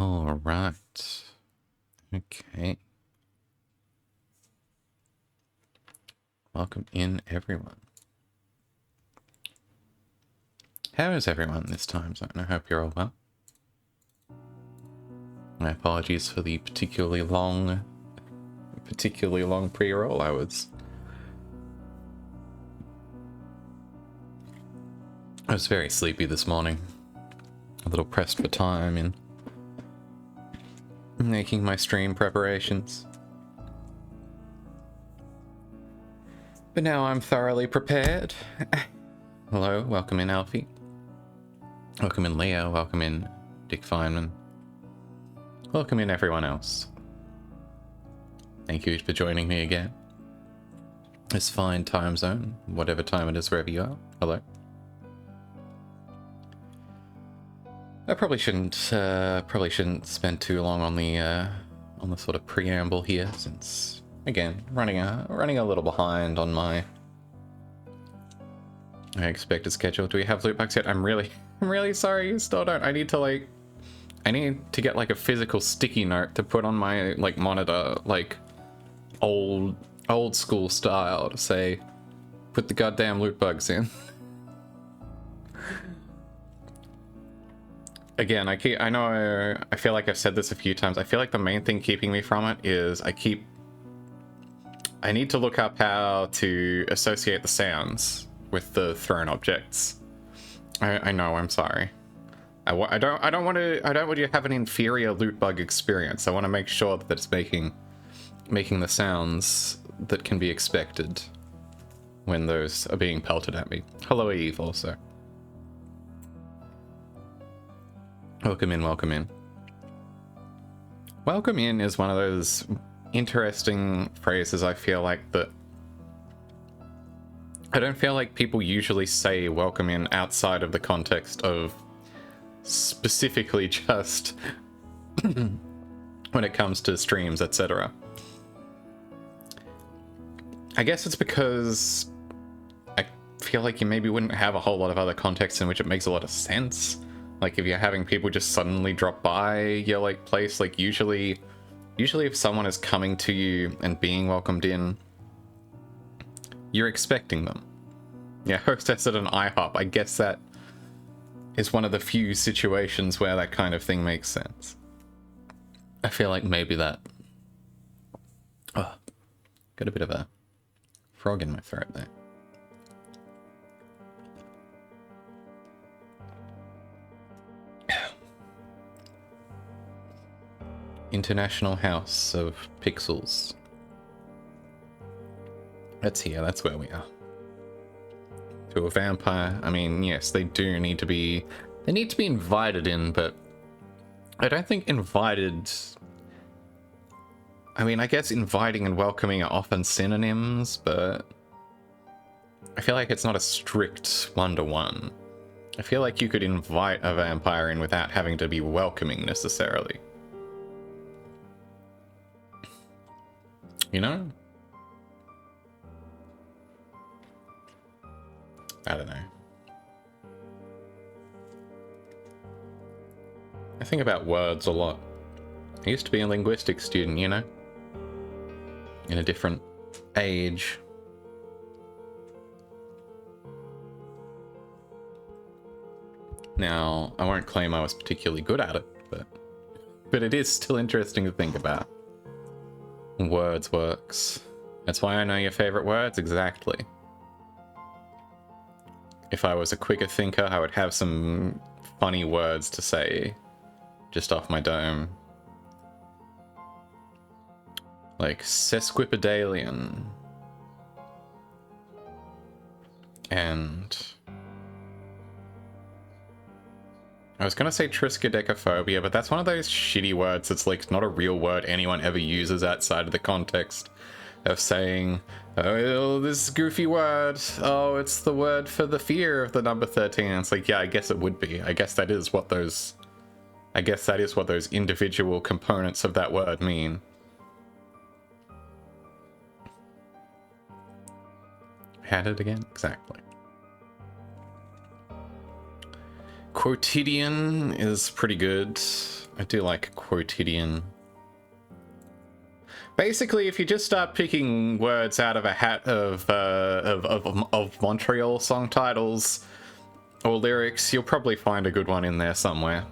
All right. Okay. Welcome in, everyone. How is everyone this time zone? I hope you're all well. My apologies for the particularly long pre-roll. I was very sleepy this morning. A little pressed for time in making my stream preparations. But now I'm thoroughly prepared. Hello, welcome in, Alfie. Welcome in, Leo. Welcome in, Dick Feynman. Welcome in, everyone else. Thank you for joining me again. This fine time zone, whatever time it is wherever you are. Hello. I probably shouldn't spend too long on the sort of preamble here, since again running a little behind on my expected schedule. Do we have loot bugs yet? I'm really sorry. You still don't. I need to get like a physical sticky note to put on my like monitor, like old school style, to say, put the goddamn loot bugs in. Again, I feel like I've said this a few times. I feel like the main thing keeping me from it is I need to look up how to associate the sounds with the thrown objects. I know, I'm sorry. I don't want you to have an inferior loot bug experience. I want to make sure that it's making the sounds that can be expected when those are being pelted at me. Hello, Eve, also. Welcome in, welcome in. Welcome in is one of those interesting phrases I feel like that I don't feel like people usually say welcome in outside of the context of specifically just when it comes to streams, etc. I guess it's because I feel like you maybe wouldn't have a whole lot of other contexts in which it makes a lot of sense. Like if you're having people just suddenly drop by your like place, like usually if someone is coming to you and being welcomed in, you're expecting them. Yeah, hostess at an IHOP. I guess that is one of the few situations where that kind of thing makes sense. I feel like maybe that... Oh, got a bit of a frog in my throat there. International House of Pixels. That's here, that's where we are. To a vampire, I mean, yes, they need to be invited in, but I don't think invited... I mean, I guess inviting and welcoming are often synonyms, but I feel like it's not a strict one-to-one. I feel like you could invite a vampire in without having to be welcoming necessarily. You know? I don't know. I think about words a lot. I used to be a linguistics student, you know? In a different age. Now, I won't claim I was particularly good at it, but it is still interesting to think about. Words works. That's why I know your favorite words, exactly. If I was a quicker thinker, I would have some funny words to say just off my dome. Like sesquipedalian. And I was gonna say triskaidekaphobia, but that's one of those shitty words that's like not a real word anyone ever uses outside of the context of saying, oh, this goofy word, oh, it's the word for the fear of the number 13. It's like, yeah, I guess it would be. I guess that is what those individual components of that word mean. Had it again? Exactly. Quotidian is pretty good. I do like a quotidian. Basically, if you just start picking words out of a hat of Montreal song titles or lyrics, you'll probably find a good one in there somewhere.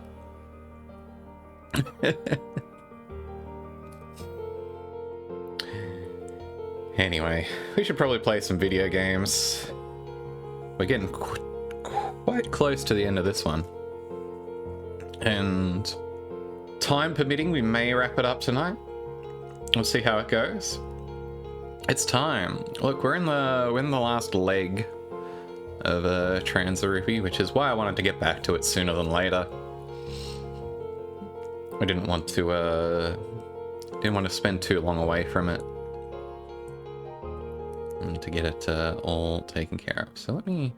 Anyway, we should probably play some video games. We're getting quite close to the end of this one. And time permitting, we may wrap it up tonight. We'll see how it goes. It's time. Look, we're in the last leg of Transiruby, which is why I wanted to get back to it sooner than later. I didn't want to spend too long away from it, and to get it all taken care of. So let me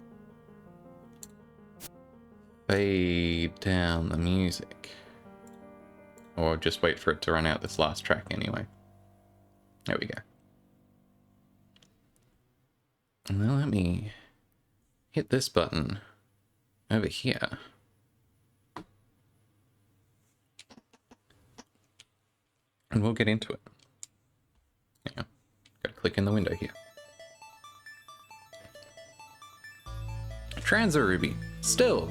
fade down the music, or just wait for it to run out this last track anyway. There we go. And then let me hit this button over here. And we'll get into it. Yeah, gotta click in the window here. Transiruby, still.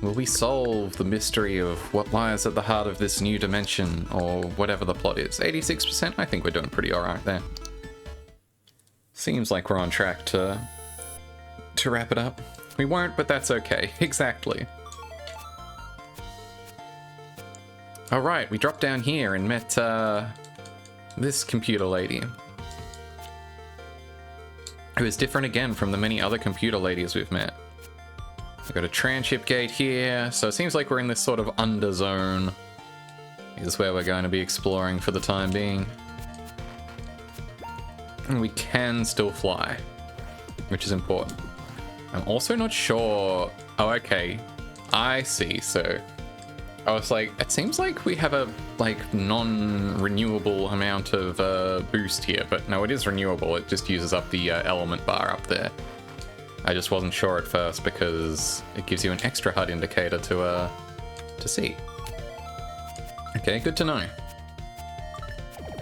Will we solve the mystery of what lies at the heart of this new dimension, or whatever the plot is? 86%? I think we're doing pretty alright there. Seems like we're on track to wrap it up. We won't, but that's okay. Exactly. Alright, we dropped down here and met this computer lady, who is different again from the many other computer ladies we've met. We've got a tranship gate here, so it seems like we're in this sort of under zone. This is where we're going to be exploring for the time being. And we can still fly, which is important. I'm also not sure... Oh, okay. I see, so... I was like, it seems like we have a, non-renewable amount of boost here, but no, it is renewable. It just uses up the element bar up there. I just wasn't sure at first because it gives you an extra HUD indicator to see. Okay, good to know.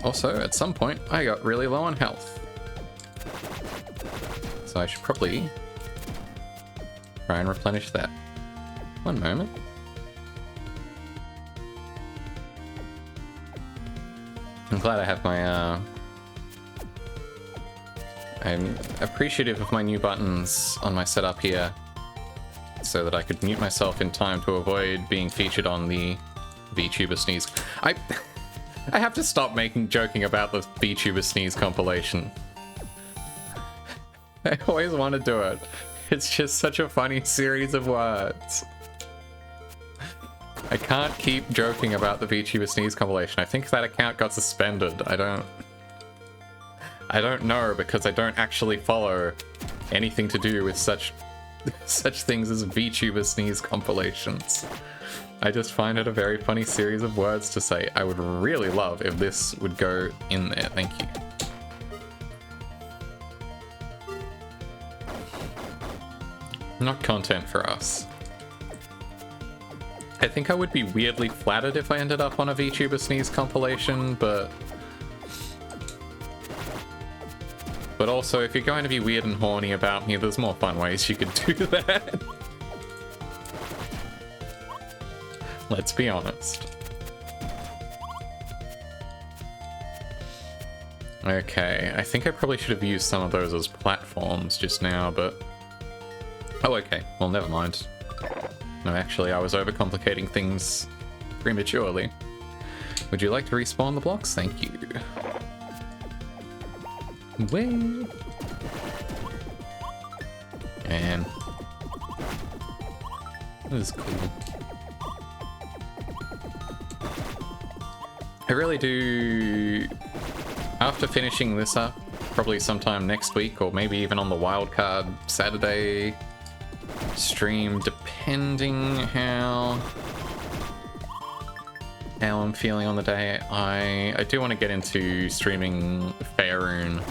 Also, at some point, I got really low on health. So I should probably try and replenish that. One moment. I'm glad I have my, I'm appreciative of my new buttons on my setup here, so that I could mute myself in time to avoid being featured on the VTuber Sneeze. I have to stop joking about the VTuber Sneeze compilation. I always want to do it. It's just such a funny series of words. I can't keep joking about the VTuber Sneeze compilation. I think that account got suspended. I don't know, because I don't actually follow anything to do with such things as VTuber Sneeze compilations. I just find it a very funny series of words to say. I would really love if this would go in there. Thank you. Not content for us. I think I would be weirdly flattered if I ended up on a VTuber Sneeze compilation, but also, if you're going to be weird and horny about me, there's more fun ways you could do that. Let's be honest. Okay, I think I probably should have used some of those as platforms just now, but... Oh, okay. Well, never mind. No, actually, I was overcomplicating things prematurely. Would you like to respawn the blocks? Thank you. Way. And this is cool. I really do. After finishing this up, probably sometime next week, or maybe even on the wildcard Saturday stream, depending how I'm feeling on the day, I do want to get into streaming Faerun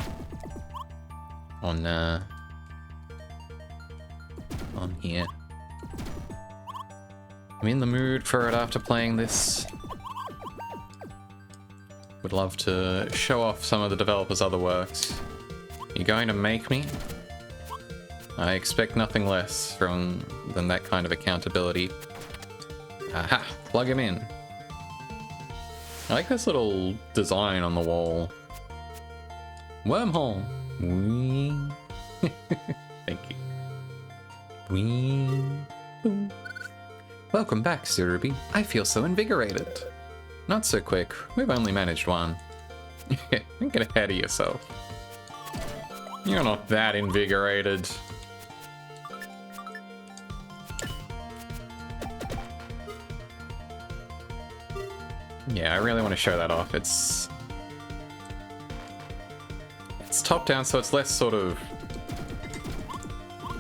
on here. I'm in the mood for it after playing this. Would love to show off some of the developers' other works. You're going to make me? I expect nothing less than that kind of accountability. Aha! Plug him in. I like this little design on the wall. Wormhole! Whee! Thank you. Whee! Boom. Welcome back, Transiruby. I feel so invigorated. Not so quick. We've only managed one. Don't get ahead of yourself. You're not that invigorated. Yeah, I really want to show that off. It's top down, so it's less sort of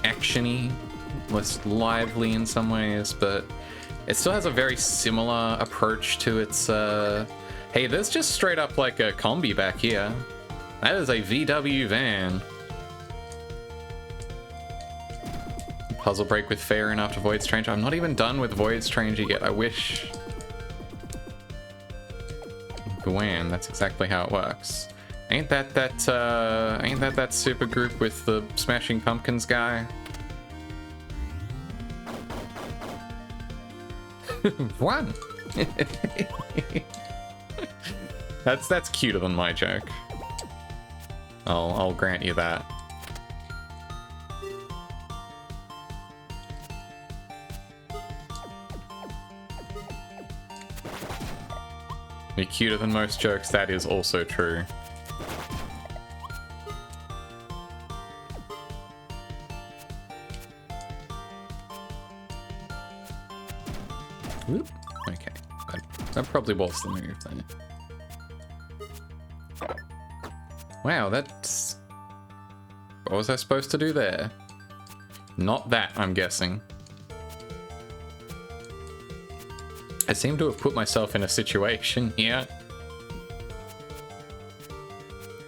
actiony, less lively in some ways, but it still has a very similar approach to its hey, there's just straight up like a combi back here. That is a VW van. Puzzle break with Farin after Void Stranger. I'm not even done with Void Stranger yet. I wish. Gwen, that's exactly how it works. Ain't that super group with the Smashing Pumpkins guy? One. That's cuter than my joke. I'll grant you that. Be cuter than most jokes, that is also true. Whoop. Okay, that probably was the move then. Wow, that's... What was I supposed to do there? Not that, I'm guessing. I seem to have put myself in a situation here.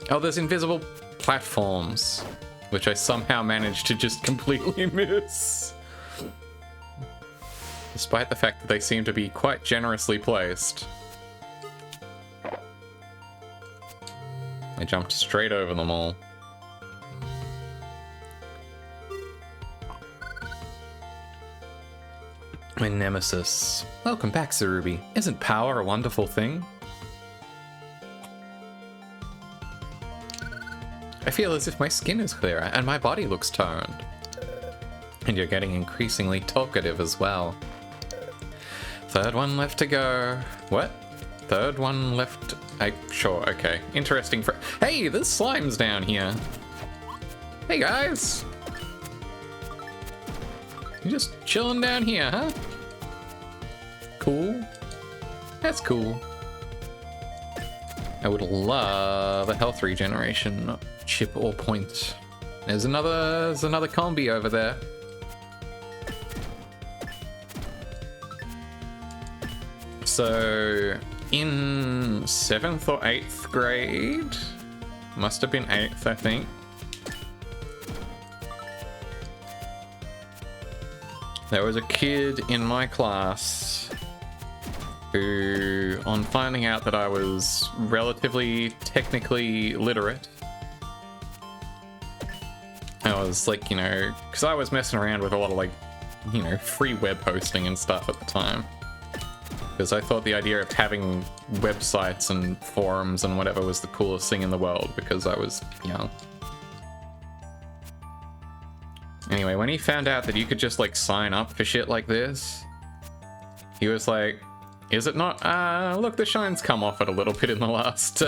Oh, there's invisible platforms, which I somehow managed to just completely miss. Despite the fact that they seem to be quite generously placed. I jumped straight over them all. My nemesis. Welcome back, Transiruby. Isn't power a wonderful thing? I feel as if my skin is clearer and my body looks toned. And you're getting increasingly talkative as well. Third one left to go. What? Third one left... Sure, okay. Interesting for... Hey, there's slimes down here. Hey, guys. You just chilling down here, huh? Cool. That's cool. I would love a health regeneration chip or point. There's another combi over there. So in 7th or 8th grade, must have been 8th, I think. There was a kid in my class who, on finding out that I was relatively technically literate, I was like, you know, because I was messing around with a lot of like, you know, free web hosting and stuff at the time. Because I thought the idea of having websites and forums and whatever was the coolest thing in the world because I was young. Anyway, when he found out that you could just like sign up for shit like this, he was like, is it not? Look, the shine's come off it a little bit in the last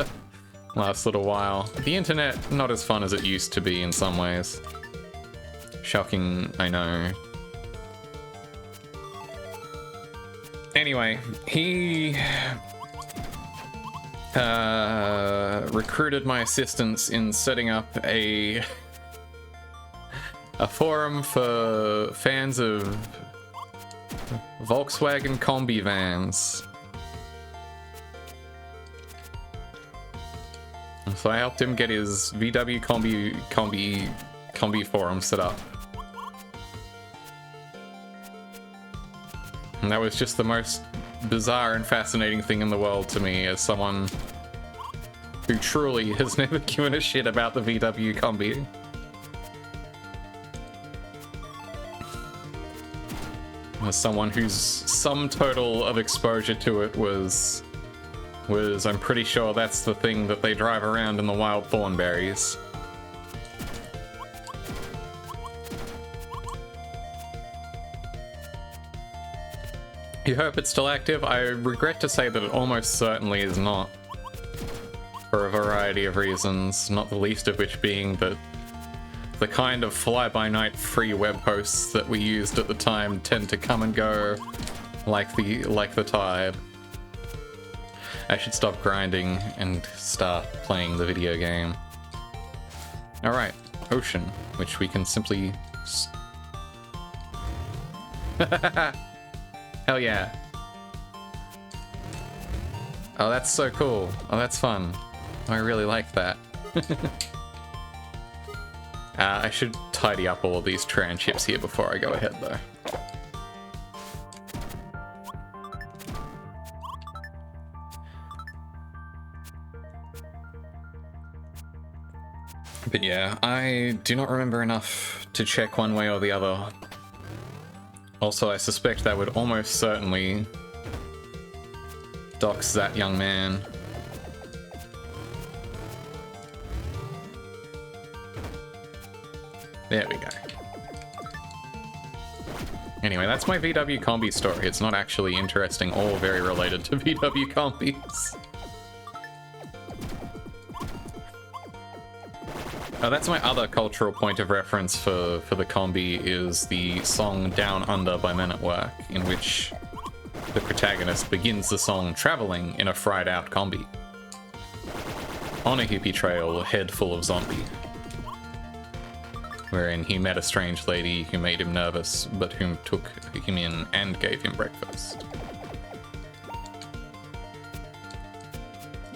little while. The internet, not as fun as it used to be in some ways. Shocking, I know. Anyway, he recruited my assistance in setting up a forum for fans of Volkswagen combi vans. So I helped him get his VW combi forum set up. And that was just the most bizarre and fascinating thing in the world to me as someone who truly has never given a shit about the VW combi. As someone whose sum total of exposure to it was I'm pretty sure that's the thing that they drive around in the wild thornberries. You hope it's still active? I regret to say that it almost certainly is not. For a variety of reasons, not the least of which being that the kind of fly-by-night free web hosts that we used at the time tend to come and go like the tide. I should stop grinding and start playing the video game. Alright, Ocean, which we can simply... Hell yeah. Oh, that's so cool. Oh, that's fun. I really like that. I should tidy up all of these tranships here before I go ahead, though. But yeah, I do not remember enough to check one way or the other. Also, I suspect that would almost certainly dox that young man. There we go. Anyway, that's my VW combi story. It's not actually interesting or very related to VW combis. That's my other cultural point of reference for the combi is the song Down Under by Men at Work, in which the protagonist begins the song traveling in a fried out combi on a hippie trail, head full of zombie, wherein he met a strange lady who made him nervous, but whom took him in and gave him breakfast.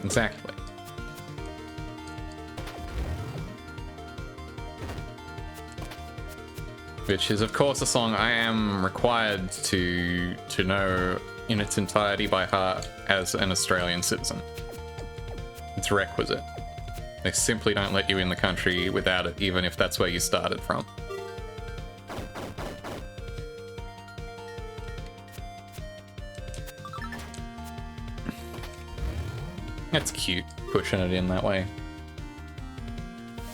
Exactly. Which is, of course, a song I am required to know in its entirety by heart as an Australian citizen. It's requisite. They simply don't let you in the country without it, even if that's where you started from. That's cute, pushing it in that way.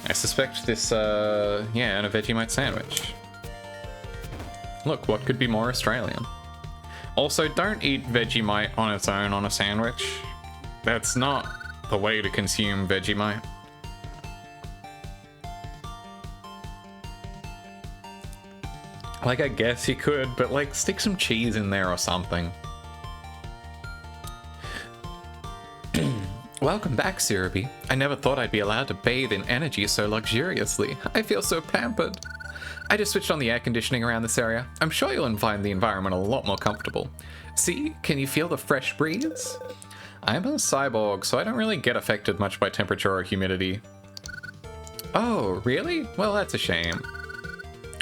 I suspect this, yeah, and a Vegemite sandwich. Look, what could be more Australian? Also, don't eat Vegemite on its own on a sandwich. That's not the way to consume Vegemite. Like, I guess you could, but like, stick some cheese in there or something. Welcome back, Transiruby. I never thought I'd be allowed to bathe in energy so luxuriously. I feel so pampered. I just switched on the air conditioning around this area. I'm sure you'll find the environment a lot more comfortable. See, can you feel the fresh breeze? I'm a cyborg, so I don't really get affected much by temperature or humidity. Oh, really? Well, that's a shame.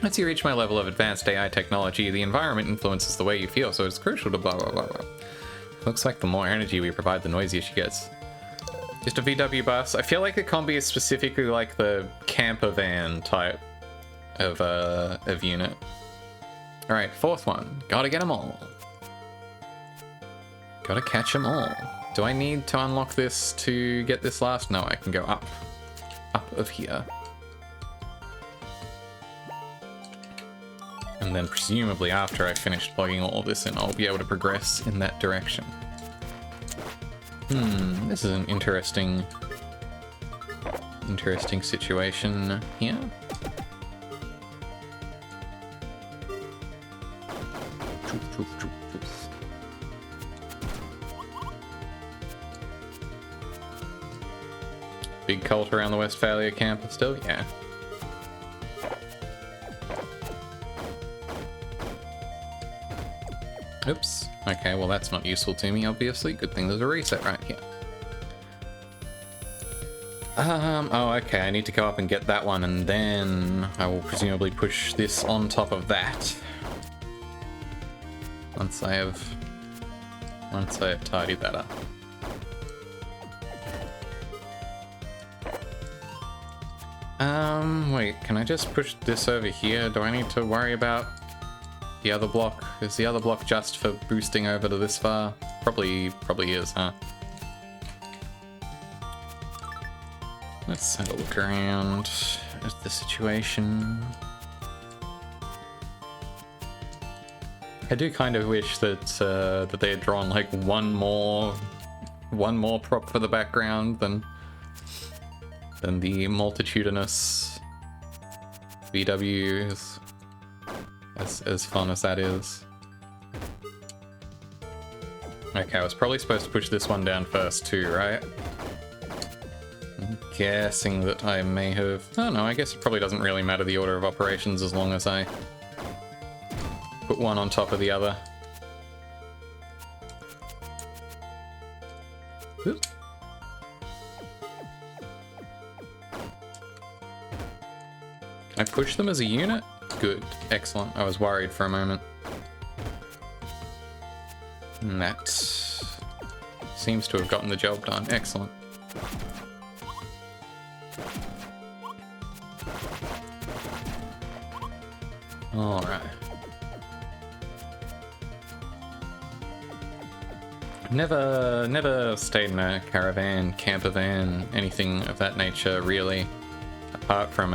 As you reach my level of advanced AI technology, the environment influences the way you feel, so it's crucial to blah blah blah blah. Looks like the more energy we provide, the noisier she gets. Just a VW bus. I feel like the combi is specifically like the camper van type of unit. Alright, fourth one. Gotta get them all. Gotta catch them all. Do I need to unlock this to get this last? No, I can go up. Up of here. And then presumably after I finish plugging all this in, I'll be able to progress in that direction. This is an interesting situation here. Big cult around the Westphalia campus still? Yeah. Oops. Okay, well that's not useful to me, obviously. Good thing there's a reset right here. Oh, okay, I need to go up and get that one, and then I will presumably push this on top of that. once I have tidied that up. Wait, can I just push this over here? Do I need to worry about the other block? Is the other block just for boosting over to this far? Probably is, huh? Let's have a look around at the situation. I do kind of wish that that they had drawn like one more prop for the background than the multitudinous VWs, as fun as that is. Okay, I was probably supposed to push this one down first too, right? I'm guessing that I may have... Oh no, I guess it probably doesn't really matter the order of operations as long as I put one on top of the other. Oops. Can I push them as a unit? Good. Excellent. I was worried for a moment. And that seems to have gotten the job done. Excellent. Alright. Never stayed in a caravan, camper van, anything of that nature, really. Apart from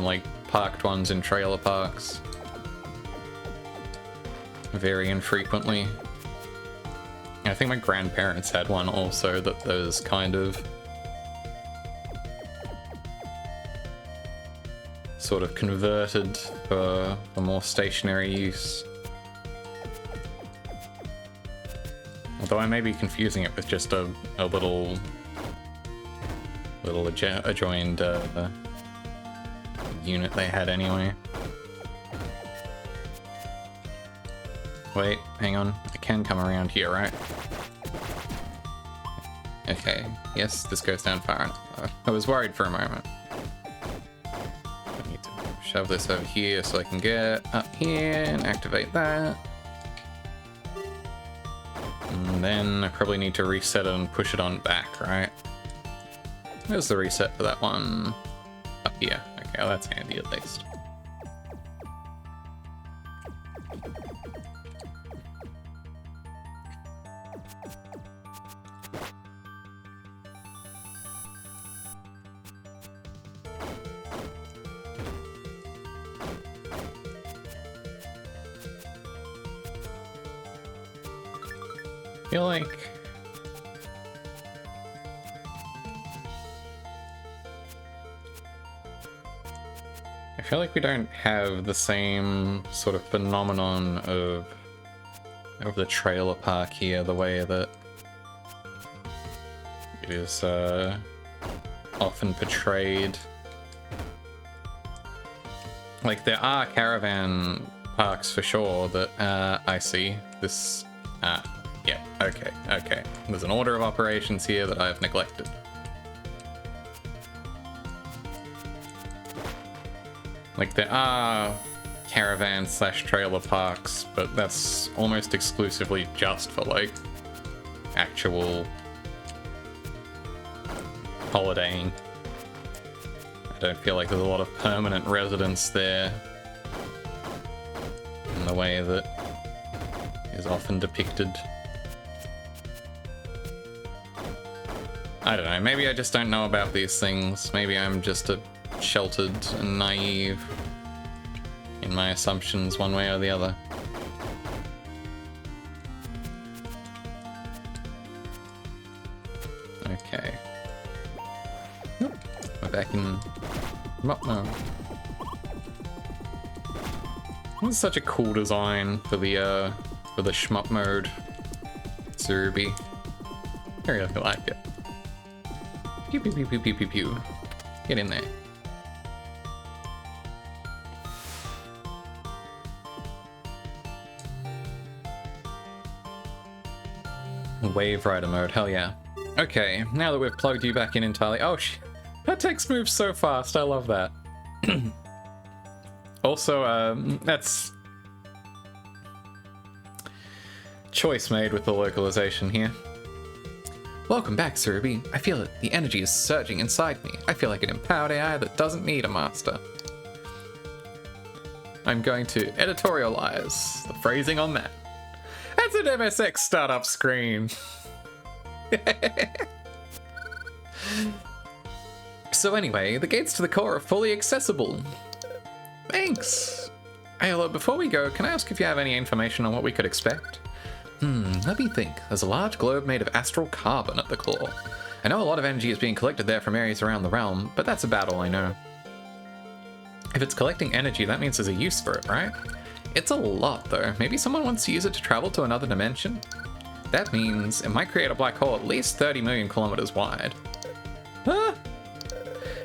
like parked ones in trailer parks. Very infrequently. I think my grandparents had one also that was kind of sort of converted for more stationary use. Although I may be confusing it with just a little adjoined unit they had anyway. Wait, hang on. I can come around here, right? Okay, yes, this goes down far enough. I was worried for a moment. I need to shove this over here so I can get up here and activate that. And then I probably need to reset it and push it on back, right? Where's the reset for that one? Up here. Okay, well, that's handy at least. I feel like we don't have the same sort of phenomenon of the trailer park here, the way that it is often portrayed. Like, there are caravan parks for sure that I see. This yeah, okay. There's an order of operations here that I've neglected. Like, there are caravan / trailer parks, but that's almost exclusively just for, like, actual holidaying. I don't feel like there's a lot of permanent residence there in the way that is often depicted. I don't know, maybe I just don't know about these things. Maybe I'm just a sheltered and naive in my assumptions one way or the other. Okay. We're back in shmup mode. This is such a cool design for the shmup mode. Transiruby. I really like it. Pew pew pew pew pew pew pew. Get in there. Wave Rider mode, hell yeah. Okay, now that we've plugged you back in entirely. Oh, that text moves so fast, I love that. Also, that's choice made with the localization here. Welcome back, Transiruby. I feel it. The energy is surging inside me. I feel like an empowered AI that doesn't need a master. I'm going to editorialize the phrasing on that. That's an MSX startup screen. So anyway, the gates to the core are fully accessible. Thanks. Hey, look, before we go, can I ask if you have any information on what we could expect? Let me think. There's a large globe made of astral carbon at the core. I know a lot of energy is being collected there from areas around the realm, but that's about all I know. If it's collecting energy, that means there's a use for it, right? It's a lot, though. Maybe someone wants to use it to travel to another dimension? That means it might create a black hole at least 30 million kilometers wide. Ah!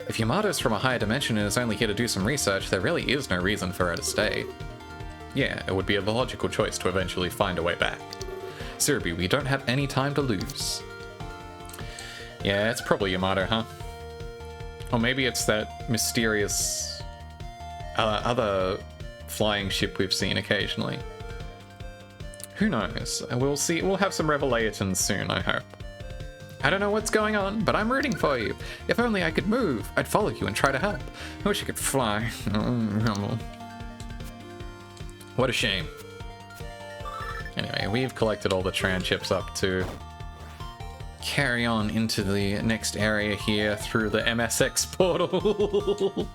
If Yamato's from a higher dimension and is only here to do some research, there really is no reason for her to stay. Yeah, it would be the logical choice to eventually find a way back. Transiruby, we don't have any time to lose. Yeah, it's probably Yamato, huh? Or maybe it's that mysterious other flying ship we've seen occasionally. Who knows? We'll see. We'll have some revelations soon, I hope. I don't know what's going on, but I'm rooting for you. If only I could move, I'd follow you and try to help. I wish I could fly. What a shame. Anyway, we've collected all the Tran chips up to carry on into the next area here through the MSX portal.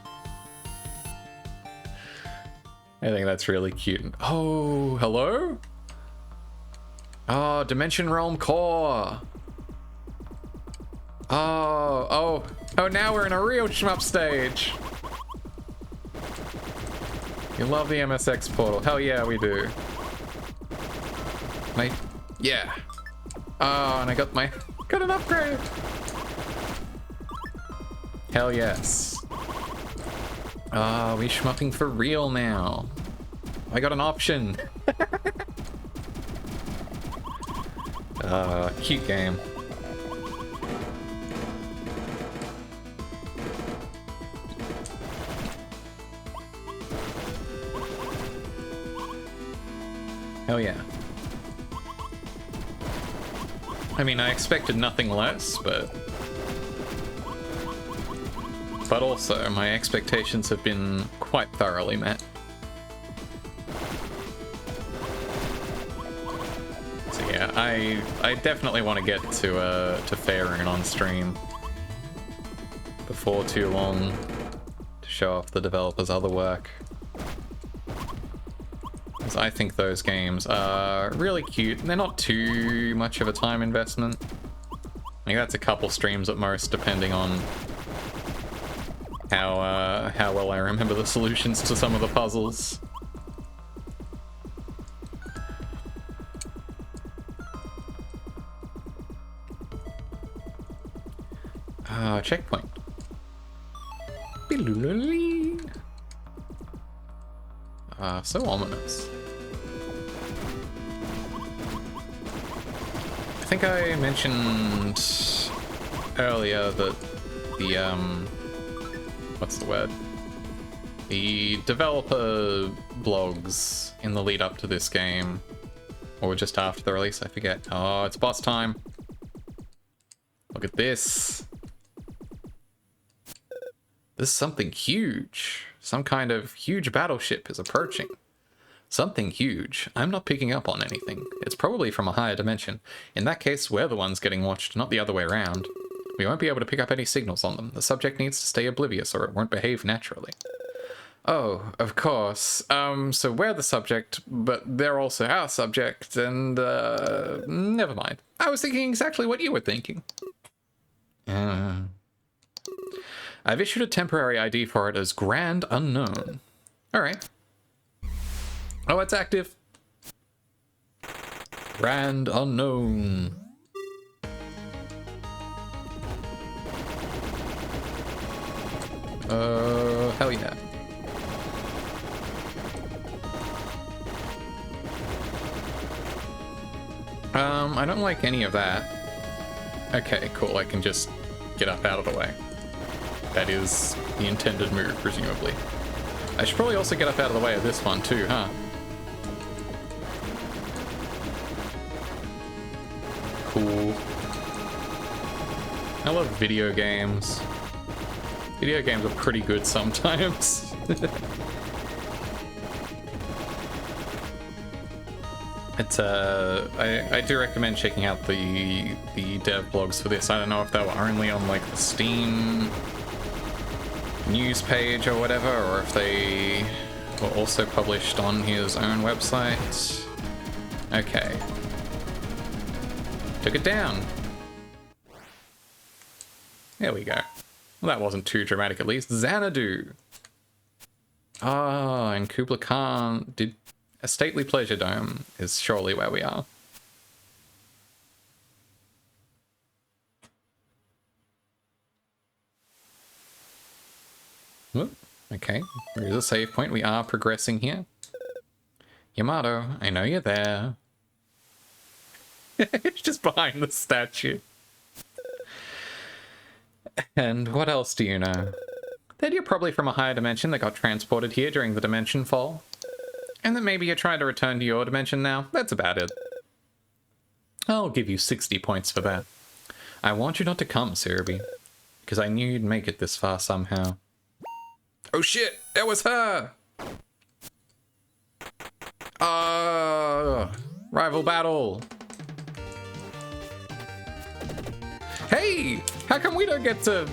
I think that's really cute. Oh, hello? Oh, Dimension Realm Core. Oh, now we're in a real shmup stage. You love the MSX portal. Hell yeah, we do. Yeah. Oh, and I got an upgrade. Hell yes. Oh, we shmupping for real now. I got an option. Cute game. Hell yeah. I mean, I expected nothing less, but also my expectations have been quite thoroughly met. So yeah, I definitely want to get to Faerun on stream before too long to show off the developers' other work. Because I think those games are really cute, and they're not too much of a time investment. I think that's a couple streams at most, depending on how well I remember the solutions to some of the puzzles. Checkpoint. So ominous. I think I mentioned earlier that the, what's the word? The developer blogs in the lead up to this game, or just after the release, I forget. Oh, it's boss time. Look at this. This is something huge. Some kind of huge battleship is approaching. Something huge. I'm not picking up on anything. It's probably from a higher dimension. In that case, we're the ones getting watched, not the other way around. We won't be able to pick up any signals on them. The subject needs to stay oblivious or it won't behave naturally. Oh, of course. So we're the subject, but they're also our subject, and, never mind. I was thinking exactly what you were thinking. I've issued a temporary ID for it as Grand Unknown. Alright. Oh, it's active. Grand Unknown. Hell yeah. I don't like any of that. Okay, cool, I can just get up out of the way. That is the intended move, presumably. I should probably also get up out of the way of this one too, huh? cool. I love video games. Video games are pretty good sometimes. It's I do recommend checking out the dev blogs for this. I don't know if they were only on like the Steam news page or whatever, or if they were also published on his own website. Okay. Took it down. There we go. Well, that wasn't too dramatic at least. Xanadu. Ah, and Kubla Khan did... A stately pleasure dome is surely where we are. Whoop. Okay, there is a save point. We are progressing here. Yamato, I know you're there. It's just behind the statue. And what else do you know? That you're probably from a higher dimension that got transported here during the dimension fall. And that maybe you're trying to return to your dimension now. That's about it. I'll give you 60 points for that. I want you not to come, Transiruby, because I knew you'd make it this far somehow. Oh shit! It was her! Rival battle! Hey! How come we don't get to...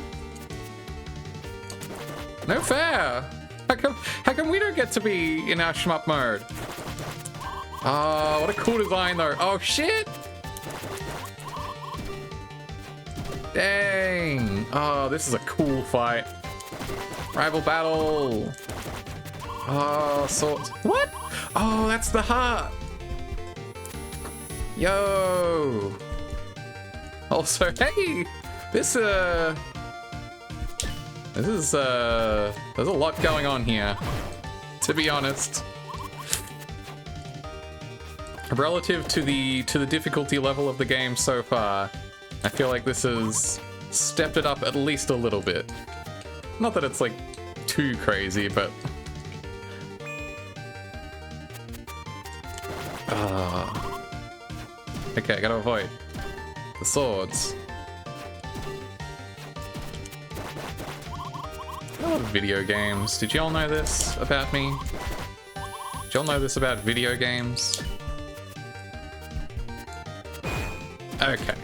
No fair! How come we don't get to be in our shmup mode? Oh, what a cool design though. Oh shit! Dang! Oh, this is a cool fight. Rival battle! Oh, swords. What? Oh, that's the heart! Yo! Also, hey! This is, there's a lot going on here, to be honest. Relative to the difficulty level of the game so far, I feel like this has stepped it up at least a little bit. Not that it's, like, too crazy, but... Okay, I gotta avoid the swords. I love video games. Did y'all know this about me? Did y'all know this about video games? Okay.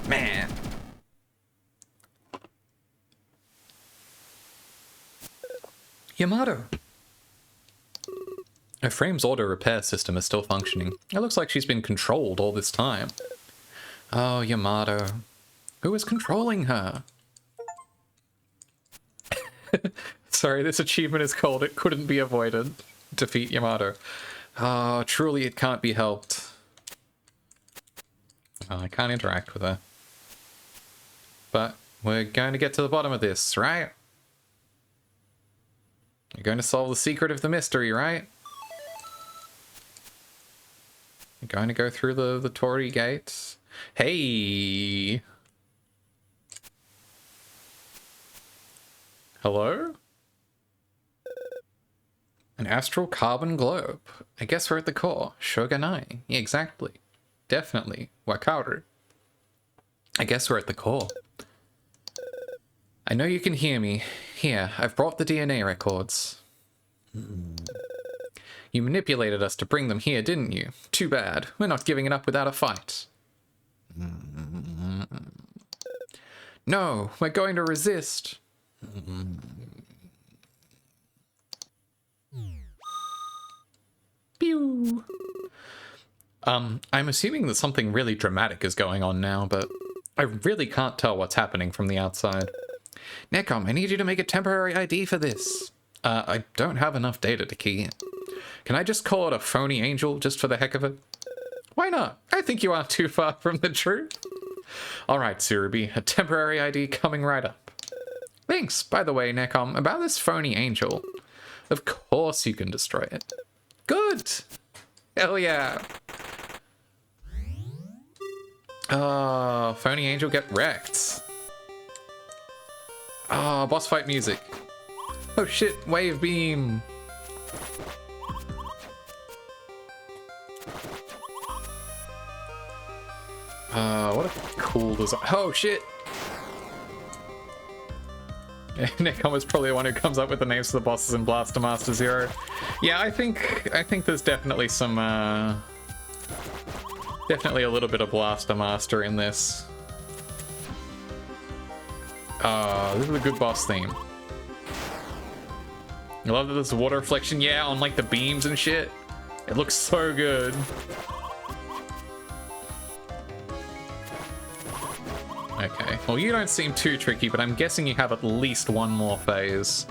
Man. Yamato. Her frame's auto repair system is still functioning. It looks like she's been controlled all this time. Oh, Yamato. Who is controlling her? Sorry, this achievement is called It Couldn't Be Avoided. Defeat Yamato. Oh, truly it can't be helped. Oh, I can't interact with her. But we're going to get to the bottom of this, right? You're going to solve the secret of the mystery, right? You're going to go through the Torii gates. Hey! Hello? An astral carbon globe. I guess we're at the core. Shogunai. Yeah, exactly. Definitely. Wakaru. I guess we're at the core. I know you can hear me. Here, I've brought the DNA records. You manipulated us to bring them here, didn't you? Too bad. We're not giving it up without a fight. No, we're going to resist. Pew. I'm assuming that something really dramatic is going on now, but I really can't tell what's happening from the outside. Necom, I need you to make a temporary ID for this. I don't have enough data to key in. Can I just call it a phony angel just for the heck of it? Why not? I think you aren't too far from the truth. Alright, Transiruby, a temporary ID coming right up. Thanks, by the way, Necom, about this phony angel. Of course you can destroy it. Good! Hell yeah! Oh, phony angel get wrecked. Oh, boss fight music. Oh shit, wave beam. What a cool design. Oh, shit! Necom is probably the one who comes up with the names for the bosses in Blaster Master Zero. Yeah, I think there's definitely some, definitely a little bit of Blaster Master in this. This is a good boss theme. I love that there's water reflection, yeah, on like the beams and shit. It looks so good. Okay, well you don't seem too tricky, but I'm guessing you have at least one more phase.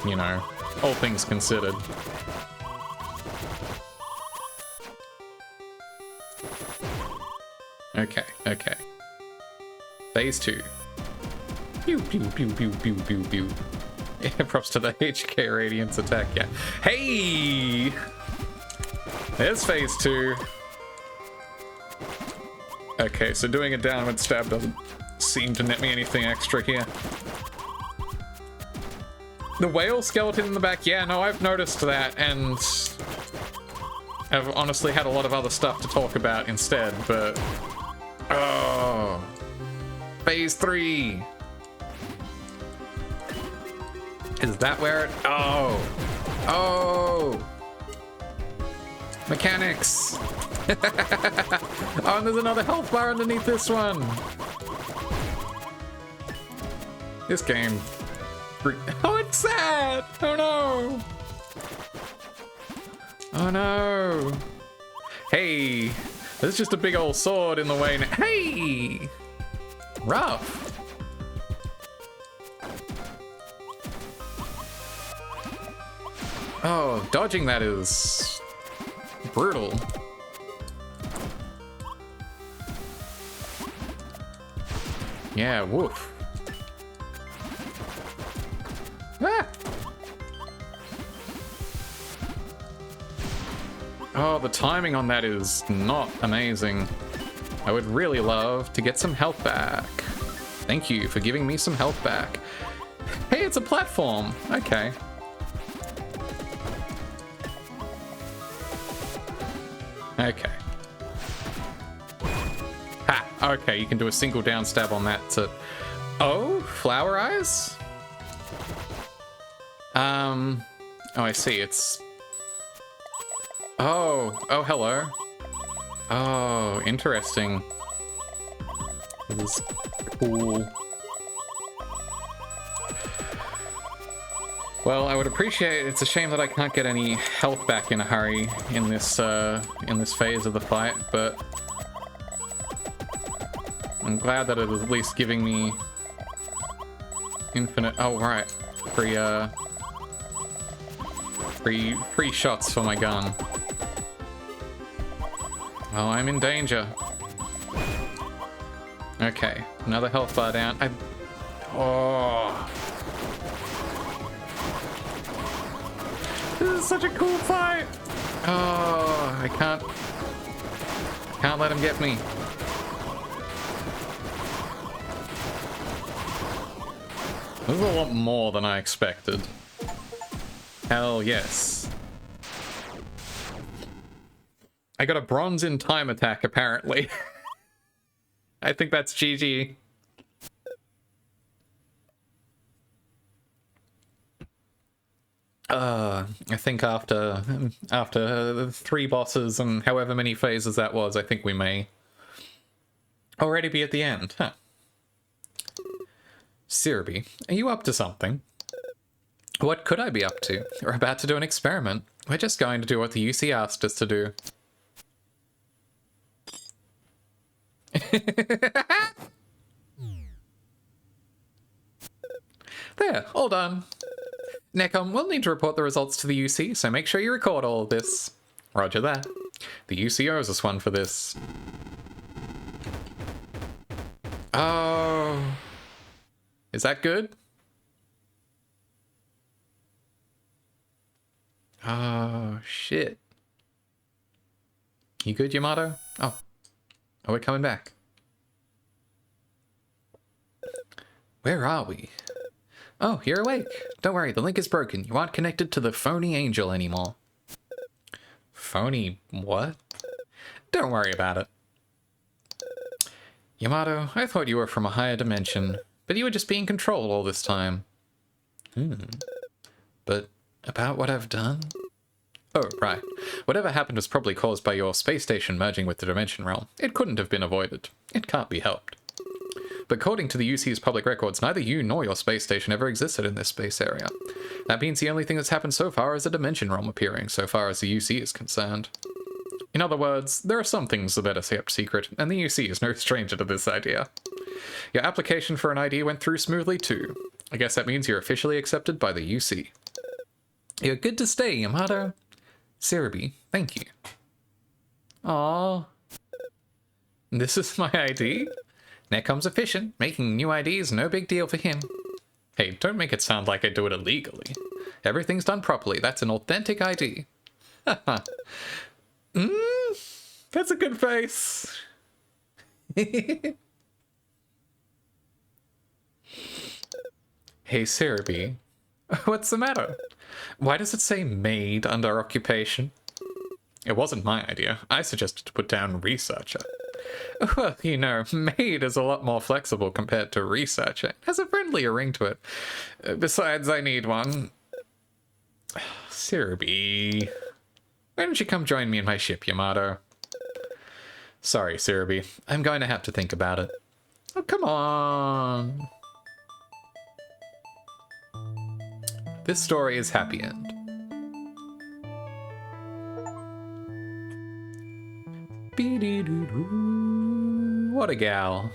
You know, all things considered. Okay, okay. Phase 2. Pew, pew, pew, pew, pew, pew, pew. Yeah, props to the HK Radiance attack, yeah. Hey! There's phase 2. Okay, so doing a downward stab doesn't seem to net me anything extra here. The whale skeleton in the back, yeah, no, I've noticed that, and I've honestly had a lot of other stuff to talk about instead, but... Oh... Phase 3! Is that where it... Oh! Oh! Mechanics! Oh, and there's another health bar underneath this one! This game... Oh, it's sad! Oh no! Oh no! Hey! There's just a big old sword in the way now. Hey! Rough! Oh, dodging that is... brutal. Yeah, woof. Ah! Oh, the timing on that is not amazing. I would really love to get some health back. Thank you for giving me some health back. Hey, it's a platform. Okay. Okay. Ha! Okay, you can do a single down stab on that to... Oh, flower eyes? Oh, I see, it's... Oh, oh, hello. Oh, interesting. This is cool. Well, I would appreciate it. It's a shame that I can't get any health back in a hurry in this phase of the fight, but I'm glad that it is at least giving me infinite. Oh, right, free shots for my gun. Oh, I'm in danger. Okay, another health bar down. Oh. This is such a cool fight. Oh, I can't let him get me. This is a lot more than I expected. Hell yes. I got a bronze in time attack, apparently. I think that's GG. I think after 3 bosses and however many phases that was, I think we may already be at the end. Huh. Transiruby, are you up to something? What could I be up to? We're about to do an experiment. We're just going to do what the UC asked us to do. There, all done. Necom, we'll need to report the results to the UC, so make sure you record all of this. Roger that. The UC owes us one for this. Oh. Is that good? Oh, shit. You good, Yamato? Oh. Oh, we're coming back. Where are we? Oh, you're awake. Don't worry, the link is broken. You aren't connected to the phony angel anymore. Phony what? Don't worry about it. Yamato, I thought you were from a higher dimension, but you were just being controlled all this time. But about what I've done? Oh, right. Whatever happened was probably caused by your space station merging with the dimension realm. It couldn't have been avoided. It can't be helped. But according to the UC's public records, neither you nor your space station ever existed in this space area. That means the only thing that's happened so far is a dimension realm appearing, so far as the UC is concerned. In other words, there are some things that are better kept secret, and the UC is no stranger to this idea. Your application for an ID went through smoothly too. I guess that means you're officially accepted by the UC. You're good to stay, Yamato. Transiruby, thank you. Aww. This is my ID? There comes efficient. Making new IDs, no big deal for him. Hey, don't make it sound like I do it illegally. Everything's done properly. That's an authentic ID. Haha. That's a good face. Hey, Transiruby. What's the matter? Why does it say maid under occupation? It wasn't my idea. I suggested to put down researcher. Well, you know, maid is a lot more flexible compared to researcher. It has a friendlier ring to it. Besides, I need one. Transiruby. Why don't you come join me in my ship, Yamato? Sorry, Transiruby. I'm going to have to think about it. Oh, come on. This story is happy end. What a gal.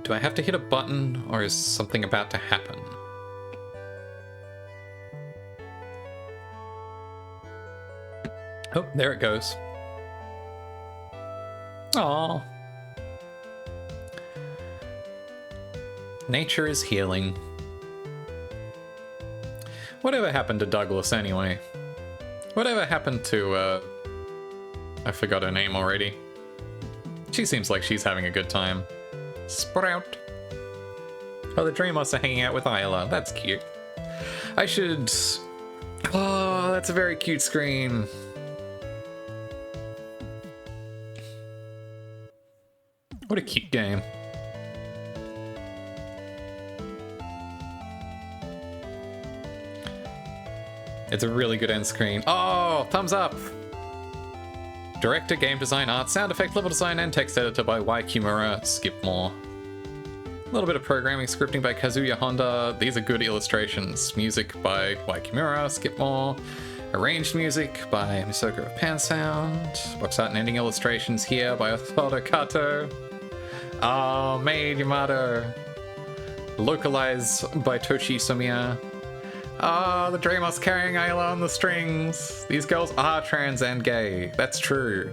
Do I have to hit a button, or is something about to happen? Oh, there it goes. Aww. Nature is healing. Whatever happened to Douglas anyway? Whatever happened to, I forgot her name already. She seems like she's having a good time. Sprout. Oh, the Dreamos are hanging out with Isla. That's cute. I should... Oh, that's a very cute screen. What a cute game. It's a really good end screen. Oh, thumbs up! Director, game design, art, sound effect, level design, and text editor by Y. Kimura. Skip more. A little bit of programming, scripting by Kazuya Honda. These are good illustrations. Music by Y. Kimura. Skip more. Arranged music by Misoka of Pan Sound. Box art and ending illustrations here by Osvaldo Kato. Oh, made Yamato. Localized by Toshi Somiya. Ah, the Dreamos carrying Ayla on the strings. These girls are trans and gay. That's true.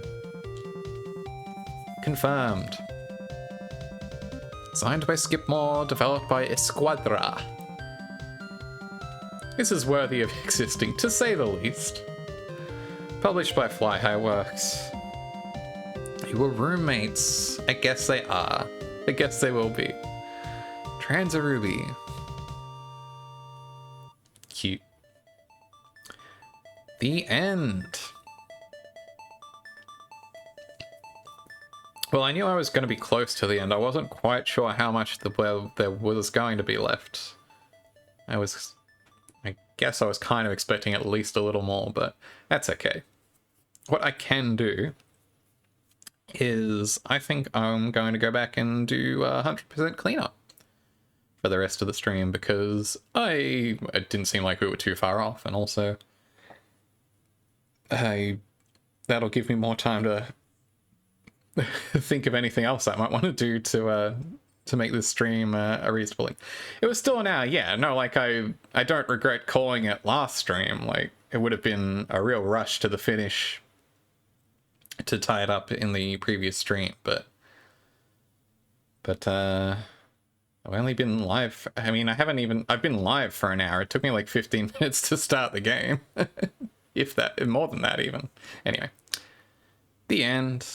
Confirmed. Designed by Skipmore, developed by Esquadra. This is worthy of existing, to say the least. Published by Fly High Works. You were roommates. I guess they are. I guess they will be. Transiruby. Cute. The end. Well, I knew I was going to be close to the end. I wasn't quite sure how much there was going to be left. I guess I was kind of expecting at least a little more, but that's okay. What I can do is I think I'm going to go back and do 100% cleanup for the rest of the stream, because it didn't seem like we were too far off, and also that'll give me more time to think of anything else I might want to do to make this stream a reasonable length. It was still an hour, yeah. No, like I don't regret calling it last stream. Like, it would have been a real rush to the finish to tie it up in the previous stream, but I've only been live. I mean, I've been live for an hour. It took me like 15 minutes to start the game. If that, more than that even. Anyway, the end.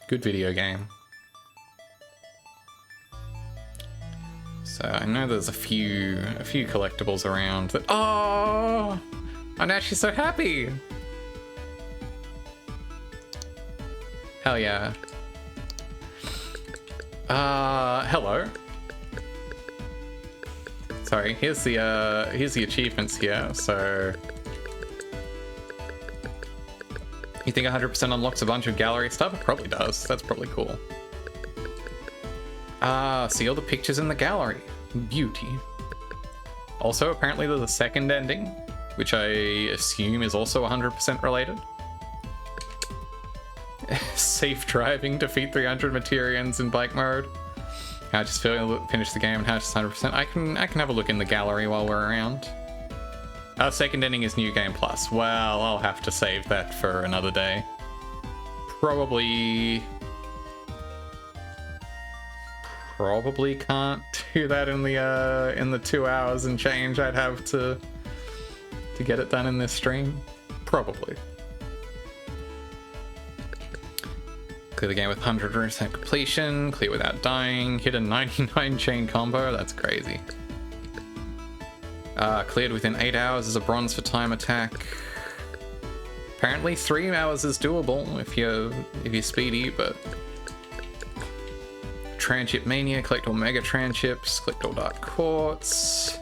Good video game. So I know there's a few collectibles around that. Oh, I'm actually so happy. Hell yeah. Hello. Sorry, here's the achievements here. So you think 100% unlocks a bunch of gallery stuff? It probably does. That's probably cool. See all the pictures in the gallery. Beauty. Also, apparently there's a second ending, which I assume is also 100% related. Safe driving, defeat 300 Materians in bike mode. I just finish the game and have just 100%. I can have a look in the gallery while we're around. Second ending is New Game Plus. Well, I'll have to save that for another day. Probably can't do that in the 2 hours and change I'd have to get it done in this stream. Probably. Clear the game with 100% completion, clear without dying, hit a 99 chain combo, that's crazy. Cleared within 8 hours as a bronze for time attack. Apparently 3 hours is doable if you're speedy, but... Tranship Mania, collect all Mega Tranships, collect all Dark Quartz.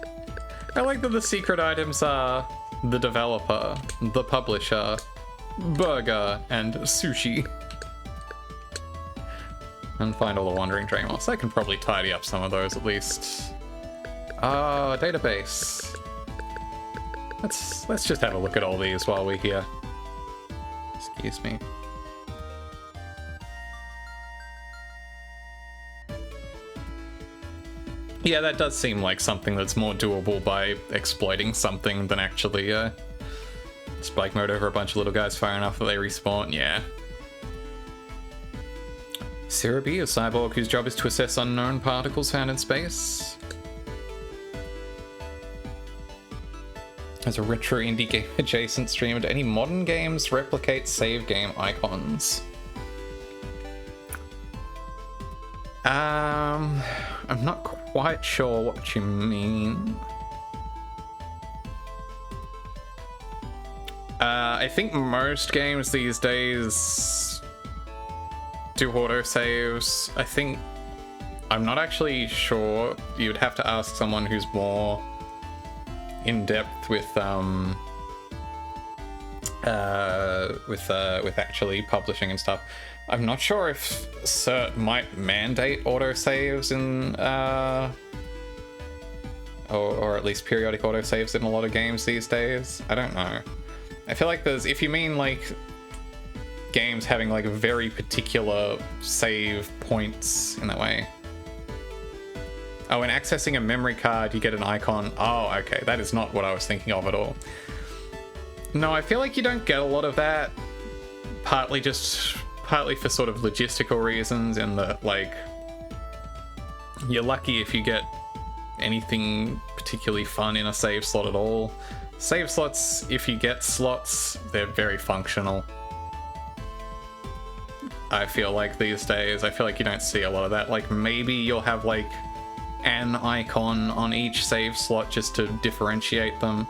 I like that the secret items are the developer, the publisher, burger, and sushi. And find all the Wandering Dramos. I can probably tidy up some of those at least. Database. Let's just have a look at all these while we're here. Excuse me. Yeah, that does seem like something that's more doable by exploiting something than actually spike mode over a bunch of little guys far enough that they respawn. Yeah. Transiruby, a cyborg whose job is to assess unknown particles found in space. As a retro indie game adjacent streamer to any modern games, replicate save game icons. I'm not quite sure what you mean. I think most games these days do autosaves. I'm not actually sure. You'd have to ask someone who's more in depth with actually publishing and stuff. I'm not sure if Cert might mandate autosaves in or at least periodic autosaves in a lot of games these days. I don't know. I feel like if you mean like games having like very particular save points in that way. Oh, and accessing a memory card, you get an icon. Oh, okay, that is not what I was thinking of at all. No, I feel like you don't get a lot of that. Partly for sort of logistical reasons, in that like you're lucky if you get anything particularly fun in a save slot at all. Save slots, if you get slots, they're very functional. I feel like these days, I feel like you don't see a lot of that. Like maybe you'll have like an icon on each save slot just to differentiate them,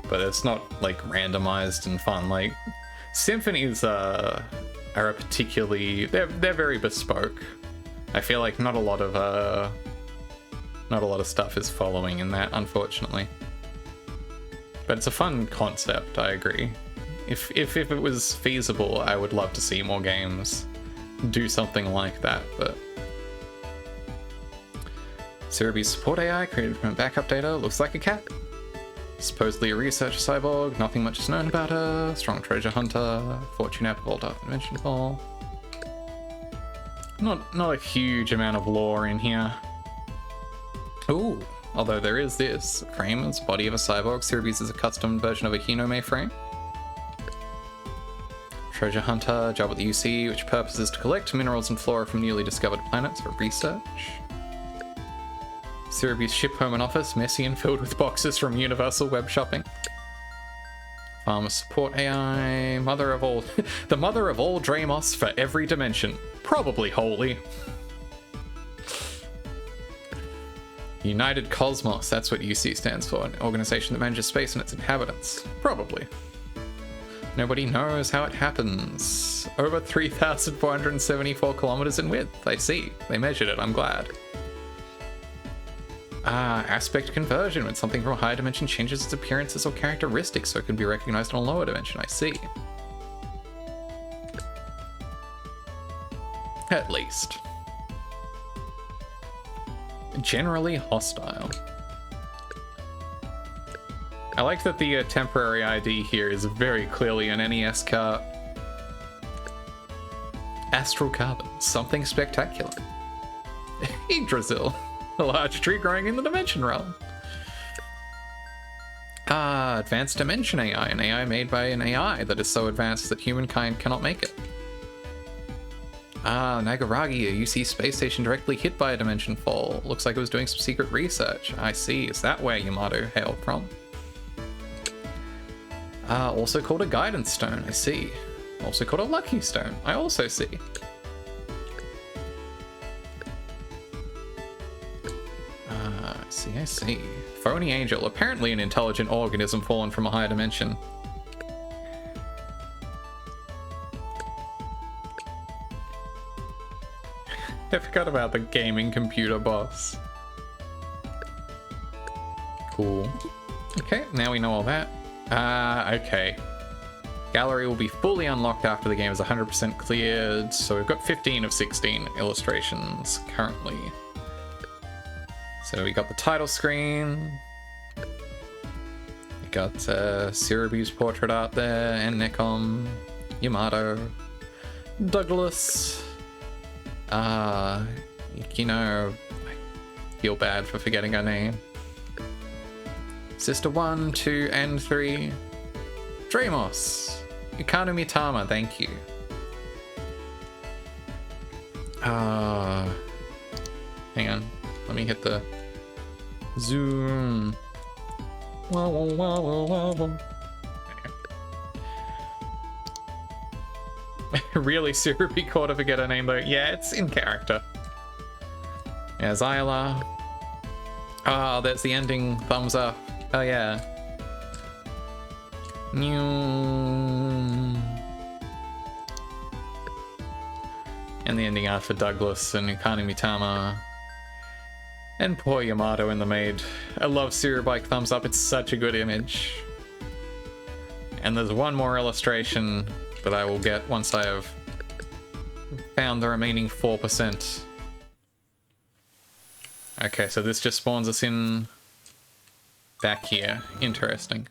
but it's not like randomized and fun. Like symphonies are a particularly, they're very bespoke. I feel like not a lot of stuff is following in that, unfortunately. But it's a fun concept, I agree. If it was feasible, I would love to see more games do something like that, but Transiruby's support AI created from backup data looks like a cat. Supposedly a research cyborg, nothing much is known about her. Strong treasure hunter, fortune apple, all dark dimension ball. Not a huge amount of lore in here. Ooh, although there is this. Frame is body of a cyborg. Transiruby's is a custom version of a Hinome frame. Treasure hunter, job at the UC, which purpose is to collect minerals and flora from newly discovered planets for research. Transiruby's ship home and office, messy and filled with boxes from Universal Web Shopping. Farmer support AI, mother of all, the mother of all Dramos for every dimension. Probably holy. United Cosmos, that's what UC stands for. An organization that manages space and its inhabitants. Probably. Nobody knows how it happens. Over 3,474 kilometers in width. I see. They measured it, I'm glad. Aspect conversion. When something from a higher dimension changes its appearances or characteristics so it can be recognized on a lower dimension. I see. At least. Generally hostile. I like that the temporary ID here is very clearly an NES cart. Astral carbon. Something spectacular. Yggdrasil. A large tree growing in the dimension realm. Advanced dimension AI. An AI made by an AI that is so advanced that humankind cannot make it. Nagaragi, a UC space station directly hit by a dimension fall. Looks like it was doing some secret research. I see. Is that where Yamato hailed from? Also called a guidance stone. I see. Also called a lucky stone. I also see. I see. Phony angel. Apparently an intelligent organism fallen from a higher dimension. I forgot about the gaming computer boss. Cool. Okay, now we know all that. Okay. Gallery will be fully unlocked after the game is 100% cleared, so we've got 15 of 16 illustrations currently. So we got the title screen. We got Transiruby's portrait art there, and Necom, Yamato, Douglas. You know, I feel bad for forgetting her name. Sister 1, 2, and 3. Dramos. Ikano Mitama, thank you. Hang on. Let me hit the zoom. Wah, wah, wah, wah, wah. Really, Suruby caught to forget her name though. Yeah, it's in character. Yeah, Zyla. Ah, there's the ending thumbs up. Oh yeah. New. And the ending art for Douglas and Ikano Mitama. And poor Yamato in the maid. I love Surubike thumbs up, it's such a good image. And there's one more illustration that I will get once I have found the remaining 4%. Okay, so this just spawns us in back here. Interesting.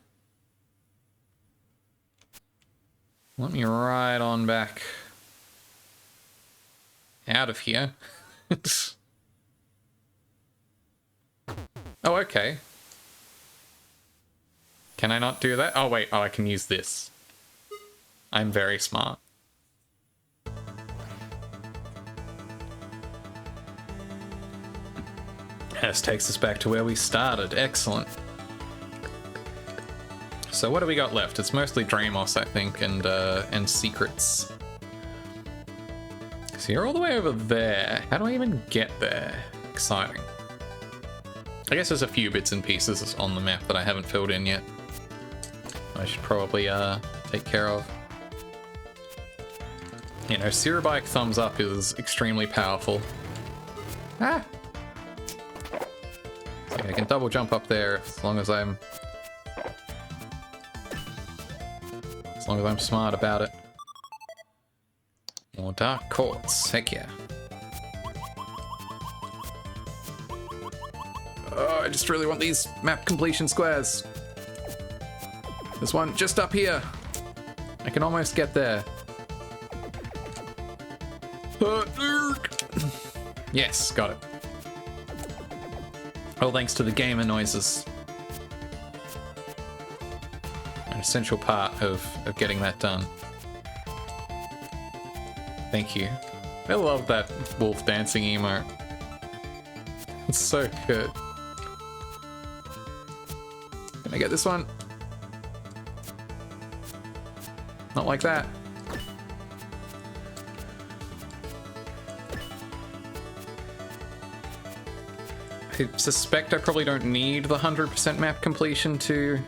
Let me ride on back out of here. Oh, okay. Can I not do that? Oh, wait. Oh, I can use this. I'm very smart. This takes us back to where we started. Excellent. So what do we got left? It's mostly Dramos, I think, and secrets. So you're all the way over there. How do I even get there? Exciting. I guess there's a few bits and pieces on the map that I haven't filled in yet. I should probably take care of. You know, Surubike thumbs up is extremely powerful. Ah! So I can double jump up there as long as I'm smart about it. More dark quartz, heck yeah. Oh, I just really want these map completion squares. There's one just up here. I can almost get there. Yes, got it. All thanks to the gamer noises. An essential part of getting that done. Thank you. I love that wolf dancing emote. It's so good. Can I get this one? Not like that. I I suspect I probably don't need the 100% map completion to...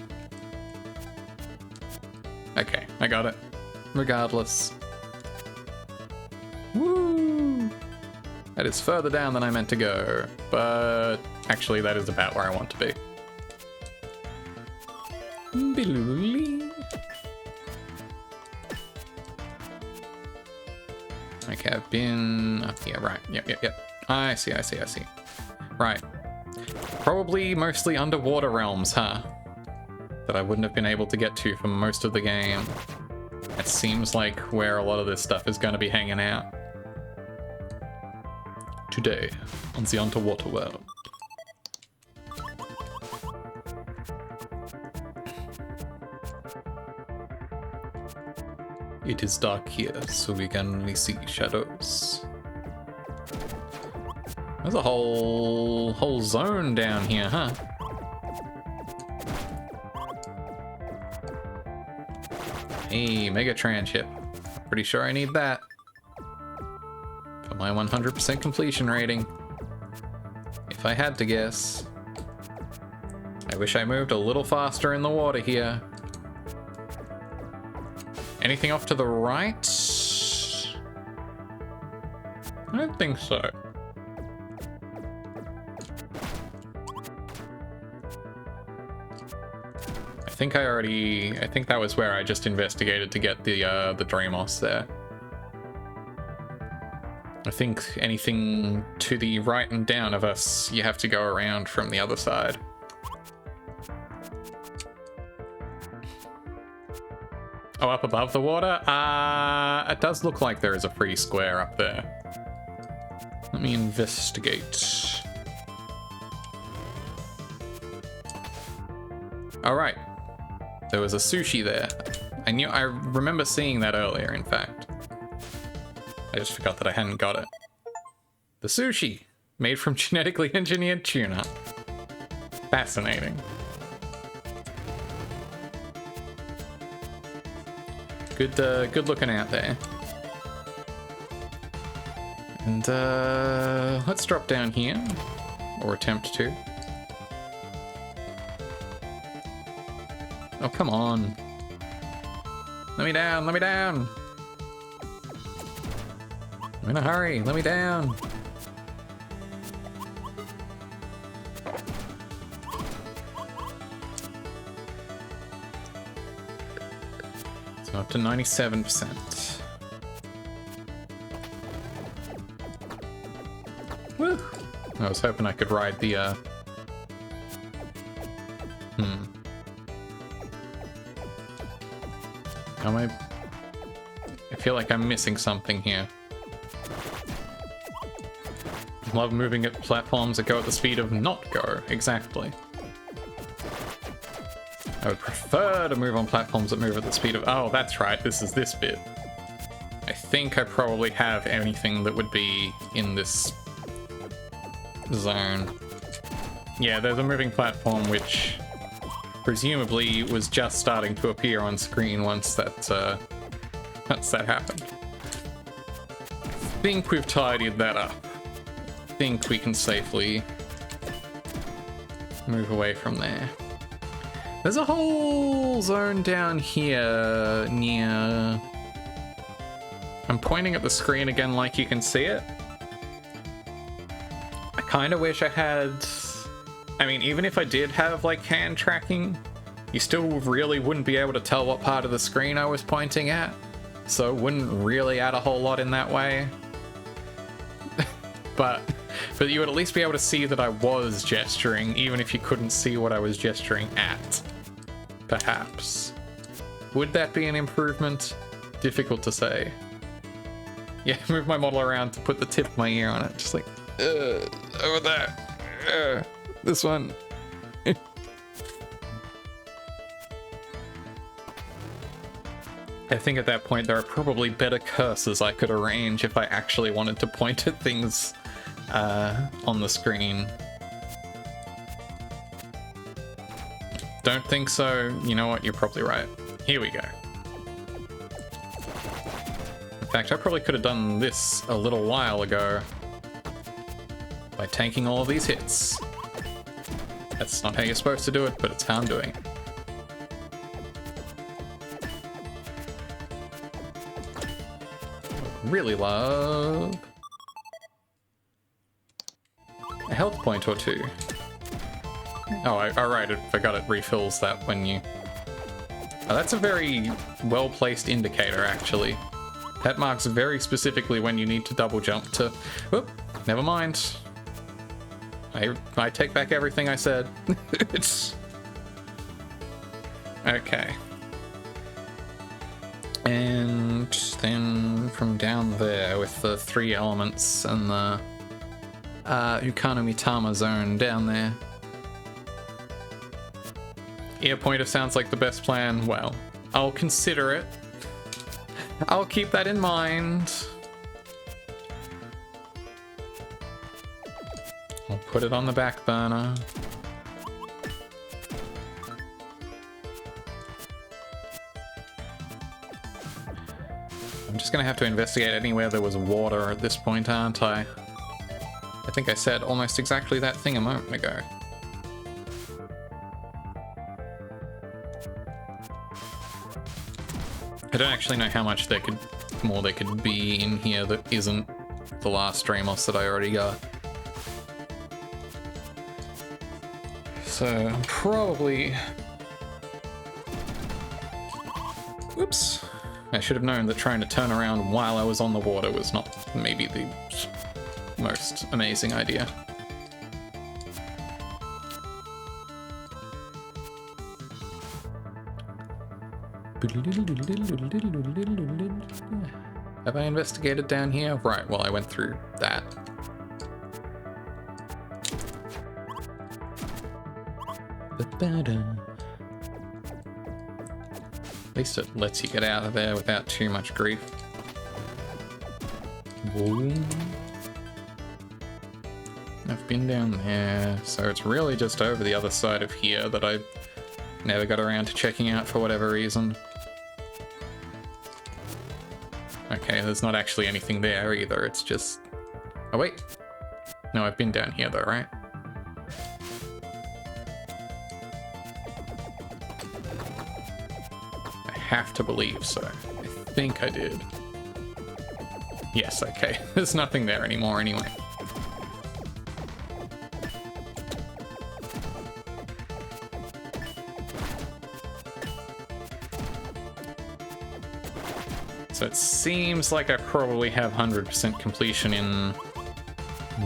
Okay, I got it. Regardless. Woo! That is further down than I meant to go, but actually that is about where I want to be. Bilooly. Okay, I've been up here, right. Yep. I see. Right. Probably mostly underwater realms, huh? That I wouldn't have been able to get to for most of the game. It seems like where a lot of this stuff is going to be hanging out. Today, on the underwater world. It is dark here, so we can only see shadows. There's a whole zone down here, huh? Hey, Megatran chip. Pretty sure I need that. For my 100% completion rating. If I had to guess. I wish I moved a little faster in the water here. Anything off to the right? I don't think so. I think that was where I just investigated to get the Dreamos there. I think anything to the right and down of us, you have to go around from the other side. Oh, up above the water? It does look like there is a free square up there. Let me investigate. Alright. There was a sushi there. I remember seeing that earlier, in fact. I just forgot that I hadn't got it. The sushi, made from genetically engineered tuna. Fascinating. Good looking out there. And let's drop down here, or attempt to. Oh, come on. Let me down, let me down. I'm in a hurry, let me down. So up to 97%. Woo! I was hoping I could ride the, I feel like I'm missing something here. I love moving at platforms that go at the speed of not go, exactly. I would prefer to move on platforms that move at the speed of... Oh, that's right, this is this bit. I think I probably have anything that would be in this zone. Yeah, there's a moving platform which presumably was just starting to appear on screen once that happened. I think we've tidied that up. I think we can safely move away from there. There's a whole zone down here near... I'm pointing at the screen again like you can see it. I kind of wish I had... I mean, even if I did have, like, hand tracking, you still really wouldn't be able to tell what part of the screen I was pointing at. So it wouldn't really add a whole lot in that way. But you would at least be able to see that I was gesturing, even if you couldn't see what I was gesturing at. Perhaps. Would that be an improvement? Difficult to say. Yeah, move my model around to put the tip of my ear on it. Just like, over there. This one. I think at that point there are probably better cursors I could arrange if I actually wanted to point at things on the screen. Don't think so. You know what? You're probably right. Here we go. In fact, I probably could have done this a little while ago by tanking all of these hits. That's not how you're supposed to do it, but it's how I'm doing it. Really love a health point or two. Oh, alright, I forgot it refills that when you... Oh, that's a very well-placed indicator, actually. That marks very specifically when you need to double jump to... Whoop, never mind. I take back everything I said. It's... Okay. And then from down there with the 3 elements and the Ukanomitama zone down there. Ear pointer sounds like the best plan. Well, I'll consider it. I'll keep that in mind. I'll put it on the back burner. I'm just gonna have to investigate anywhere there was water at this point, aren't I? I think I said almost exactly that thing a moment ago. I don't actually know how much more there could be in here that isn't the last Dramos that I already got. So I'm probably... Whoops. I should have known that trying to turn around while I was on the water was not maybe the most amazing idea. Have I investigated down here? Right, well, I went through that. At least it lets you get out of there without too much grief. Boom. I've been down there, so it's really just over the other side of here that I never got around to checking out for whatever reason. Okay, there's not actually anything there either, it's just... Oh wait! No, I've been down here though, right? I have to believe so. I think I did. Yes, okay. There's nothing there anymore anyway. So it seems like I probably have 100% completion in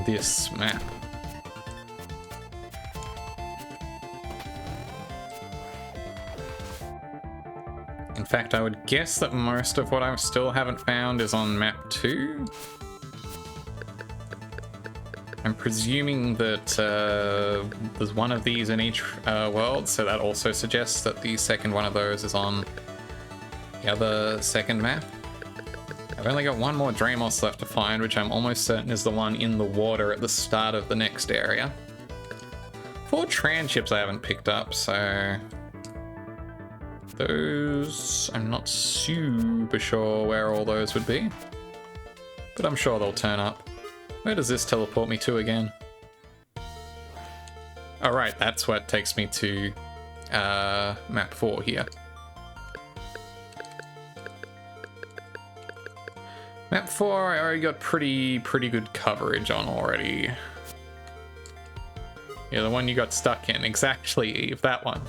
this map. In fact, I would guess that most of what I still haven't found is on map 2. I'm presuming that there's one of these in each world, so that also suggests that the second one of those is on the other second map. I've only got one more Dramos left to find, which I'm almost certain is the one in the water at the start of the next area. 4 tranships I haven't picked up, so... those... I'm not super sure where all those would be. But I'm sure they'll turn up. Where does this teleport me to again? Oh right, that's what takes me to map 4 here. Map 4, I already got pretty good coverage on already. Yeah, the one you got stuck in, exactly, Eve, that one.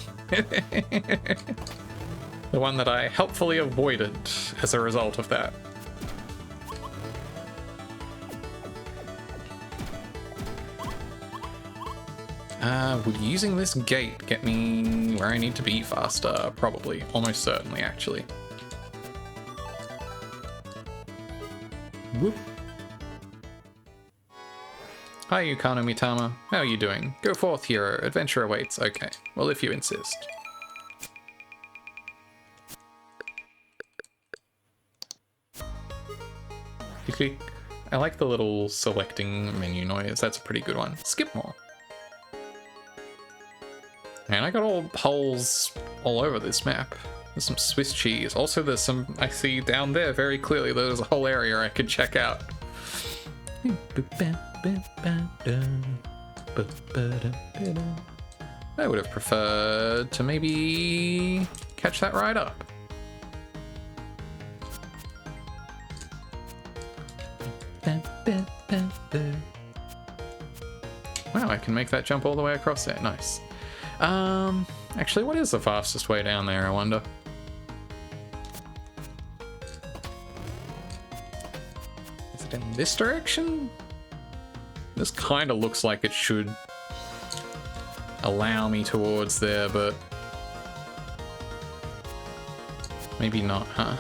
The one that I helpfully avoided as a result of that. Would using this gate get me where I need to be faster? Probably, almost certainly, actually. Whoop. Hi, Yukano Mitama. How are you doing? Go forth, hero. Adventure awaits. Okay. Well, if you insist. I like the little selecting menu noise. That's a pretty good one. Skip more. Man, I got all holes all over this map. There's some Swiss cheese. Also, there's some, I see down there very clearly, there's a whole area I could check out. I would have preferred to maybe catch that ride up. Wow, I can make that jump all the way across there. Nice. Actually, what is the fastest way down there, I wonder? Is it in this direction? This kind of looks like it should allow me towards there, but maybe not, huh?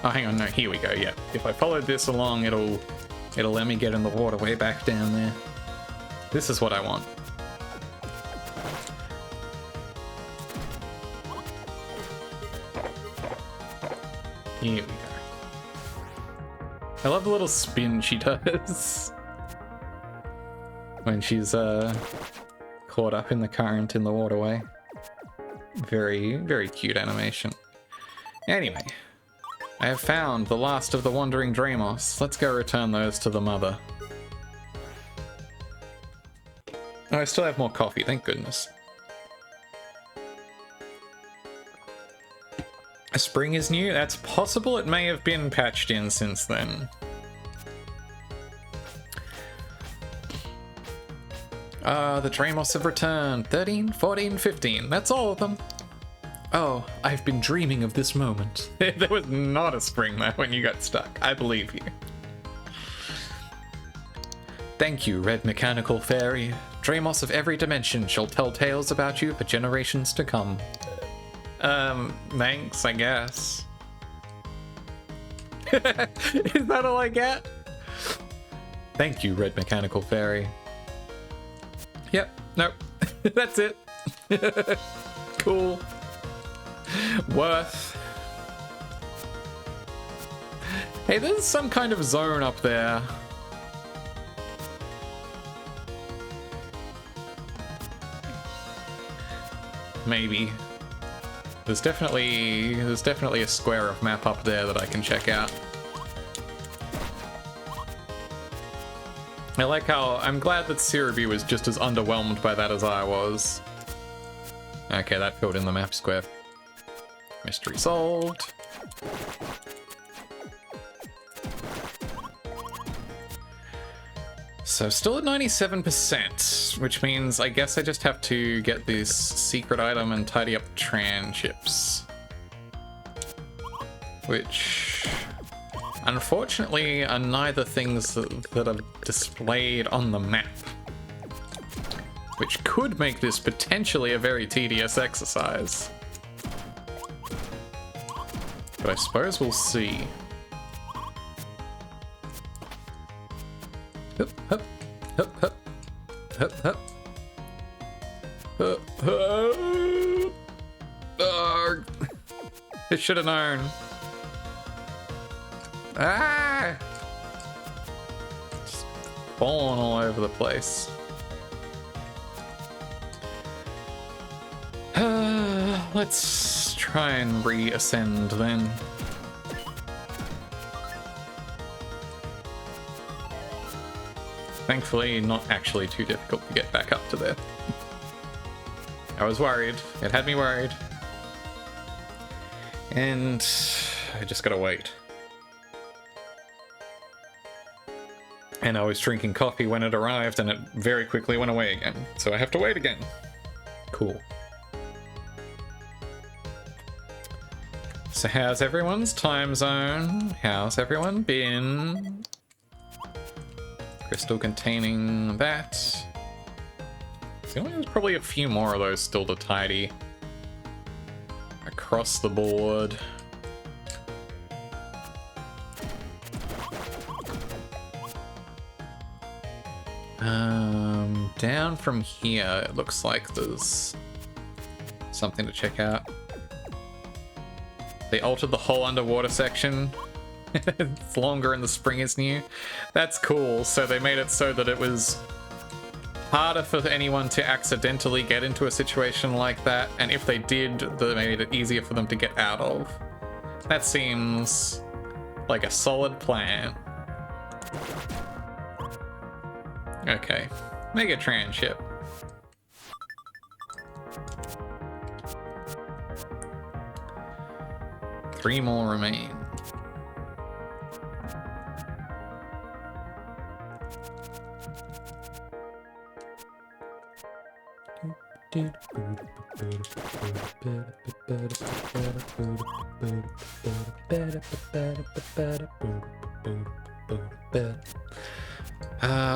Oh, hang on, no, here we go, yeah. If I followed this along, it'll let me get in the water way back down there. This is what I want. Here we go. I love the little spin she does when she's caught up in the current in the waterway. Very, very cute animation. Anyway, I have found the last of the wandering Dramos. Let's go return those to the mother. Oh, I still have more coffee, thank goodness. A spring is new? That's possible. It may have been patched in since then. The Dramos have returned. 13, 14, 15. That's all of them. Oh, I've been dreaming of this moment. There was not a spring there when you got stuck. I believe you. Thank you, Red Mechanical Fairy. Dramos of every dimension shall tell tales about you for generations to come. Thanks, I guess. Is that all I get? Thank you, Red Mechanical Fairy. Yep, nope. That's it. Cool. Worth. Hey, there's some kind of zone up there. Maybe. There's definitely a square of map up there that I can check out. I like how I'm glad that Transiruby was just as underwhelmed by that as I was. Okay, that filled in the map square. Mystery solved. So still at 97%, which means I guess I just have to get this secret item and tidy up tranships. Which, unfortunately, are neither things that are displayed on the map. Which could make this potentially a very tedious exercise. But I suppose we'll see. Hup, hup, hup, hup, hup, hup. I should have known. Ah! Just falling all over the place. Let's try and reascend then. Thankfully, not actually too difficult to get back up to there. I was worried. It had me worried. And I just gotta wait. And I was drinking coffee when it arrived, and it very quickly went away again. So I have to wait again. Cool. So how's everyone's time zone? How's everyone been? Crystal containing that. There's probably a few more of those still to tidy. Across the board. Down from here, it looks like there's something to check out. They altered the whole underwater section. It's longer and the spring is new. That's cool. So they made it so that it was harder for anyone to accidentally get into a situation like that. And if they did, they made it easier for them to get out of. That seems like a solid plan. Okay. Mega Tranship. 3 more remain.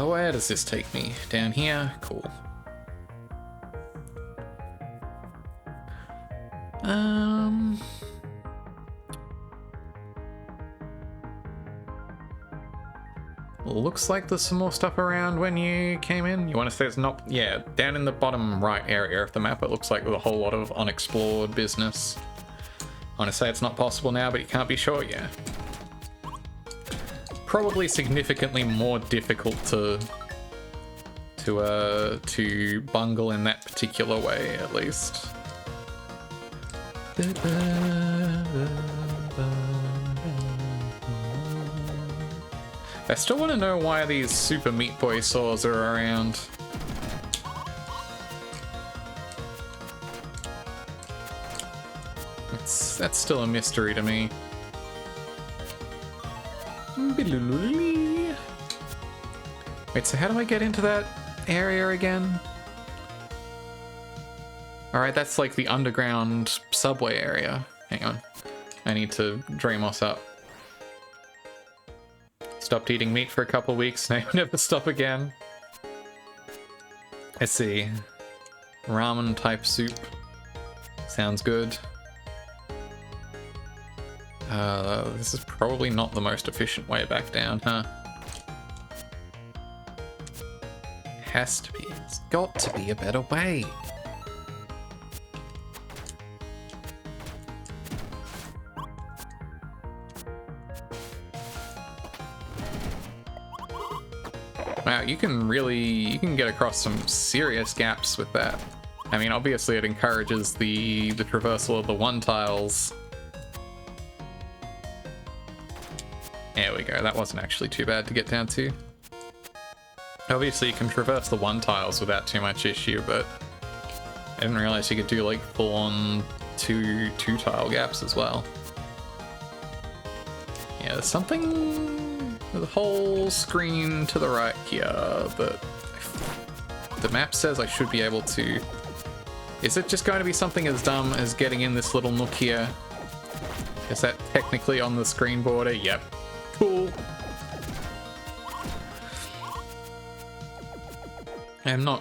Where does this take me? Down here? Cool. Looks like there's some more stuff around when you came in. You want to say it's not? Yeah, down in the bottom right area of the map, it looks like there's a whole lot of unexplored business. I want to say it's not possible now, but you can't be sure yet. Probably significantly more difficult to bungle in that particular way, at least. I still want to know why these Super Meat Boy saws are around. That's still a mystery to me. Wait, so how do I get into that area again? Alright, that's like the underground subway area. Hang on. I need to Dramos up. Stopped eating meat for a couple weeks, now never stop again. Let's see. Ramen type soup. Sounds good. This is probably not the most efficient way back down, huh? Has to be. It's got to be a better way. Wow, you can get across some serious gaps with that. I mean, obviously it encourages the traversal of the one tiles. There we go, that wasn't actually too bad to get down to. Obviously you can traverse the one tiles without too much issue, but I didn't realize you could do like full-on two tile gaps as well. Yeah, there's something, the whole screen to the right here that the map says I should be able to. Is it just going to be something as dumb as getting in this little nook here? Is that technically on the screen border? Yep. Cool. I'm not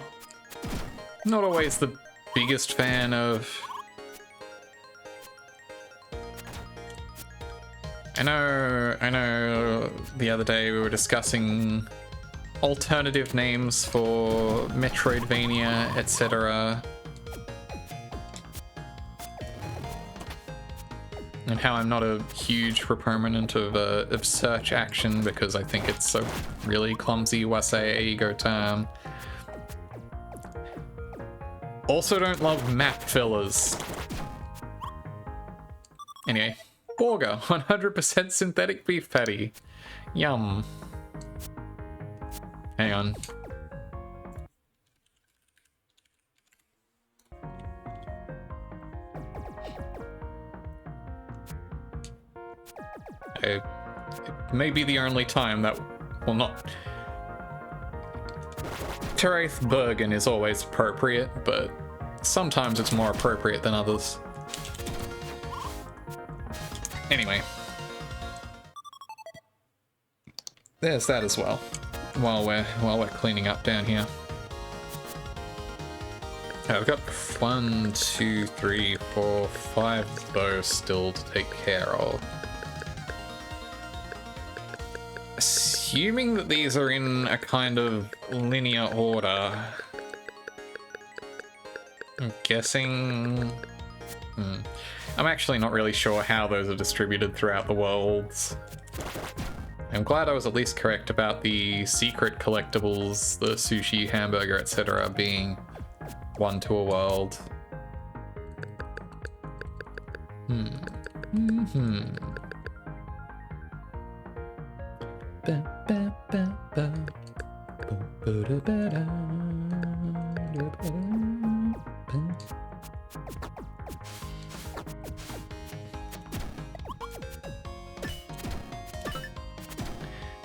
always the biggest fan of... I know the other day we were discussing alternative names for Metroidvania, etc. And how I'm not a huge proponent of search action because I think it's a really clumsy wasei ego term. Also don't love map fillers. Anyway, Burger, 100% synthetic beef patty. Yum. Hang on. It may be the only time that will not... Teraith Bergen is always appropriate, but sometimes it's more appropriate than others. Anyway. There's that as well, while we're cleaning up down here. I've got 1, 2, 3, 4, 5 of those still to take care of. Assuming that these are in a kind of linear order, I'm guessing... I'm actually not really sure how those are distributed throughout the worlds. I'm glad I was at least correct about the secret collectibles, the sushi, hamburger, etc. being one to a world.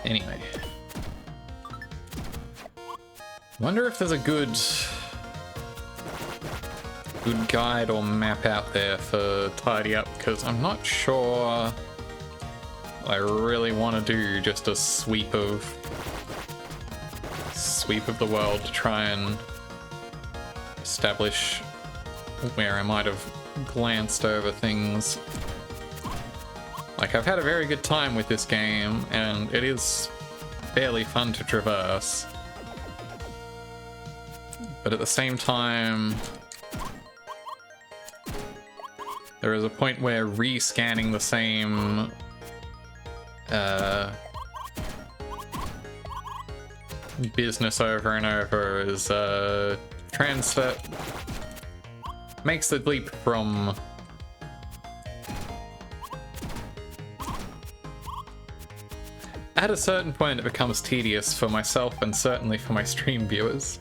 Anyway. Wonder if there's a good guide or map out there for tidy up, because I'm not sure I really want to do just a sweep of the world to try and establish where I might have glanced over things. Like, I've had a very good time with this game, and it is fairly fun to traverse. But at the same time, there is a point where re-scanning the same business over and over is transfer makes the leap from at a certain point it becomes tedious for myself and certainly for my stream viewers.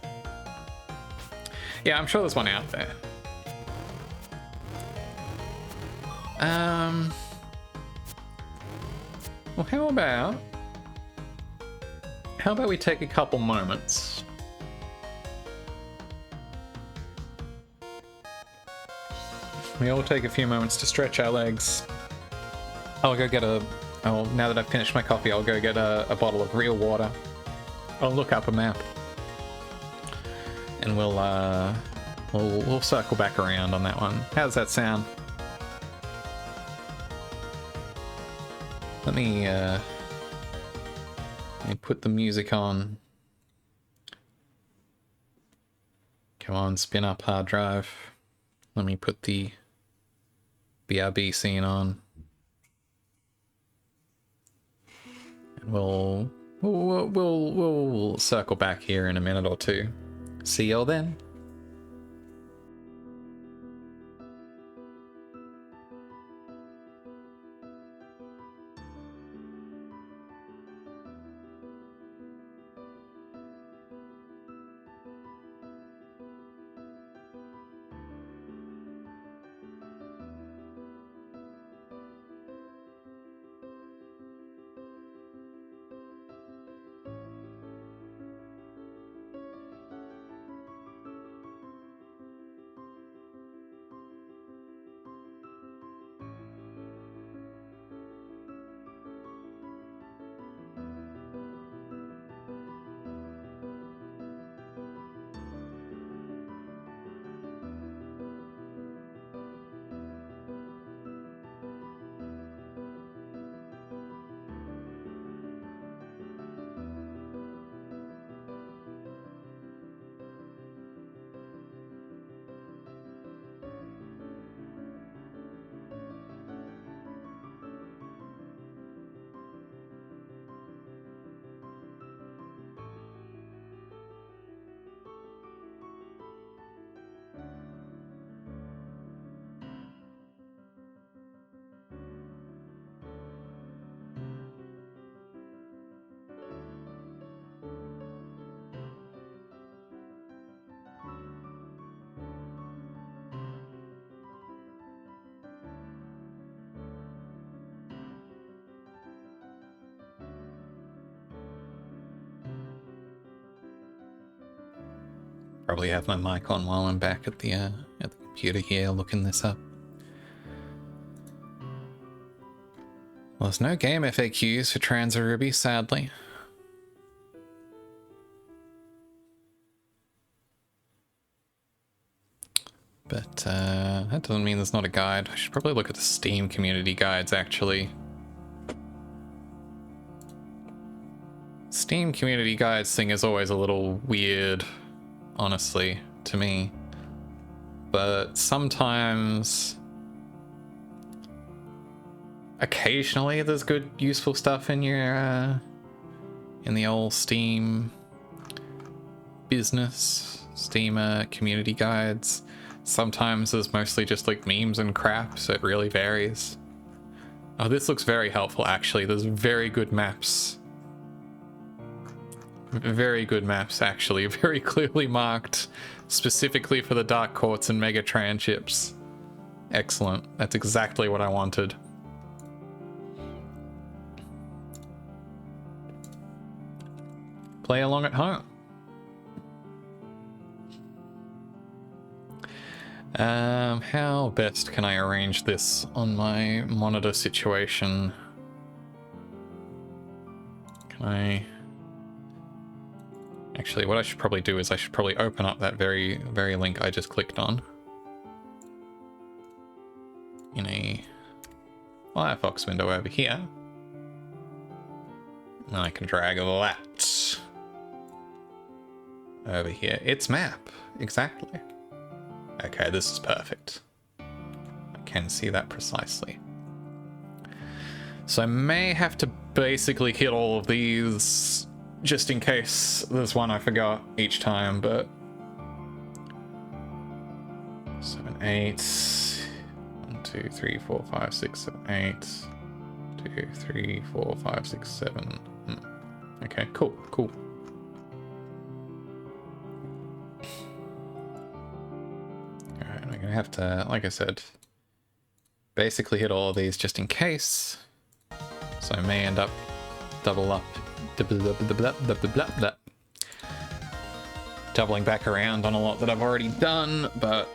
Yeah, I'm sure there's one out there. Well, how about we take a couple moments? We all take a few moments to stretch our legs. I'll go get now that I've finished my coffee, I'll go get a bottle of real water. I'll look up a map. And we'll circle back around on that one. How does that sound? Let me put the music on. Come on, spin up hard drive. Let me put the BRB scene on. And we'll circle back here in a minute or two. See y'all then. Probably have my mic on while I'm back at the computer here looking this up. Well, there's no game FAQs for Transiruby, sadly. But that doesn't mean there's not a guide. I should probably look at the Steam community guides, actually. Steam community guides thing is always a little weird, honestly, to me. But sometimes, occasionally, there's good, useful stuff in your in the old Steam business, Steam community guides. Sometimes there's mostly just like memes and crap, so it really varies. Oh, this looks very helpful, actually. There's very good maps. Very good maps, actually. Very clearly marked specifically for the Dark Quartz and Mega Tranships. Excellent. That's exactly what I wanted. play along at home. How best can I arrange this on my monitor situation? Can I... Actually, what I should probably do is I should probably open up that very link I just clicked on in a Firefox window over here. And I can drag that over here. It's map, exactly. Okay, this is perfect. I can see that precisely. So I may have to basically hit all of these just in case there's one I forgot each time, but 7, 8, 1, 2, 3, 4, 5, 6, 7, 8, 2, 3, 4, 5, 6, 7. Okay, cool. Alright, I'm gonna have to, like I said, basically hit all of these just in case. So I may end up doubling back around on a lot that I've already done, but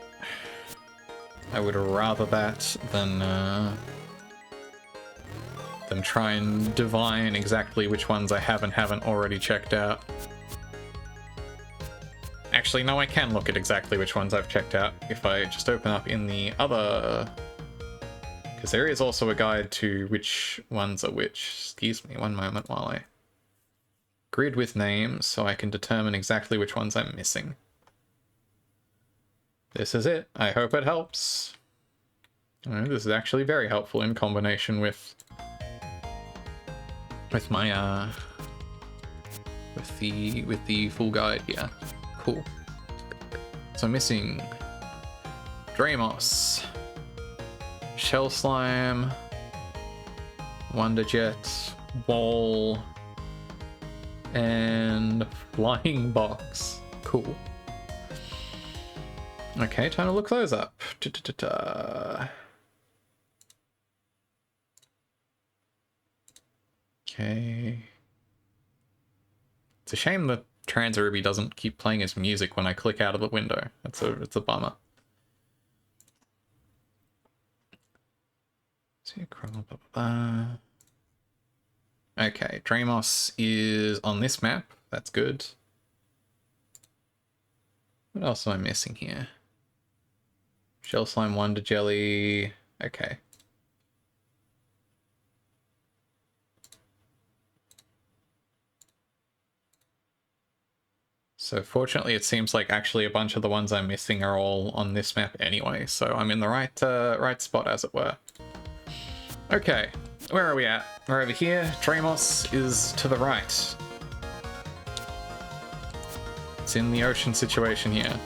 I would rather that than try and divine exactly which ones I haven't already checked out. Actually, no, I can look at exactly which ones I've checked out if I just open up in the other... Because there is also a guide to which ones are which. Excuse me, one moment while I... Grid with names, so I can determine exactly which ones I'm missing. This is it. I hope it helps. This is actually very helpful in combination with my with the full guide here. Cool. So missing Dramos, Shell Slime, Wonder Jet, Wall, and Flying Box. Cool. Okay, time to look those up. Okay. It's a shame that Transiruby doesn't keep playing his music when I click out of the window. It's a bummer. Okay, Dramos is on this map. That's good. What else am I missing here? Shell Slime, Wonder Jelly. Okay. So fortunately, it seems like actually a bunch of the ones I'm missing are all on this map anyway, so I'm in the right spot, as it were. Okay, where are we at? We're over here. Dramos is to the right. It's in the ocean situation here.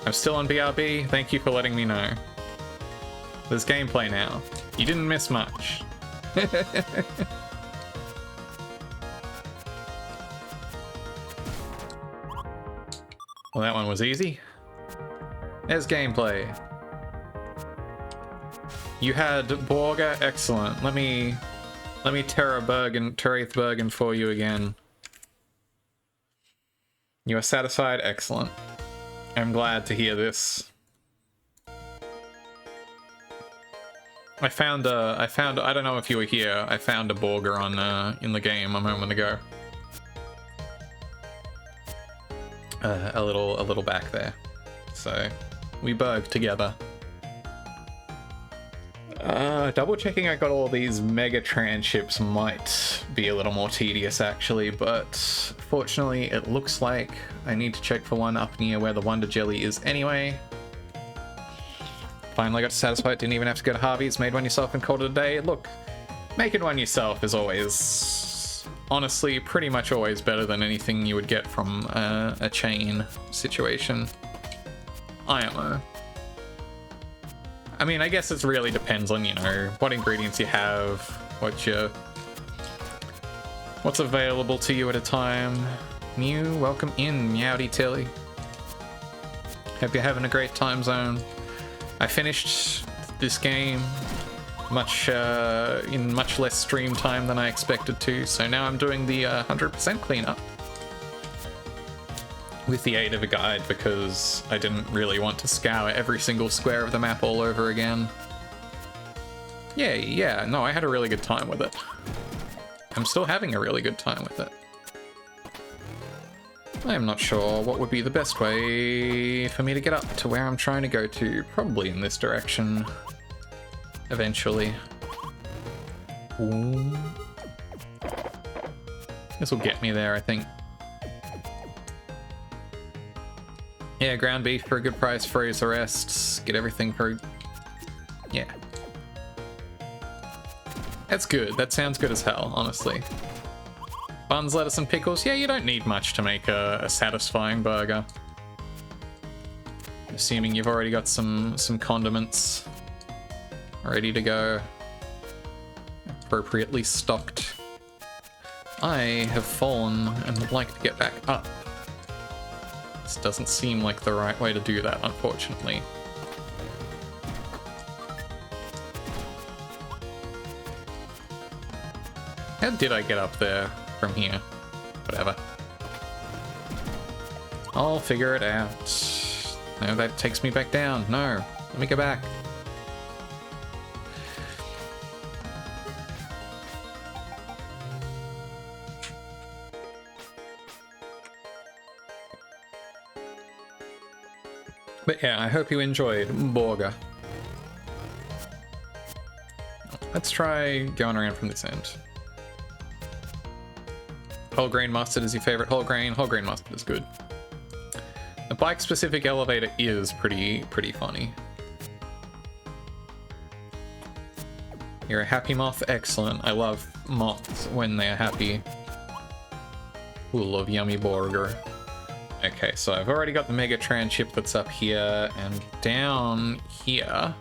I'm still on BRB. Thank you for letting me know. There's gameplay now. You didn't miss much. Well, that one was easy. There's gameplay. You had Borga, excellent. Let me Terrathbergen for you again. You are satisfied, excellent. I'm glad to hear this. I found I don't know if you were here. I found a Borga on in the game a moment ago. A little back there. So we burged together. Double checking I got all these mega tranships might be a little more tedious actually, but fortunately it looks like I need to check for one up near where the Wonder Jelly is anyway. Finally got satisfied, didn't even have to go to Harvey's, made one yourself and called it a day. Look, making one yourself is always, honestly, pretty much always better than anything you would get from a chain situation. IMO. I mean, I guess it really depends on, you know, what ingredients you have, what's available to you at a time. Mew, welcome in, Meowdy Tilly. Hope you're having a great time zone. I finished this game in much less stream time than I expected to, so now I'm doing the 100% cleanup. with the aid of a guide because I didn't really want to scour every single square of the map all over again. Yeah, no, I had a really good time with it. I'm still having a really good time with it. I'm not sure what would be the best way for me to get up to where I'm trying to go to. Probably in this direction. Eventually. Ooh. This will get me there, I think. Yeah, ground beef for a good price, freeze the rest, get everything for... Yeah. That's good. That sounds good as hell, honestly. Buns, lettuce, and pickles. Yeah, you don't need much to make a satisfying burger. Assuming you've already got some condiments ready to go. Appropriately stocked. I have fallen and would like to get back up. This doesn't seem like the right way to do that, unfortunately. How did I get up there from here? Whatever. I'll figure it out. No, that takes me back down. No, let me go back. But yeah, I hope you enjoyed Borga. Let's try going around from this end. Whole grain mustard is your favorite whole grain? Whole grain mustard is good. The bike-specific elevator is pretty funny. You're a happy moth? Excellent. I love moths when they're happy. Full of yummy burger. Okay, so I've already got the Megatran chip that's up here, and down here,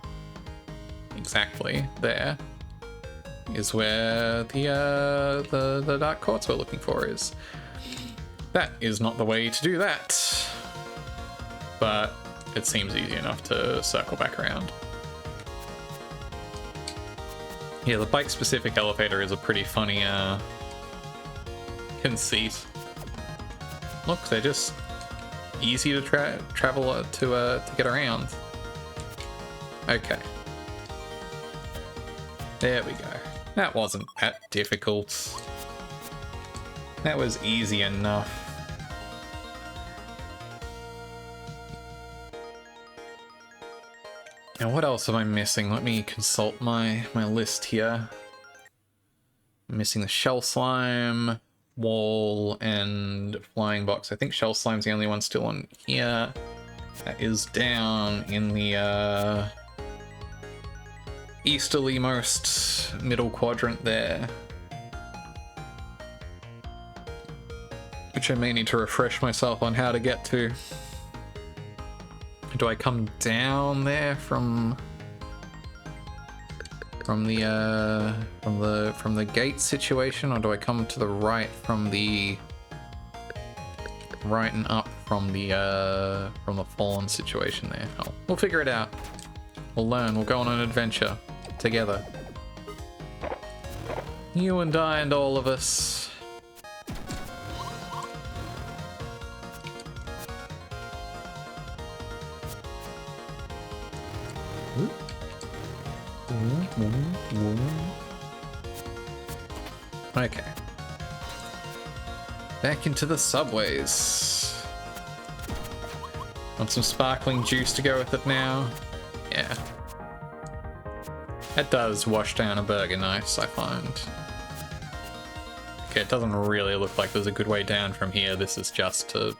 exactly there, is where the dark quartz we're looking for is. That is not the way to do that, but it seems easy enough to circle back around. Yeah, the bike-specific elevator is a pretty funny conceit. Look, they're just easy to travel to get around. Okay. There we go. That wasn't that difficult. That was easy enough. Now what else am I missing? Let me consult my list here. I'm missing the shell slime, wall, and flying box. I think shell slime's the only one still on here. That is down in the easterly most middle quadrant there, which I may need to refresh myself on how to get to. Do I come down there from the gate situation, or do I come to the right from the right and up from the fallen situation there? Oh, we'll figure it out. We'll learn. We'll go on an adventure together. You and I and all of us. Okay. Back into the subways. Want some sparkling juice to go with it now? Yeah. That does wash down a burger nice, I find. Okay, it doesn't really look like there's a good way down from here. This is just to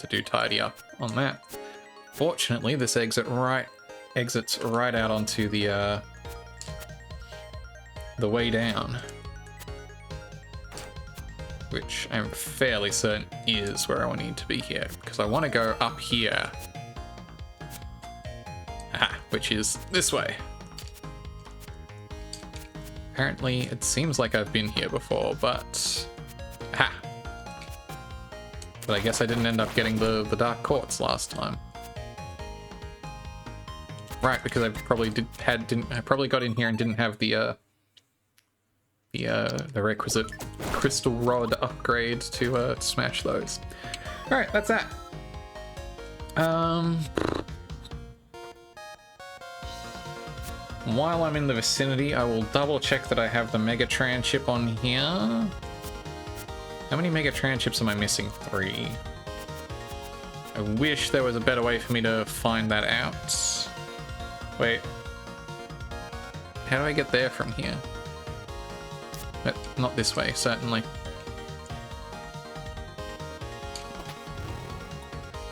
do tidy up on that. Fortunately, this exits right out onto the way down, which I'm fairly certain is where I need to be here, because I want to go up here. Aha, which is this way. Apparently, it seems like I've been here before, but... Aha! But I guess I didn't end up getting the dark quartz last time. Right, because I probably I probably got in here and didn't have the requisite crystal rod upgrade to smash those. Alright, that's that. While I'm in the vicinity, I will double check that I have the Megatran chip on here. How many Megatran chips am I missing? 3. I wish there was a better way for me to find that out. Wait. How do I get there from here? Not this way, certainly.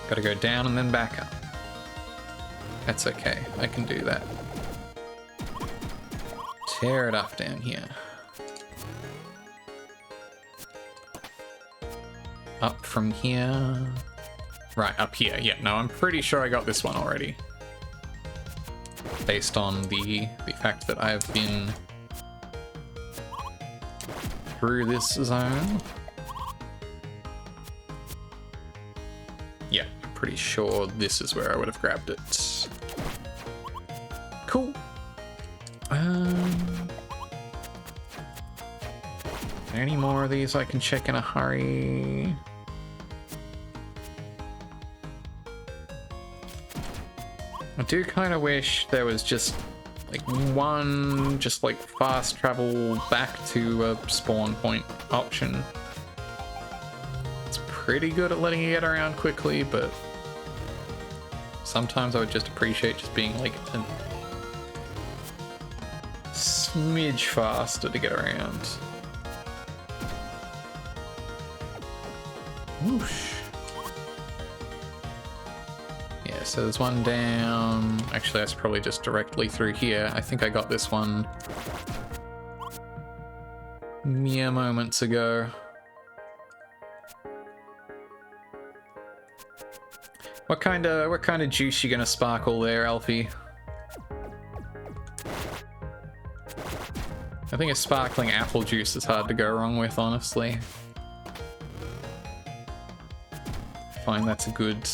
Gotta go down and then back up. That's okay, I can do that. Tear it up down here. Up from here. Right, up here. Yeah, no, I'm pretty sure I got this one already. Based on the fact that I've been through this zone. Yeah, I'm pretty sure this is where I would have grabbed it. Cool. Any more of these I can check in a hurry? I do kind of wish there was just like one like fast travel back to a spawn point option. It's pretty good at letting you get around quickly, but sometimes I would just appreciate just being like a smidge faster to get around. Whoosh. Yeah, so there's one down. Actually, that's probably just directly through here. I think I got this one mere moments ago. What kind of juice you gonna sparkle there, Alfie? I think a sparkling apple juice is hard to go wrong with, honestly. Fine, that's a good.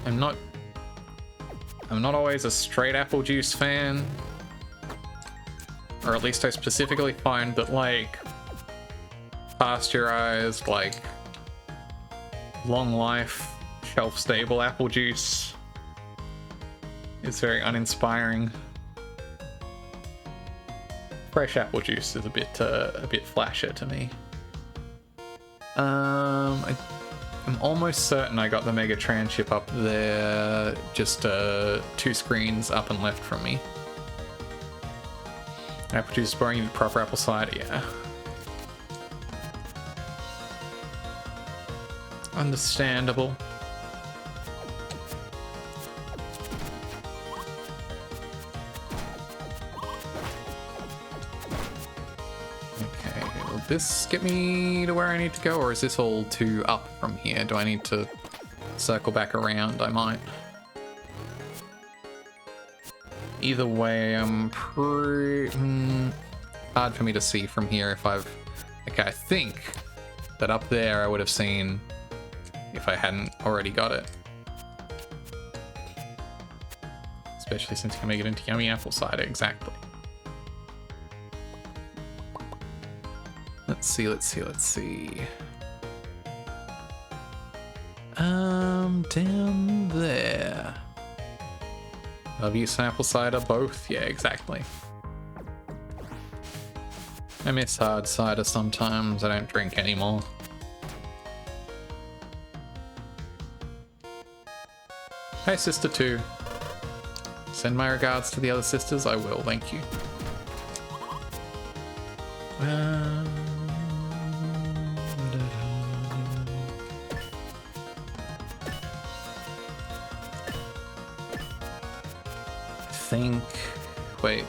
I'm not always a straight apple juice fan, or at least I specifically find that like pasteurized, like long life, shelf stable apple juice is very uninspiring. Fresh apple juice is a bit flasher to me. I'm almost certain I got the Megatran chip up there, just 2 screens up and left from me. Apple juice bar, you need proper apple cider, yeah. Understandable. Will this get me to where I need to go, or is this all too up from here? Do I need to circle back around? I might. Either way, I'm hard for me to see from here if I've... Okay, I think that up there I would have seen if I hadn't already got it. Especially since you can make it into yummy apple cider, exactly. Let's see. Down there. Love you some apple cider, both? Yeah, exactly. I miss hard cider sometimes. I don't drink anymore. Hey, sister 2. Send my regards to the other sisters. I will, thank you. Wait,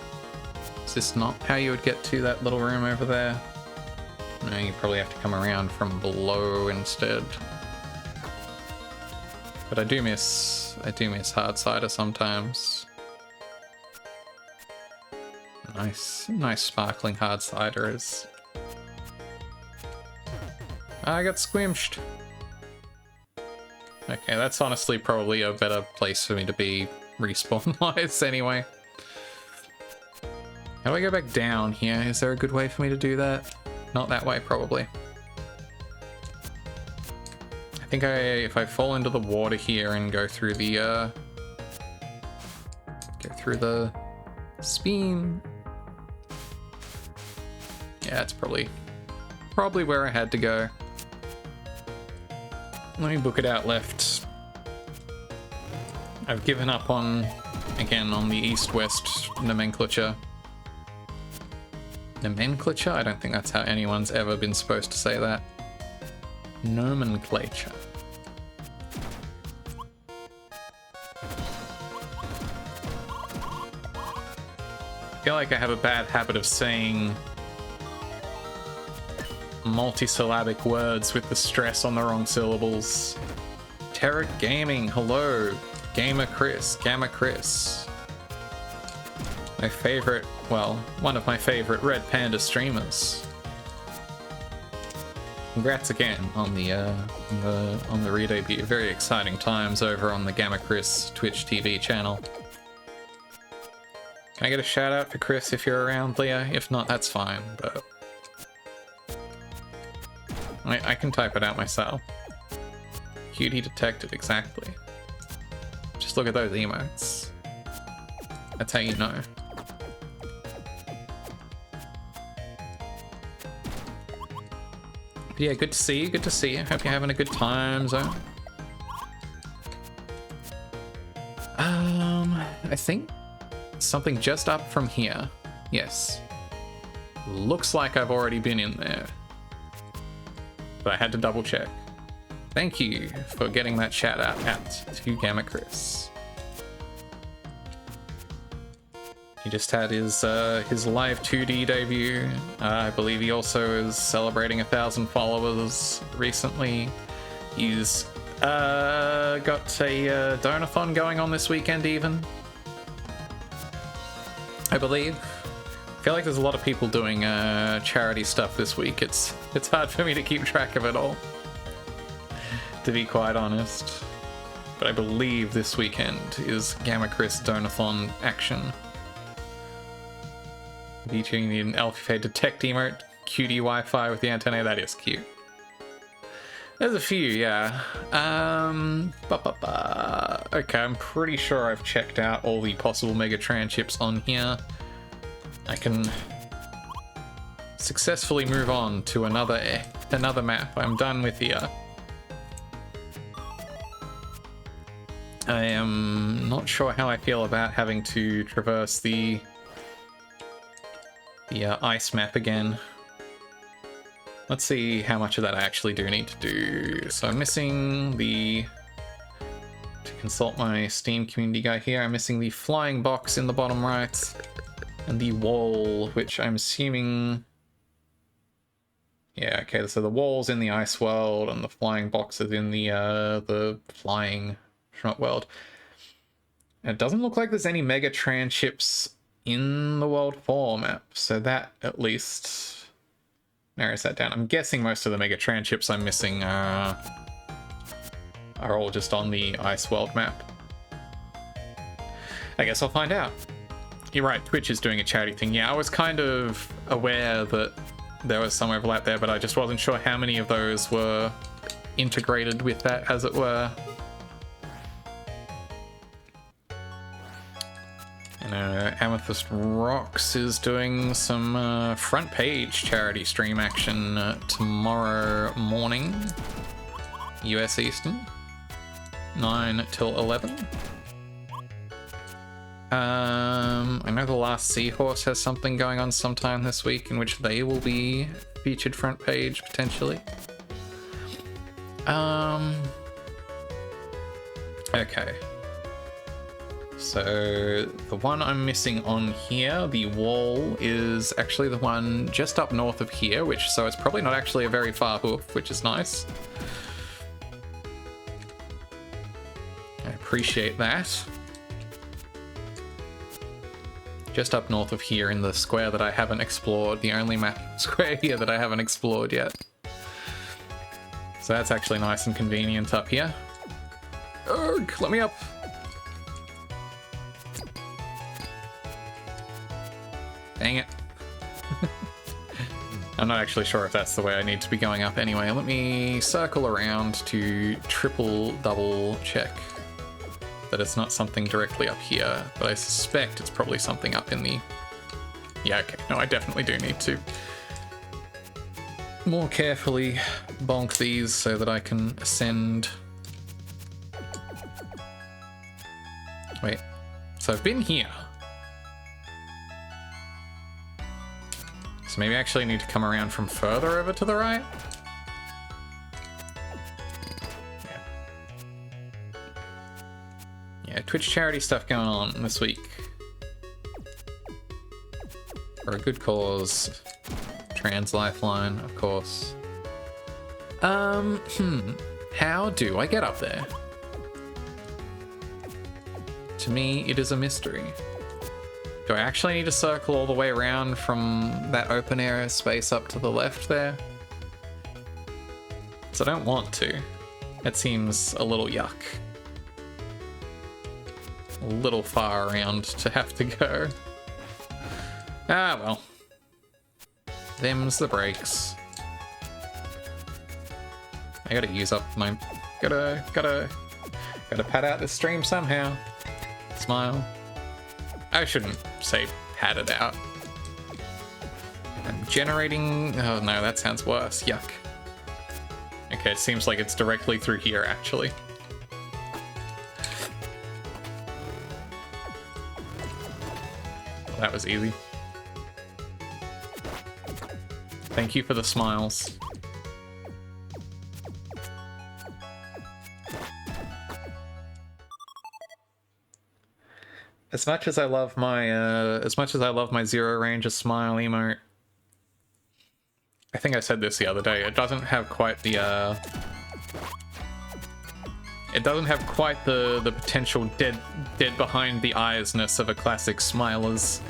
is this not how you would get to that little room over there? No, you probably have to come around from below instead. But I do miss hard cider sometimes. Nice sparkling hard cider is. I got squished. Okay, that's honestly probably a better place for me to be respawn-wise anyway. How do I go back down here? Is there a good way for me to do that? Not that way, probably. I think if I fall into the water here and go through the spin. Yeah, it's probably where I had to go. Let me book it out left. I've given up on the east-west nomenclature. Nomenclature? I don't think that's how anyone's ever been supposed to say that. Nomenclature. I feel like I have a bad habit of saying multisyllabic words with the stress on the wrong syllables. Terra Gaming, hello. Gamer Chris, Gamma Chris. My favorite, well, one of my favorite Red Panda streamers. Congrats again on the re-debut. Very exciting times over on the Gamma Chris Twitch TV channel. Can I get a shout out for Chris if you're around, Leah? If not, that's fine, but I can type it out myself. Cutie detected, exactly. Just look at those emotes. That's how you know. But yeah, good to see you, good to see you. Hope you're having a good time, Zone. I think something just up from here. Yes. Looks like I've already been in there. But I had to double check. Thank you for getting that shout out to Gamma Chris. He just had his live 2D debut. I believe he also is celebrating 1,000 followers recently. He's got a donathon going on this weekend even, I believe. I feel like there's a lot of people doing charity stuff this week. It's hard for me to keep track of it all, to be quite honest. But I believe this weekend is Gamma Chris Donathon action. Featuring the Alfie Detect emote, cutie Wi-Fi with the antenna. That is cute. There's a few, yeah. Okay, I'm pretty sure I've checked out all the possible Megatran chips on here. I can successfully move on to another map. I'm done with the I am not sure how I feel about having to traverse the ice map again. Let's see how much of that I actually do need to do. So I'm missing to consult my Steam community guy here, I'm missing the flying box in the bottom right and the wall, which I'm assuming... Yeah, okay, so the wall's in the ice world and the flying box is in the flying shmup world. And it doesn't look like there's any Megatran chips in the World 4 map, so that at least narrows that down. I'm guessing most of the Megatran chips I'm missing are all just on the Ice World map. I guess I'll find out. You're right, Twitch is doing a charity thing. Yeah, I was kind of aware that there was some overlap there, but I just wasn't sure how many of those were integrated with that, as it were. Amethyst Rocks is doing some front page charity stream action tomorrow morning, US Eastern, 9 till 11. I know the Last Seahorse has something going on sometime this week in which they will be featured front page, potentially. Okay. So the one I'm missing on here, the wall, is actually the one just up north of here, so it's probably not actually a very far hoof, which is nice. I appreciate that. Just up north of here in the square that I haven't explored, the only map square here that I haven't explored yet. So that's actually nice and convenient up here. Ugh, let me up. Dang it. I'm not actually sure if that's the way I need to be going up anyway. Let me circle around to double check that it's not something directly up here, but I suspect it's probably something up in the... Yeah, okay. No, I definitely do need to more carefully bonk these so that I can ascend. Wait, so I've been here. So maybe I actually need to come around from further over to the right? Yeah, Twitch charity stuff going on this week. For a good cause. Trans Lifeline, of course. How do I get up there? To me, it is a mystery. Do I actually need to circle all the way around from that open area space up to the left there? So I don't want to. It seems a little yuck. A little far around to have to go. Ah, well. Them's the breaks. I gotta use up my... Gotta pad out this stream somehow. Smile. I shouldn't say pad it out. I'm generating... Oh no, that sounds worse. Yuck. Okay, it seems like it's directly through here, actually. Well, that was easy. Thank you for the smiles. As much as I love my zero range of smile emote, I think I said this the other day. It doesn't have quite the potential dead behind the eyes-ness of a classic Smilers.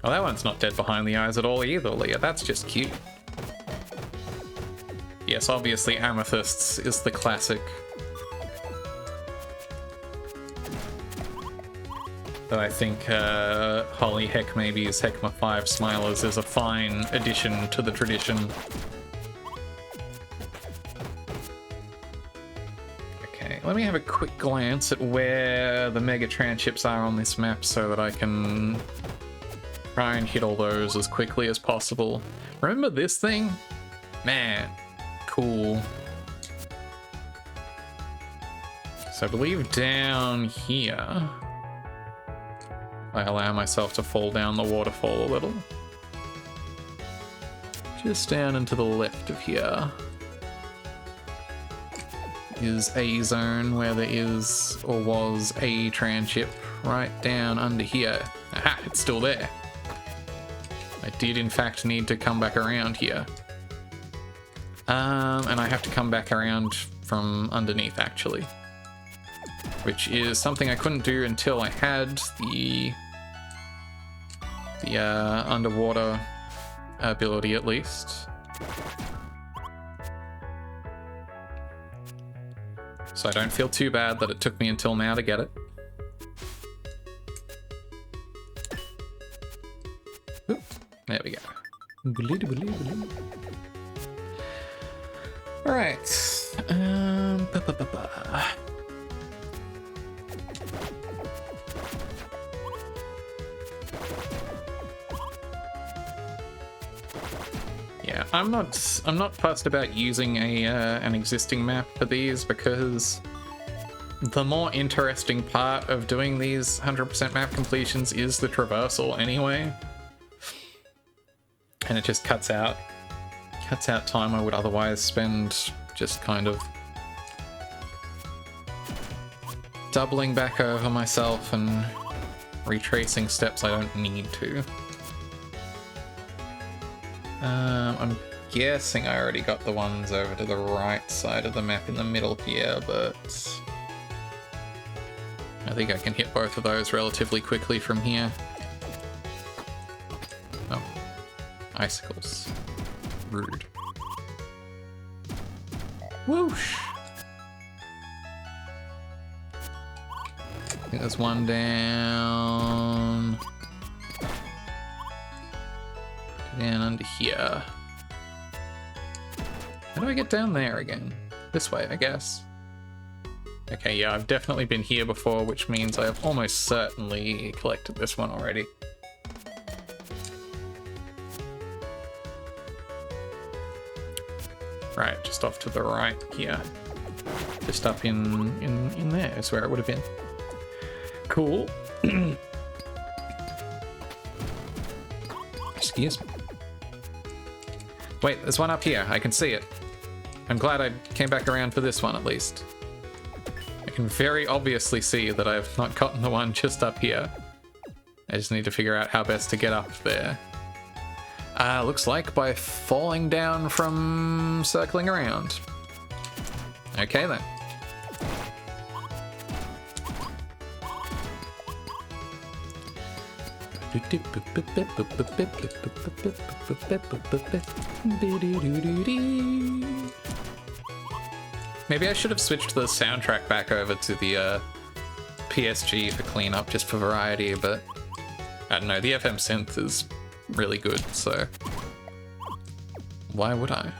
Oh, that one's not dead behind the eyes at all either, Leah. That's just cute. Yes, obviously Amethysts is the classic. Though I think Holly Heck Maybe's Heckma 5 Smilers is a fine addition to the tradition. Okay, let me have a quick glance at where the Mega Tranships are on this map so that I can try and hit all those as quickly as possible. Remember this thing? Man, cool. So I believe down here, I allow myself to fall down the waterfall a little. Just down and to the left of here is a zone where there is or was a tranship right down under here. Aha, it's still there. I did in fact need to come back around here. And I have to come back around from underneath actually. Which is something I couldn't do until I had the underwater ability at least. So I don't feel too bad that it took me until now to get it. Oop, there we go. Alright. Yeah, I'm not fussed about using an existing map for these because the more interesting part of doing these 100% map completions is the traversal anyway. And it just cuts out time I would otherwise spend just kind of doubling back over myself and retracing steps I don't need to. I'm guessing I already got the ones over to the right side of the map in the middle here, but I think I can hit both of those relatively quickly from here. Oh, icicles. Rude. Whoosh! think there's one down. Down under here. How do I get down there again? This way, I guess. Okay, yeah, I've definitely been here before, which means I have almost certainly collected this one already. Right, just off to the right here. Just up in there is where it would have been. Cool. Excuse me. Wait, there's one up here. I can see it. I'm glad I came back around for this one at least. I can very obviously see that I've not gotten the one just up here. I just need to figure out how best to get up there. Looks like by falling down from circling around. Okay then. Maybe I should have switched the soundtrack back over to the PSG for cleanup just for variety, but I don't know, the FM synth is really good, so why would I?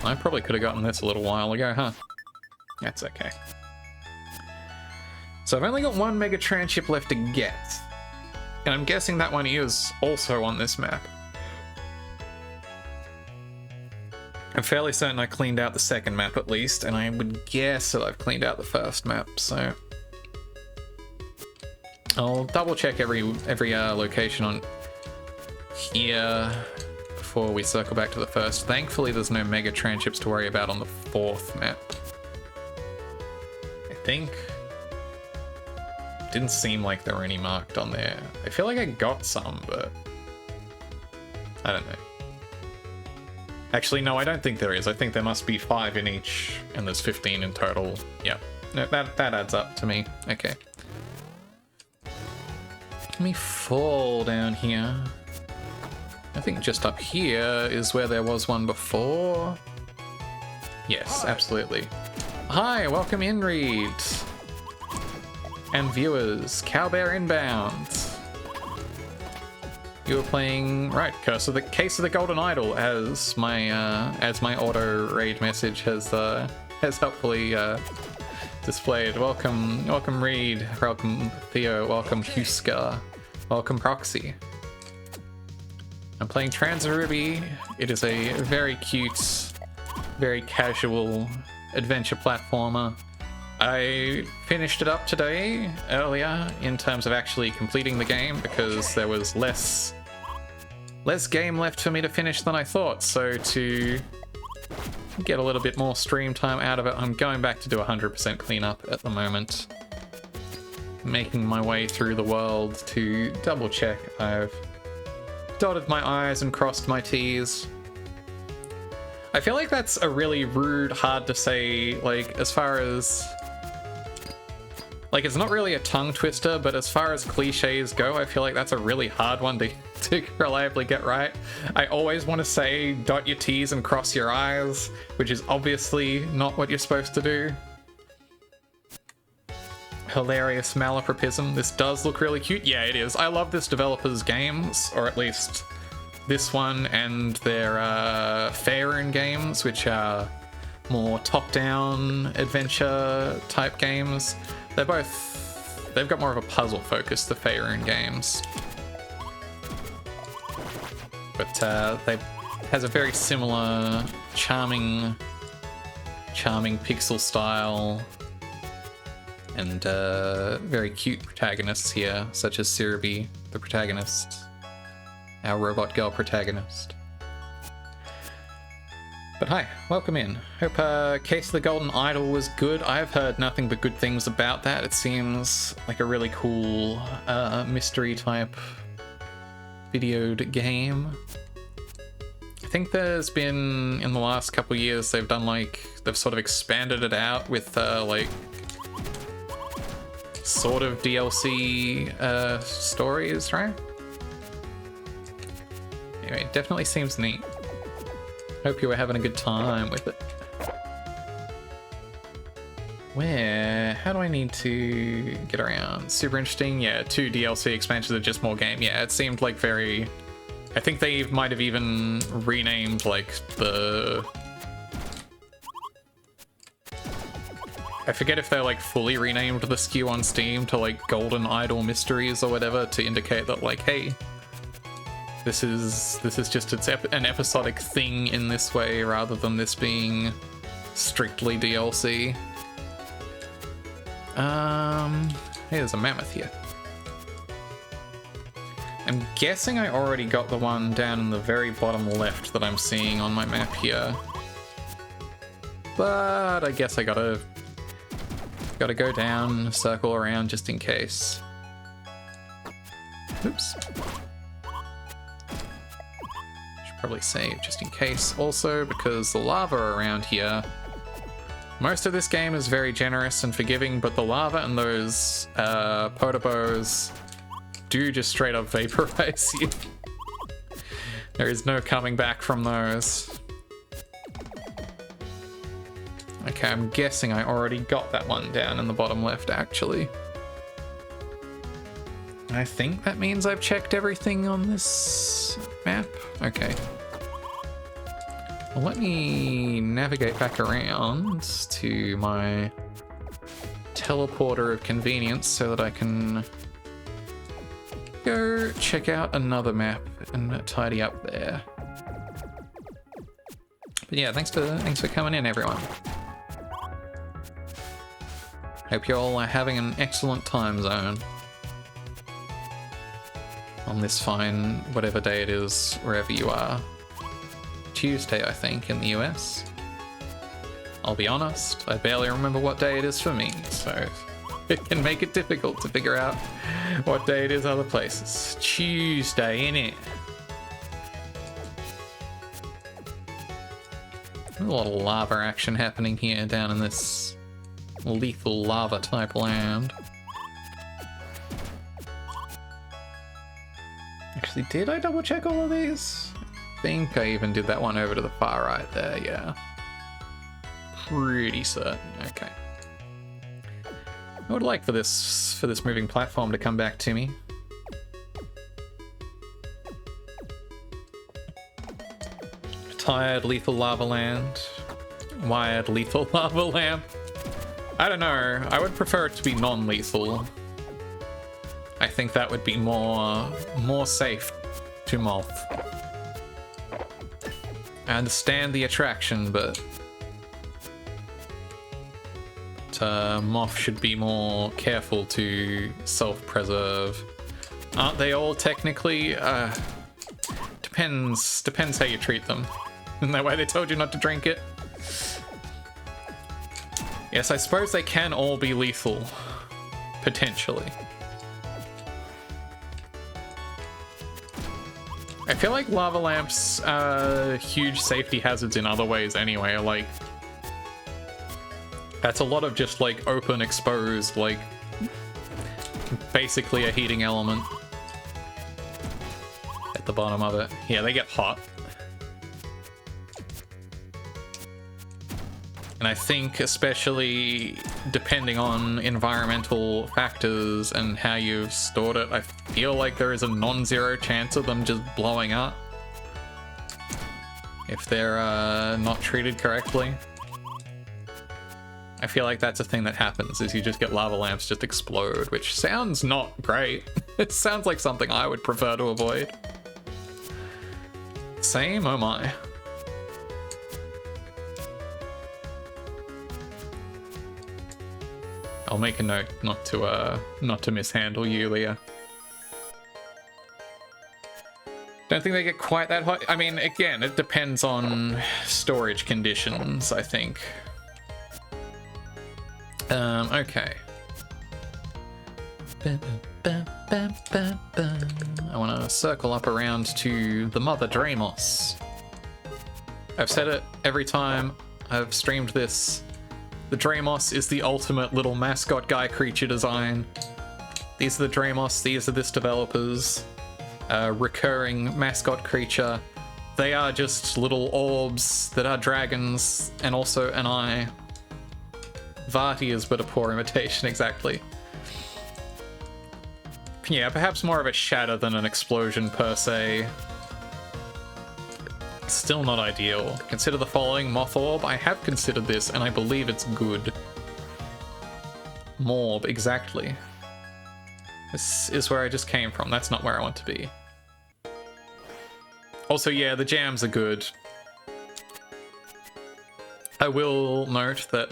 I probably could have gotten this a little while ago, huh? That's okay. So I've only got one Mega Transship left to get, and I'm guessing that one is also on this map. I'm fairly certain I cleaned out the second map at least, and I would guess that I've cleaned out the first map, so I'll double check every location on here before we circle back to the first. Thankfully there's no Mega Transships to worry about on the fourth map. I think. Didn't seem like there were any marked on there. I feel like I got some, but I don't know. Actually, no, I don't think there is. I think there must be 5 in each, and there's 15 in total. Yeah, no, that adds up to me. Okay. Let me fall down here. I think just up here is where there was one before. Yes, absolutely. Hi, welcome in, Reed. And viewers, Cowbear Inbound. You were playing, right, Case of the Golden Idol, as my auto raid message has helpfully displayed. Welcome Reed, welcome Theo, welcome Huska, welcome Proxy. I'm playing Transiruby. It is a very cute, very casual adventure platformer. I finished it up today, earlier, in terms of actually completing the game, because there was less game left for me to finish than I thought, so to get a little bit more stream time out of it, I'm going back to do 100% cleanup at the moment. Making my way through the world to double check I've dotted my I's and crossed my T's. I feel like that's a really rude, hard to say, like, as far as... Like, it's not really a tongue twister, but as far as cliches go, I feel like that's a really hard one to reliably get right. I always want to say dot your T's and cross your I's, which is obviously not what you're supposed to do. Hilarious malapropism. This does look really cute. Yeah, it is. I love this developer's games, or at least this one and their Faerun games, which are more top-down adventure type games. They've got more of a puzzle focus, the Faerun games. But they has a very similar charming pixel style and very cute protagonists here, such as Siruby, the protagonist, our robot girl protagonist. But hi, welcome in. Hope Case of the Golden Idol was good. I've heard nothing but good things about that. It seems like a really cool mystery type videoed game. I think there's been, in the last couple of years, they've sort of expanded it out with like sort of DLC stories, right? Anyway, it definitely seems neat. Hope you were having a good time with it. Where how do I need to get around? Super interesting. Yeah, 2 DLC expansions are just more game. Yeah, it seemed like very... I think they might have even renamed like the... I forget if they like fully renamed the SKU on Steam to like Golden Idol Mysteries or whatever to indicate that like, hey, this is just an episodic thing in this way rather than this being strictly DLC. Hey, there's a mammoth here. I'm guessing I already got the one down in the very bottom left that I'm seeing on my map here. But I guess I gotta go down, circle around just in case. Oops. Should probably save just in case also, because the lava around here... Most of this game is very generous and forgiving, but the lava and those potobos do just straight up vaporize you. There is no coming back from those. Okay, I'm guessing I already got that one down in the bottom left, actually. I think that means I've checked everything on this map. Okay. Well, let me navigate back around to my teleporter of convenience so that I can go check out another map and tidy up there. But yeah, thanks for coming in, everyone. Hope you all are having an excellent time zone on this fine whatever day it is wherever you are. Tuesday, I think, in the US. I'll be honest, I barely remember what day it is for me, so it can make it difficult to figure out what day it is other places. Tuesday, innit? A lot of lava action happening here down in this lethal lava type land. Actually, did I double check all of these? I think I even did that one over to the far right there, yeah. Pretty certain, okay. I would like for this moving platform to come back to me. Tired lethal lava land. Wired lethal lava lamp. I don't know, I would prefer it to be non-lethal. I think that would be more safe to moth. I understand the attraction, but moth should be more careful to self-preserve. Aren't they all technically? Depends how you treat them. Isn't that why they told you not to drink it? Yes, I suppose they can all be lethal, potentially. I feel like lava lamps are huge safety hazards in other ways anyway, like... That's a lot of just, like, open, exposed, like... Basically a heating element. At the bottom of it. Yeah, they get hot. And I think, especially depending on environmental factors and how you've stored it, I feel like there is a non-zero chance of them just blowing up if they're not treated correctly. I feel like that's a thing that happens, is you just get lava lamps just explode, which sounds not great. It sounds like something I would prefer to avoid. Same, oh my. I'll make a note not to mishandle you, Leah. Don't think they get quite that hot. I mean, again, it depends on storage conditions, I think. Okay. I want to circle up around to the Mother Dramos. I've said it every time I've streamed this. The Dramos is the ultimate little mascot guy creature design. These are the Dramos, these are this developer's recurring mascot creature. They are just little orbs that are dragons and also an eye. Vati is but a poor imitation, exactly. Yeah, perhaps more of a shatter than an explosion per se. Still not ideal. Consider the following: Moth Orb. I have considered this, and I believe it's good. Morb, exactly. This is where I just came from. That's not where I want to be. Also, yeah, the jams are good. I will note that,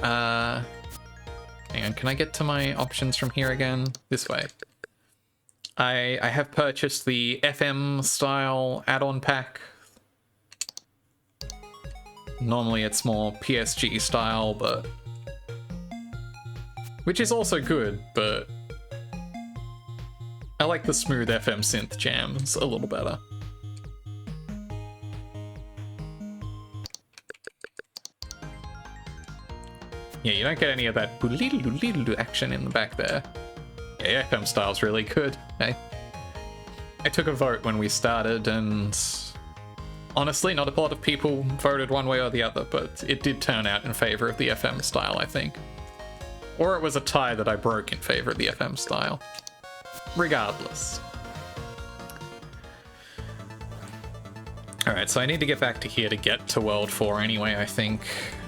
hang on, can I get to my options from here again? This way. I have purchased the FM style add-on pack. Normally it's more PSG style, but... which is also good, but... I like the smooth FM synth jams a little better. Yeah, you don't get any of that action in the back there. Yeah, FM style's really good. I took a vote when we started, and honestly, not a lot of people voted one way or the other, but it did turn out in favor of the FM style, I think. Or it was a tie that I broke in favor of the FM style. Regardless. Alright, so I need to get back to here to get to World 4 anyway, I think.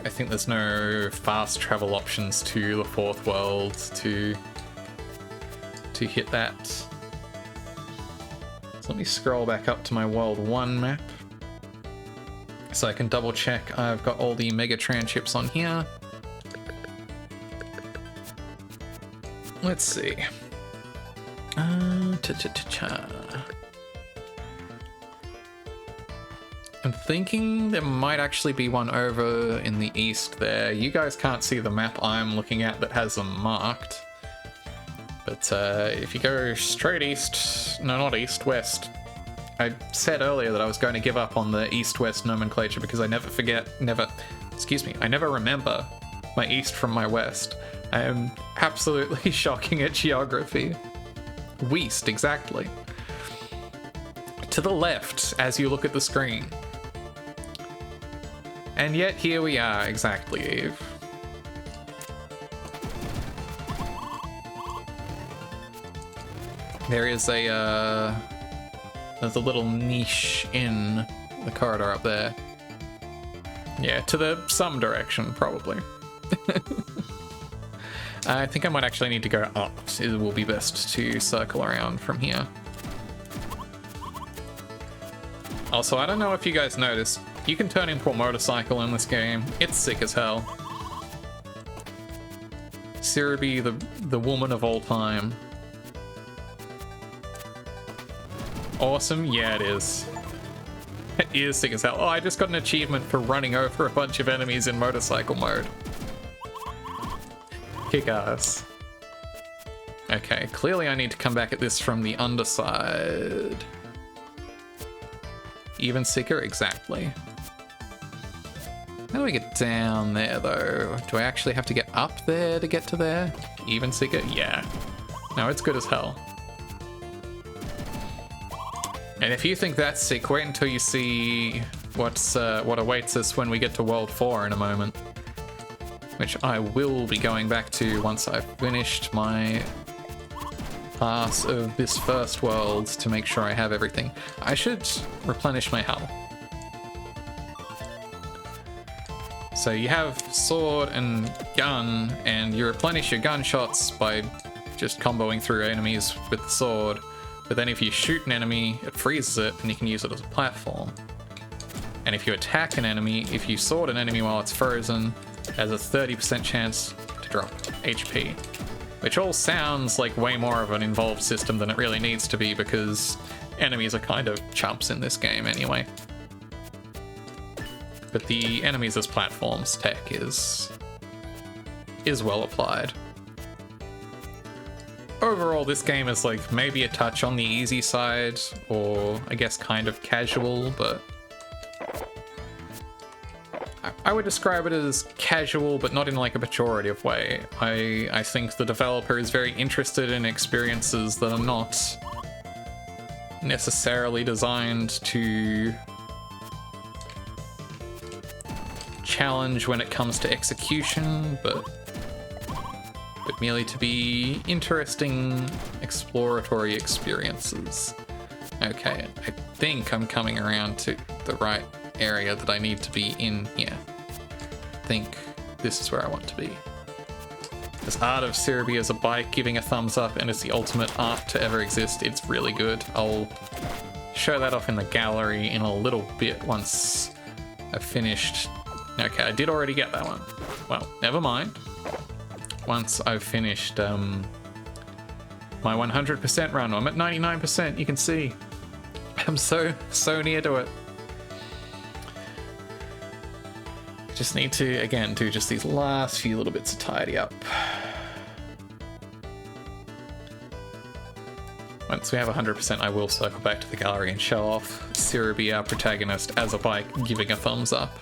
I think there's no fast travel options to the 4th world to hit that. So let me scroll back up to my World 1 map, so I can double check I've got all the Mega Tranships on here. Let's see. I'm thinking there might actually be one over in the east there. You guys can't see the map I'm looking at that has them marked. But if you go straight east, no, not east, west. I said earlier that I was going to give up on the east-west nomenclature because I never remember my east from my west. I am absolutely shocking at geography. West, exactly. To the left as you look at the screen. And yet here we are, exactly, Eve. There is there's a little niche in the corridor up there. Yeah, to some direction, probably. I think I might actually need to go up. It will be best to circle around from here. Also, I don't know if you guys noticed, you can turn into a motorcycle in this game. It's sick as hell. Transiruby, the woman of all time. Awesome? Yeah, it is. It is sick as hell. Oh, I just got an achievement for running over a bunch of enemies in motorcycle mode. Kick ass. Okay, clearly I need to come back at this from the underside. Even sicker? Exactly. How do I get down there, though? Do I actually have to get up there to get to there? Even sicker? Yeah. No, it's good as hell. And if you think that's sick, wait until you see what awaits us when we get to World 4 in a moment. Which I will be going back to once I've finished my pass of this first world to make sure I have everything. I should replenish my health. So you have sword and gun, and you replenish your gunshots by just comboing through enemies with the sword. But then if you shoot an enemy, it freezes it, and you can use it as a platform. And if you attack an enemy, if you sword an enemy while it's frozen, has a 30% chance to drop HP. Which all sounds like way more of an involved system than it really needs to be, because enemies are kind of chumps in this game anyway. But the enemies as platforms tech is well applied. Overall, this game is like maybe a touch on the easy side, or I guess kind of casual, but I would describe it as casual, but not in like a pejorative way. I think the developer is very interested in experiences that are not necessarily designed to challenge when it comes to execution, but but merely to be interesting exploratory experiences. Okay, I think I'm coming around to the right area that I need to be in here. I think this is where I want to be. This art of Transiruby as a bike giving a thumbs up, and it's the ultimate art to ever exist. It's really good. I'll show that off in the gallery in a little bit once I've finished. Okay, I did already get that one. Well, never mind. Once I've finished my 100% run. I'm at 99%, you can see. I'm so near to it. Just need to, again, do just these last few little bits of tidy up. Once we have 100%, I will circle back to the gallery and show off Transiruby, our protagonist, as a bike, giving a thumbs up.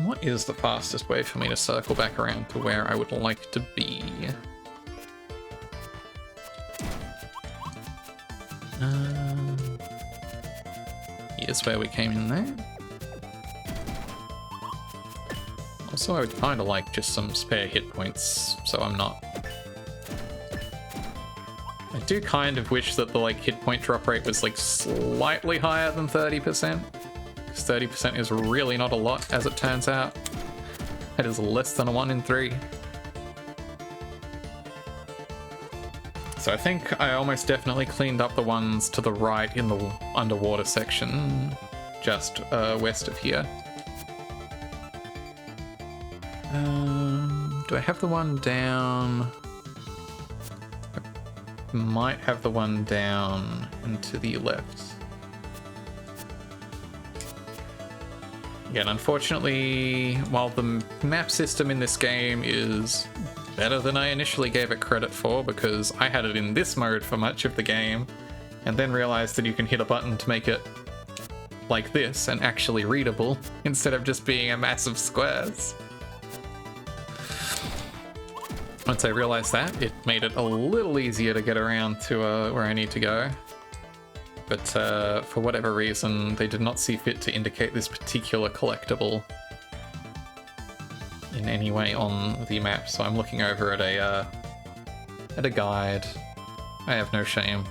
What is the fastest way for me to circle back around to where I would like to be? Here's where we came in there. Also, I would kind of like just some spare hit points, so I'm not... I do kind of wish that the hit point drop rate was slightly higher than 30%. 30% is really not a lot, as it turns out. It is less than a 1 in 3. So I think I almost definitely cleaned up the ones to the right in the underwater section, just west of here. Do I have the one down? I might have the one down and to the left. Again, unfortunately, while the map system in this game is better than I initially gave it credit for, because I had it in this mode for much of the game, and then realized that you can hit a button to make it like this and actually readable, instead of just being a mass of squares. Once I realized that, it made it a little easier to get around to where I need to go. But for whatever reason, they did not see fit to indicate this particular collectible in any way on the map. So I'm looking over at a guide. I have no shame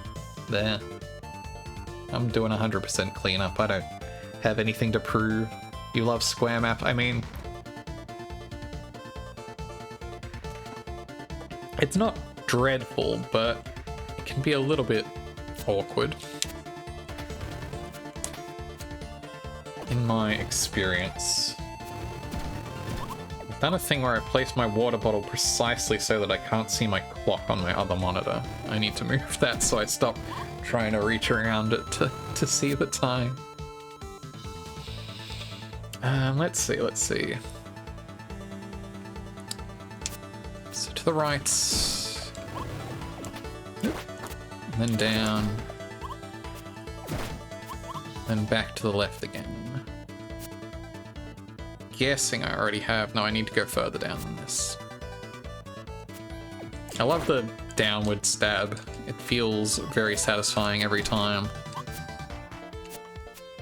there. I'm doing 100% cleanup. I don't have anything to prove. You love square map. I mean, it's not dreadful, but it can be a little bit awkward. In my experience, I've done a thing where I place my water bottle precisely so that I can't see my clock on my other monitor. I need to move that so I stop trying to reach around it to see the time. Let's see. So to the right, and then down, then back to the left again. Guessing I already have. No, I need to go further down than this. I love the downward stab. It feels very satisfying every time.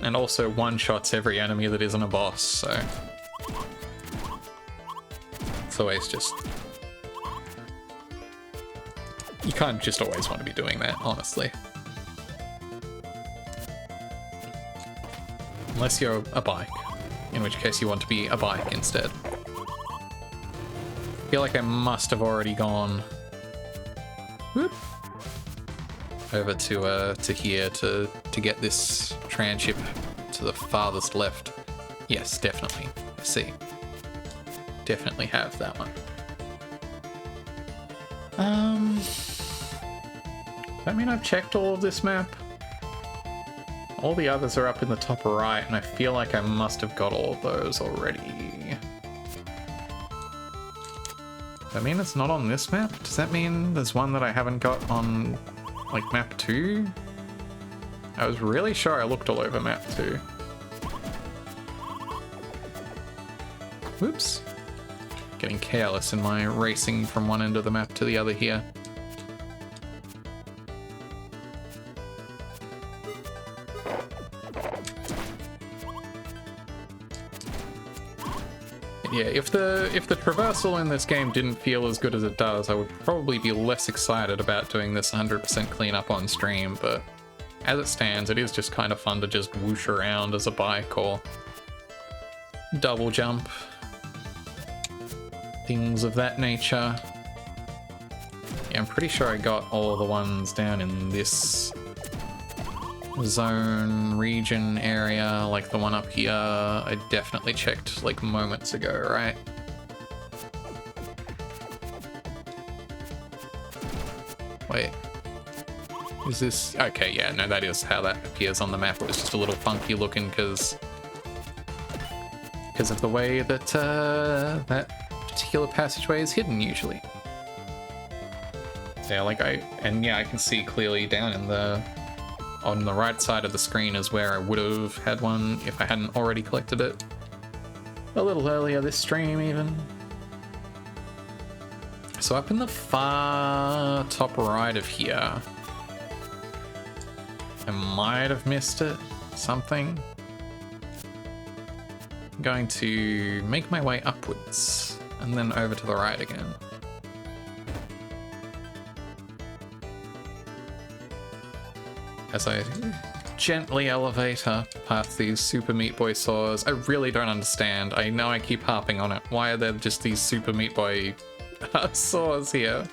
And also one-shots every enemy that isn't a boss, so... it's always just... you can't just always want to be doing that, honestly. Unless you're a bike. In which case you want to be a bike instead. I feel like I must have already gone whoop, over to here to get this tranship to the farthest left. Yes, definitely. See. Definitely have that one. Does that mean I've checked all of this map? All the others are up in the top right, and I feel like I must have got all of those already. Does that mean it's not on this map? Does that mean there's one that I haven't got on, map 2? I was really sure I looked all over map 2. Whoops. Getting careless in my racing from one end of the map to the other here. Yeah, if the traversal in this game didn't feel as good as it does, I would probably be less excited about doing this 100% cleanup on stream, but as it stands, it is just kind of fun to just whoosh around as a bike or double jump. Things of that nature. Yeah, I'm pretty sure I got all the ones down in this zone, region area, like the one up here. I definitely checked like moments ago, right? Wait. Is this... Okay, yeah, no, that is how that appears on the map. It was just a little funky looking because of the way that that particular passageway is hidden usually. Yeah, like I can see clearly down in the... on the right side of the screen is where I would have had one if I hadn't already collected it a little earlier this stream even. So up in the far top right of here, I might have missed it, something. I'm going to make my way upwards and then over to the right again. As I gently elevate up past these Super Meat Boy saws. I really don't understand. I know I keep harping on it. Why are there just these Super Meat Boy saws here?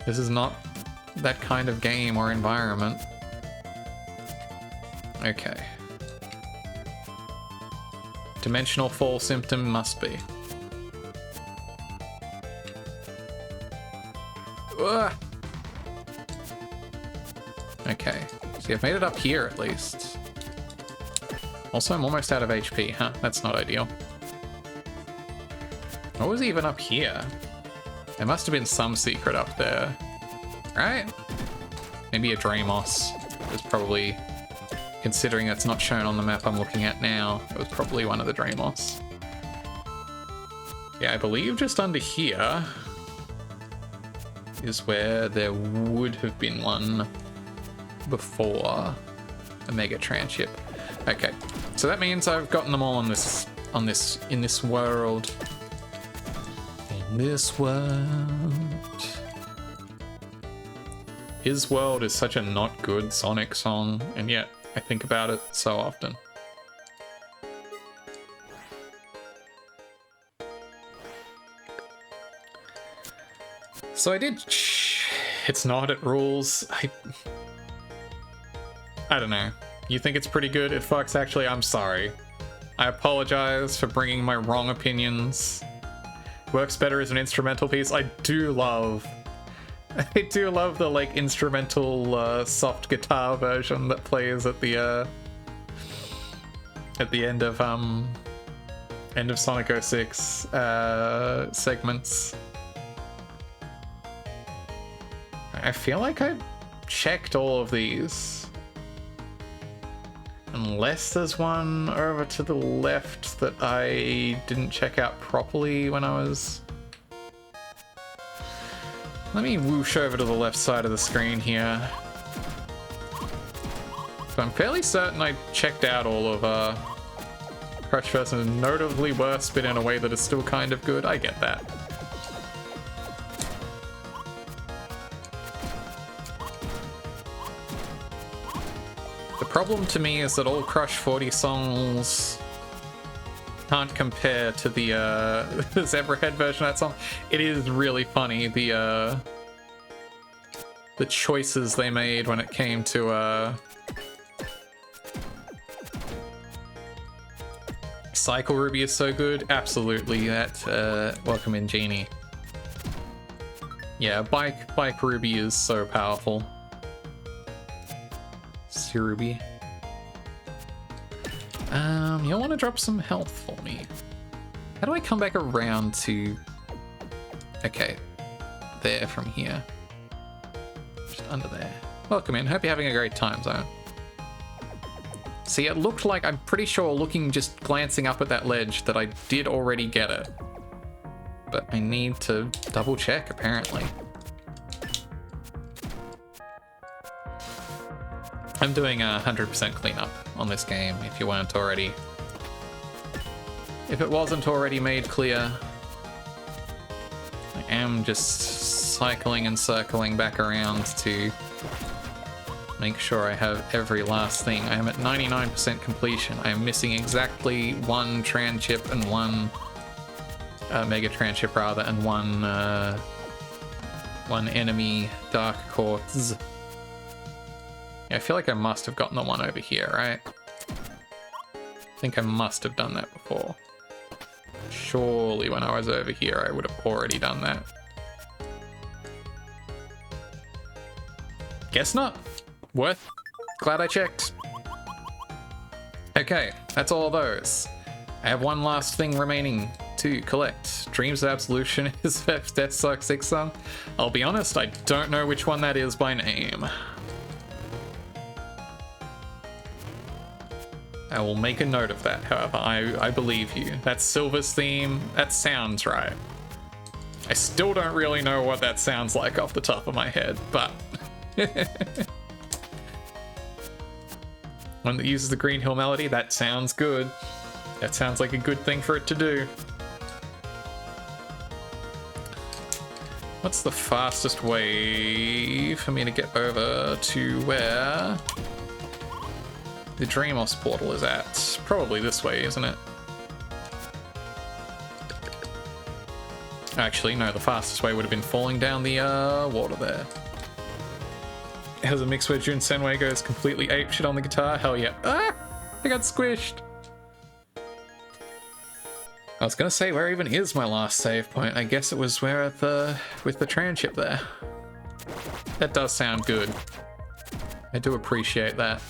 This is not that kind of game or environment. Okay. Dimensional fall symptom must be. Ugh. Okay, see, I've made it up here at least. Also, I'm almost out of HP, huh? That's not ideal. What was even up here? There must have been some secret up there, right? Maybe a Dramos. It was probably, considering it's not shown on the map I'm looking at now, it was probably one of the Dramos. Yeah, I believe just under here is where there would have been one before a Mega Tranship. Okay, so that means I've gotten them all in this world. In this world. His World is such a not good Sonic song, and yet I think about it so often. So I did. It's not, it rules. I don't know. You think it's pretty good? It fucks. Actually, I'm sorry. I apologize for bringing my wrong opinions. Works better as an instrumental piece. I do love the like instrumental soft guitar version that plays at the end of Sonic 06 segments. I feel like I checked all of these. Unless there's one over to the left that I didn't check out properly when I was... Let me whoosh over to the left side of the screen here. So I'm fairly certain I checked out all of Crush First and notably worse, but in a way that is still kind of good. I get that. The problem to me is that all Crush 40 songs can't compare to the Zebrahead version of that song. It is really funny, the choices they made when it came to Cycle Ruby is so good. Absolutely, that welcome in Genie. Yeah, Bike Ruby is so powerful. Transiruby. You'll want to drop some health for me. How do I come back around to... Okay, there from here. Just under there. Welcome in. Hope you're having a great time, Zone. See, it looked like, I'm pretty sure just glancing up at that ledge, that I did already get it. But I need to double check, apparently. I'm doing a 100% cleanup on this game, if you weren't already if it wasn't already made clear, I am just cycling and circling back around to make sure I have every last thing. I am at 99% completion. I am missing exactly one Tran chip and one Mega Tran chip rather, and one enemy Dark Quartz. Yeah, I feel like I must have gotten the one over here, right? I think I must have done that before. Surely when I was over here, I would have already done that. Guess not. Worth. Glad I checked. Okay, that's all of those. I have one last thing remaining to collect. Dreams of Absolution is Deathstark 6 song. I'll be honest, I don't know which one that is by name. I will make a note of that, however. I believe you. That's Silver's theme. That sounds right. I still don't really know what that sounds like off the top of my head, but... One that uses the Green Hill melody, that sounds good. That sounds like a good thing for it to do. What's the fastest way for me to get over to where the Dreamos portal is at? Probably this way, isn't it? Actually, no, the fastest way would have been falling down the water there. It has a mix where Jun Senway goes completely apeshit on the guitar. Hell yeah. Ah! I got squished. I was gonna say, where even is my last save point? I guess it was where at with the Tran chip there. That does sound good. I do appreciate that.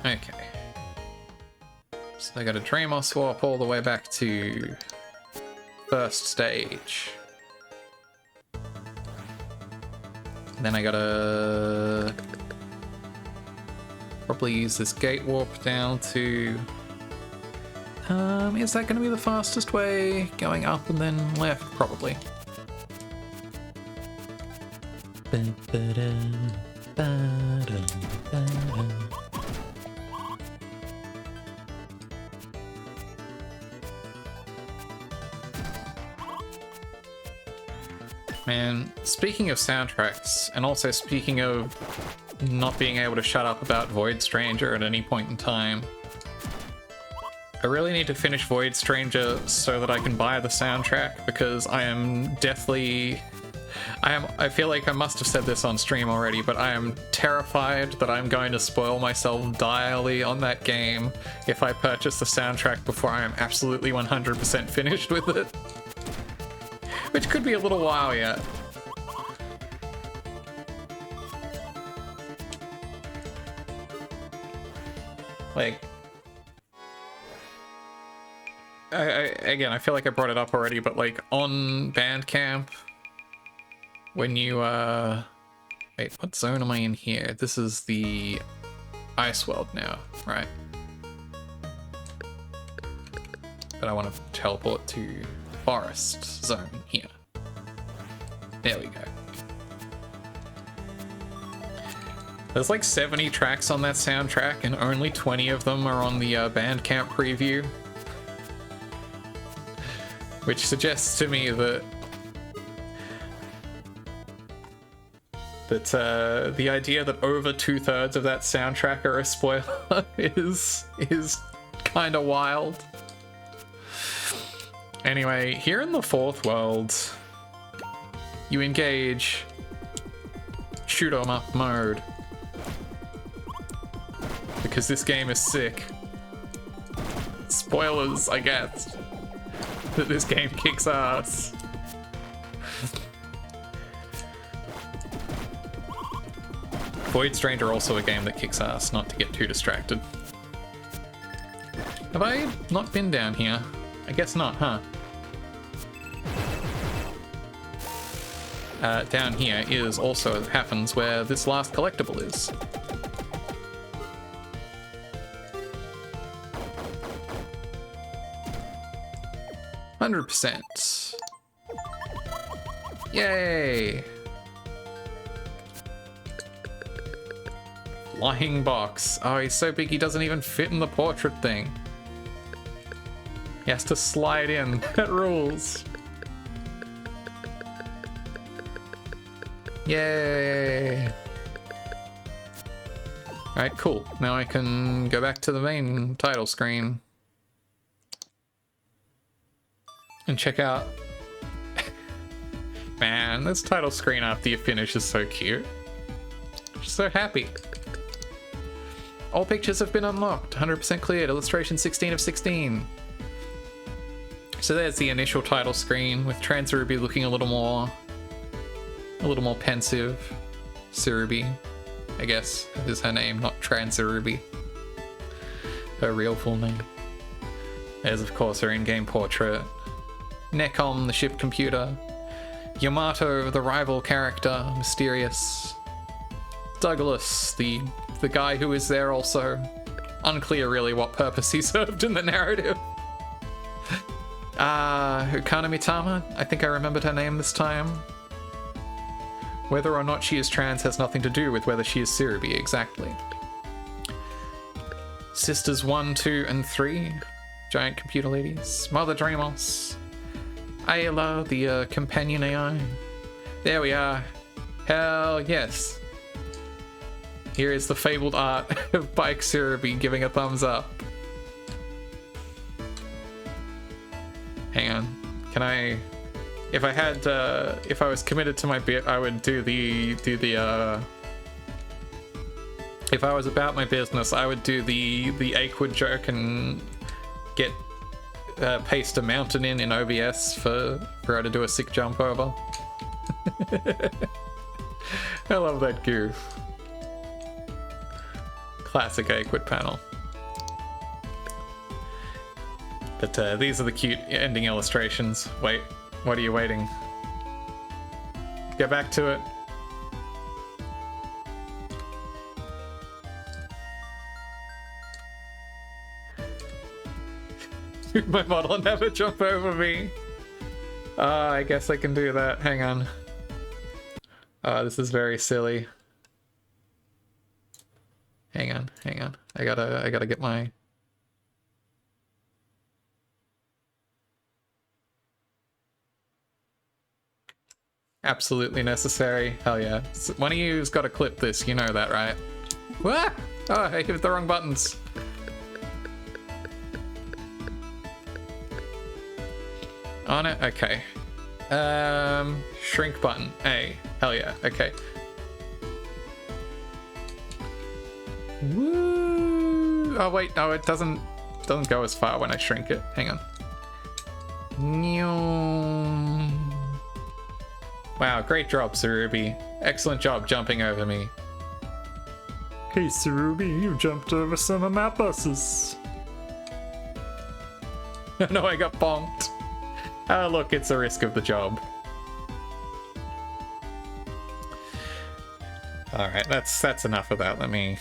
Okay. So I got a Dreamos swap all the way back to first stage. Then I gotta probably use this gate warp down to... is that gonna be the fastest way? Going up and then left? Probably. Man, speaking of soundtracks, and also speaking of not being able to shut up about Void Stranger at any point in time, I really need to finish Void Stranger so that I can buy the soundtrack, because I am deathly... I feel like I must have said this on stream already, but I am terrified that I'm going to spoil myself direly on that game if I purchase the soundtrack before I am absolutely 100% finished with it. Which could be a little while yet. Like... again, I feel like I brought it up already, but like on Bandcamp, when you, wait, what zone am I in here? This is the Ice World now, right? But I want to teleport to Forest Zone here. There we go. There's like 70 tracks on that soundtrack, and only 20 of them are on the Bandcamp preview. Which suggests to me that the idea that over 2/3 of that soundtrack are a spoiler is kind of wild. Anyway, here in the fourth world, you engage shoot 'em up mode because this game is sick. Spoilers, I guess, that this game kicks ass. Void Stranger also a game that kicks ass, not to get too distracted. Have I not been down here? I guess not, huh? Down here is also happens where this last collectible is. 100%. Yay! Flying box. Oh, he's so big he doesn't even fit in the portrait thing. He has to slide in. That rules. Yay! Alright, cool. Now I can go back to the main title screen. And check out... Man, this title screen after you finish is so cute. Just so happy. All pictures have been unlocked. 100% cleared. Illustration 16 of 16. So there's the initial title screen with Transiruby looking a little more pensive. Siruby, I guess, is her name, not Transiruby. Her real full name. There's of course her in-game portrait. Necom, the ship computer. Yamato, the rival character, mysterious. Douglas, the guy who is there also. Unclear really what purpose he served in the narrative. Ukana Mitama, I think I remembered her name this time. Whether or not she is trans has nothing to do with whether she is Siruby, exactly. Sisters 1, 2, and 3. Giant computer ladies. Mother Dramos. Ayla, the companion AI. There we are. Hell yes. Here is the fabled art of Bike Siruby giving a thumbs up. Hang on. Can I... If I was committed to my bit, I would do the if I was about my business, I would do the Aquid joke and get paste a mountain in OBS for her to do a sick jump over. I love that goof. Classic Aquid panel. But these are the cute ending illustrations. Wait, what are you waiting? Get back to it. My model never jump over me. I guess I can do that. Hang on. This is very silly. Hang on. I gotta get my... Absolutely necessary. Hell yeah. So one of you's got to clip this, you know that, right? Ah! Oh, I hit the wrong buttons. On it? Okay. Shrink button. A. Hell yeah. Okay. Woo! Oh wait, no, it doesn't go as far when I shrink it. Hang on. Wow, great job, Siruby. Excellent job jumping over me. Hey Siruby, you jumped over some of my buses. No, I got bonked. Oh, look, it's a risk of the job. Alright, that's enough of that. Let me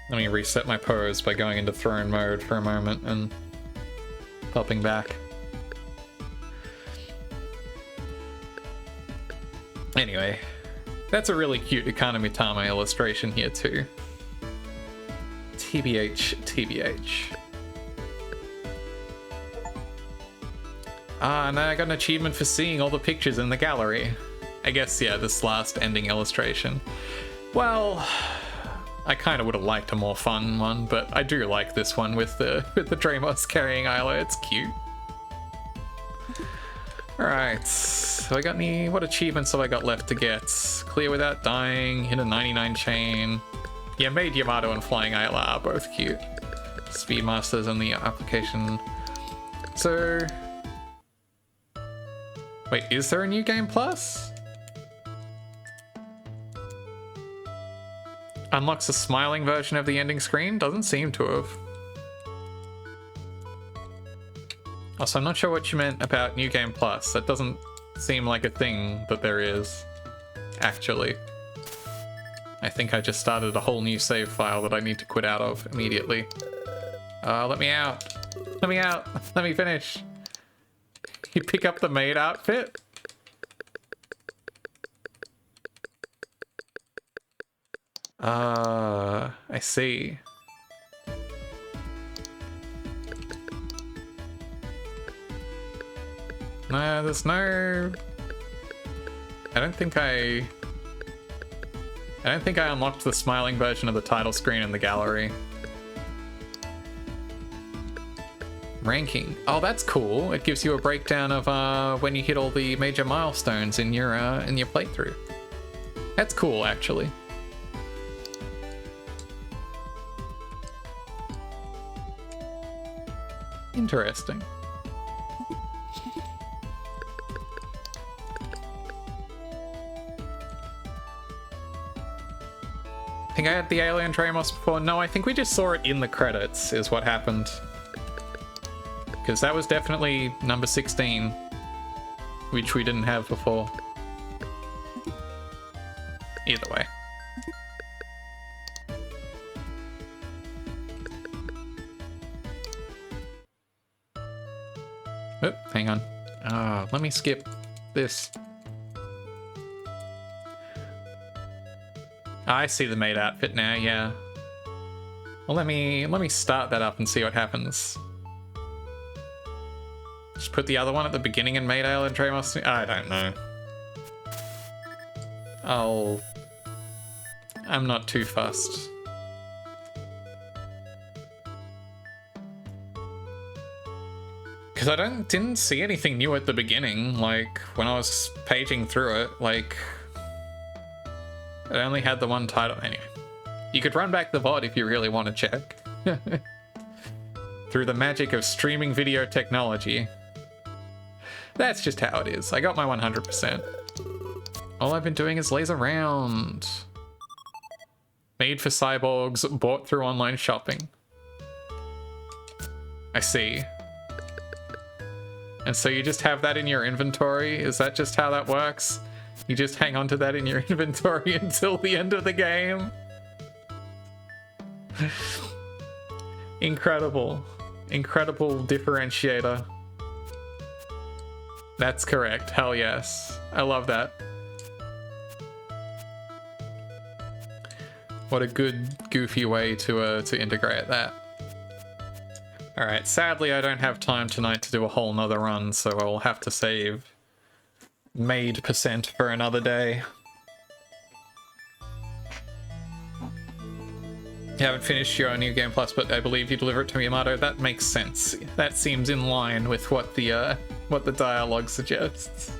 reset my pose by going into throne mode for a moment and popping back. Anyway, that's a really cute Ukana Mitama illustration here too. TBH, TBH. And I got an achievement for seeing all the pictures in the gallery. I guess, yeah, this last ending illustration. Well, I kind of would have liked a more fun one, but I do like this one with the Dramos carrying Isla. It's cute. Alright, so I got what achievements have I got left to get? Clear without dying, hit a 99 chain. Yeah, Maid Yamato and Flying Isla are both cute. Speedmasters and the application. So... Wait, is there a new game plus? Unlocks a smiling version of the ending screen? Doesn't seem to have. Also, I'm not sure what you meant about New Game Plus. That doesn't seem like a thing that there is, actually. I think I just started a whole new save file that I need to quit out of immediately. Let me out. Let me out. Let me finish. You pick up the maid outfit? I see. No, there's no... I don't think I unlocked the smiling version of the title screen in the gallery. Ranking. Oh, that's cool. It gives you a breakdown of when you hit all the major milestones in your playthrough. That's cool, actually. Interesting. I think I had the alien Tramos before. No, I think we just saw it in the credits is what happened. Because that was definitely number 16, which we didn't have before. Either way. Oh, hang on. Let me skip this. I see the maid outfit now, yeah. Well, let me start that up and see what happens. Just put the other one at the beginning and maid ale and Tramos. I don't know. I'm not too fussed. Because I didn't see anything new at the beginning. Like, when I was paging through it, like... it only had the one title. Anyway. You could run back the VOD if you really want to check. Through the magic of streaming video technology. That's just how it is. I got my 100%. All I've been doing is laze around. Made for cyborgs, bought through online shopping. I see. And so you just have that in your inventory? Is that just how that works? You just hang on to that in your inventory until the end of the game? Incredible. Incredible differentiator. That's correct. Hell yes. I love that. What a good, goofy way to integrate that. Alright, sadly I don't have time tonight to do a whole nother run, so I'll have to save maid percent for another day. You haven't finished your New Game Plus, but I believe you deliver it to Yamato. That makes sense. That seems in line with what the dialogue suggests.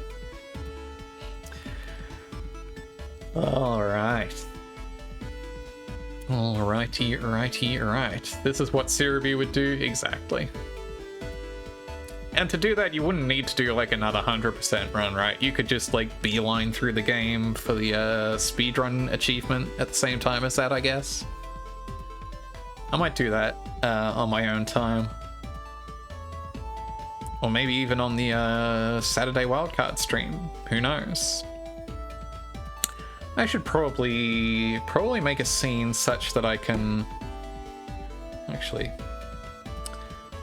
Alright. Right. This is what Transiruby would do exactly. And to do that, you wouldn't need to do like another 100% run, right? You could just like beeline through the game for the speedrun achievement at the same time as that, I guess. I might do that on my own time. Or maybe even on the Saturday Wildcard stream. Who knows? I should probably make a scene such that I can... Actually,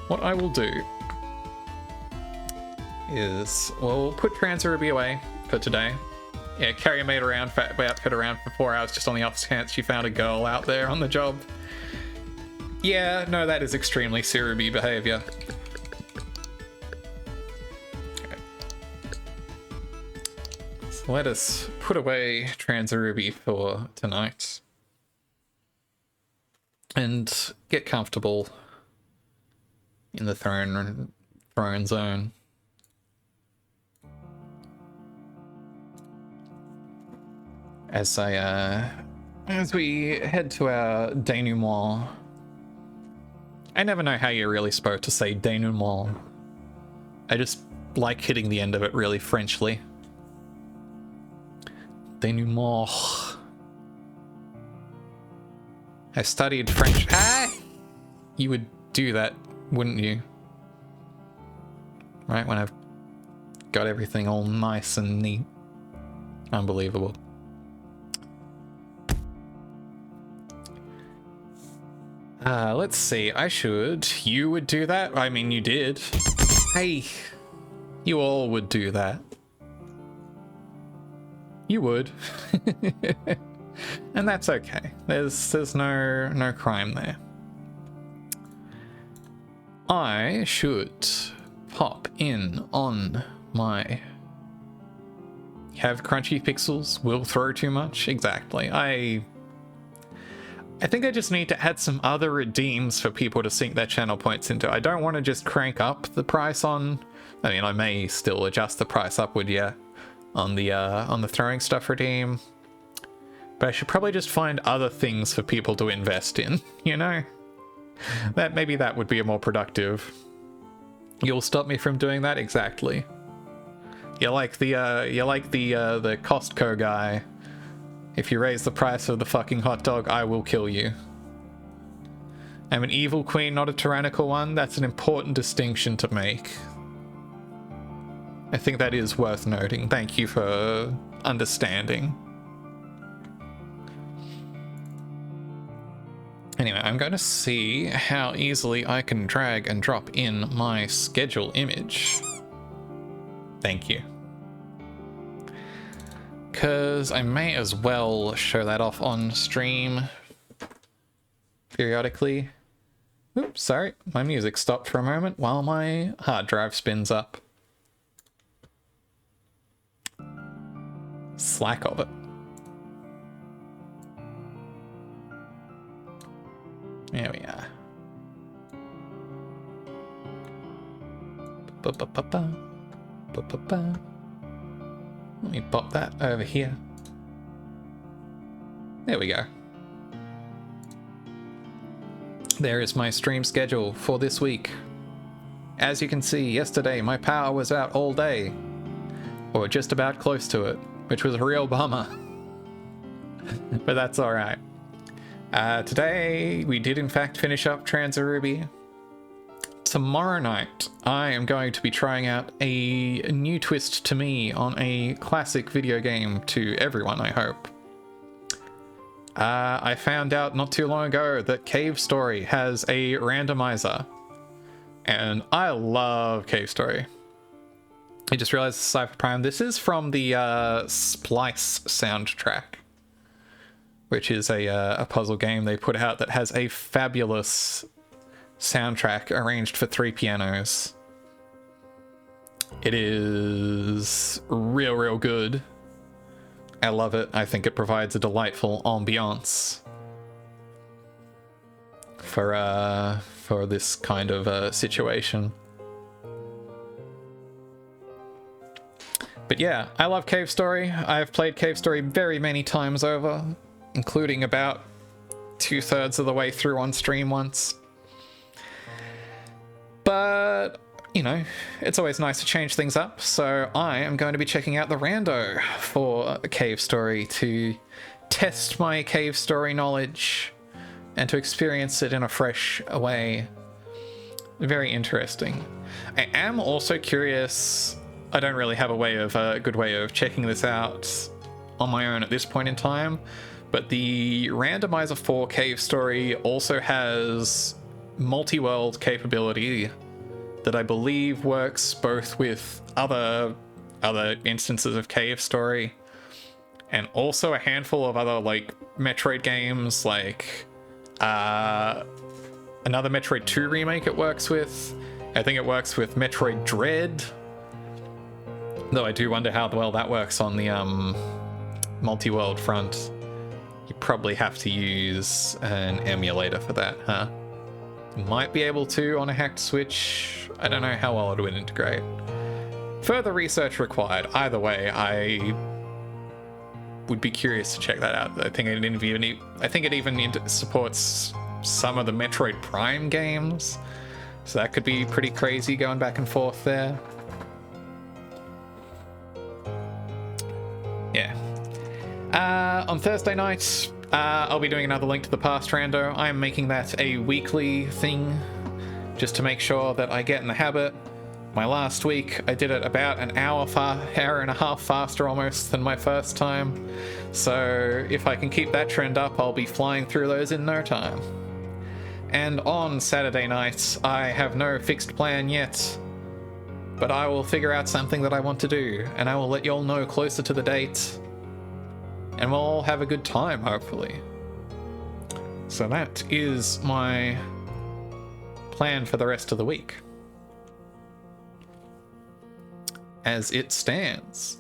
what I will do is, we'll put Transiruby away for today. Yeah, carry a mate around, outfit around for 4 hours just on the off chance she found a girl out there on the job. Yeah, no, that is extremely Transiruby behavior. Let us put away Transiruby for tonight and get comfortable in the throne zone. As we head to our denouement. I never know how you're really supposed to say denouement. I just like hitting the end of it really Frenchly. Denouement. I studied French. Ah! You would do that, wouldn't you? Right, when I've got everything all nice and neat. Unbelievable. Let's see. You would do that? I mean, you did. Hey, You all would do that. You would. And that's okay. There's no crime there. I should pop in on my... Have crunchy pixels, will throw too much? Exactly. I think I just need to add some other redeems for people to sink their channel points into. I don't want to just crank up the price on... I mean, I may still adjust the price upward, yeah, on the throwing stuff redeem. But I should probably just find other things for people to invest in, you know? Maybe that would be a more productive. You'll stop me from doing that? Exactly. You're like the Costco guy. If you raise the price of the fucking hot dog, I will kill you. I'm an evil queen, not a tyrannical one. That's an important distinction to make. I think that is worth noting. Thank you for understanding. Anyway, I'm going to see how easily I can drag and drop in my schedule image. Thank you. Because I may as well show that off on stream periodically. Oops, sorry. My music stopped for a moment while my hard drive spins up. Slack of it. There we are. Let me pop that over here. There we go. There is my stream schedule for this week. As you can see, yesterday my power was out all day. Or just about close to it, which was a real bummer. But that's alright. Today we did in fact finish up Transiruby. Tomorrow night I am going to be trying out a new twist to me on a classic video game to everyone, I hope. I found out not too long ago that Cave Story has a randomizer. And I love Cave Story. I just realized Cypher Prime. This is from the Splice soundtrack, which is a puzzle game they put out that has a fabulous soundtrack arranged for 3 pianos. It is real good. I love it. I think it provides a delightful ambiance for this kind of situation. But yeah, I love Cave Story. I've played Cave Story very many times over, including about 2/3 of the way through on stream once. But, you know, it's always nice to change things up, so I am going to be checking out the rando for Cave Story to test my Cave Story knowledge and to experience it in a fresh way. Very interesting. I am also curious. I don't really have a good way of checking this out on my own at this point in time, but the randomizer for Cave Story also has multi-world capability that I believe works both with other instances of Cave Story and also a handful of other like Metroid games, like another Metroid 2 remake it works with. I think it works with Metroid Dread, though I do wonder how well that works on the multi-world front. You probably have to use an emulator for that, huh? Might be able to on a hacked Switch. I don't know how well it would integrate. Further research required. Either way, I would be curious to check that out. I think it even supports some of the Metroid Prime games, so that could be pretty crazy going back and forth there. Yeah. On Thursday night, I'll be doing another Link to the Past rando. I'm making that a weekly thing, just to make sure that I get in the habit. My last week, I did it about an hour and a half faster almost than my first time. So if I can keep that trend up, I'll be flying through those in no time. And on Saturday nights, I have no fixed plan yet. but I will figure out something that I want to do, and I will let you all know closer to the date, and we'll all have a good time, hopefully. So that is my plan for the rest of the week, as it stands.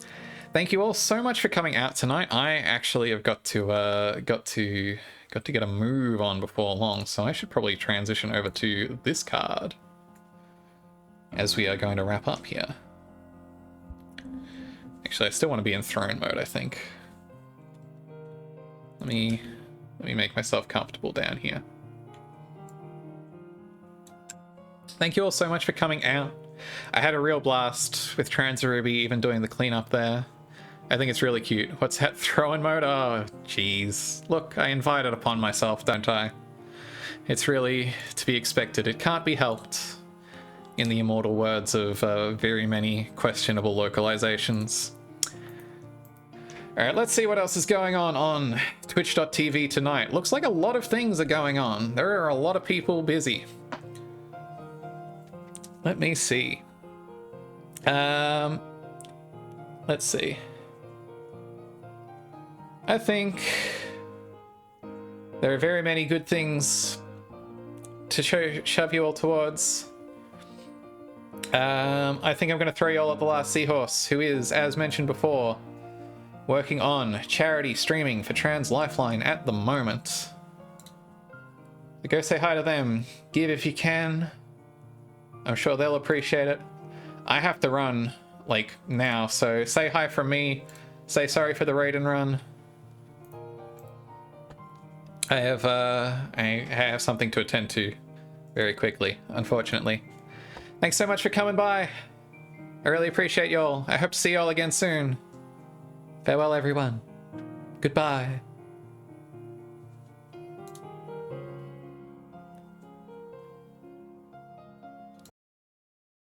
Thank you all so much for coming out tonight. I actually have got to get a move on before long, so I should probably transition over to this card as we are going to wrap up here. Actually, I still want to be in throne mode, I think. Let me make myself comfortable down here. Thank you all so much for coming out. I had a real blast with Transiruby, even doing the cleanup there. I think it's really cute. What's that, throw-in mode? Oh, jeez. Look, I invite it upon myself, don't I? It's really to be expected. It can't be helped, in the immortal words of very many questionable localizations. Alright, let's see what else is going on twitch.tv tonight. Looks like a lot of things are going on. There are a lot of people busy. Let me see. Let's see. I think there are very many good things to shove you all towards. I think I'm going to throw you all at the last seahorse, who is, as mentioned before, working on charity streaming for Trans Lifeline at the moment. So go say hi to them. Give if you can. I'm sure they'll appreciate it. I have to run, like, now, so say hi from me. Say sorry for the raid and run. I have something to attend to very quickly, unfortunately. Thanks so much for coming by. I really appreciate y'all. I hope to see y'all again soon. Farewell, everyone. Goodbye.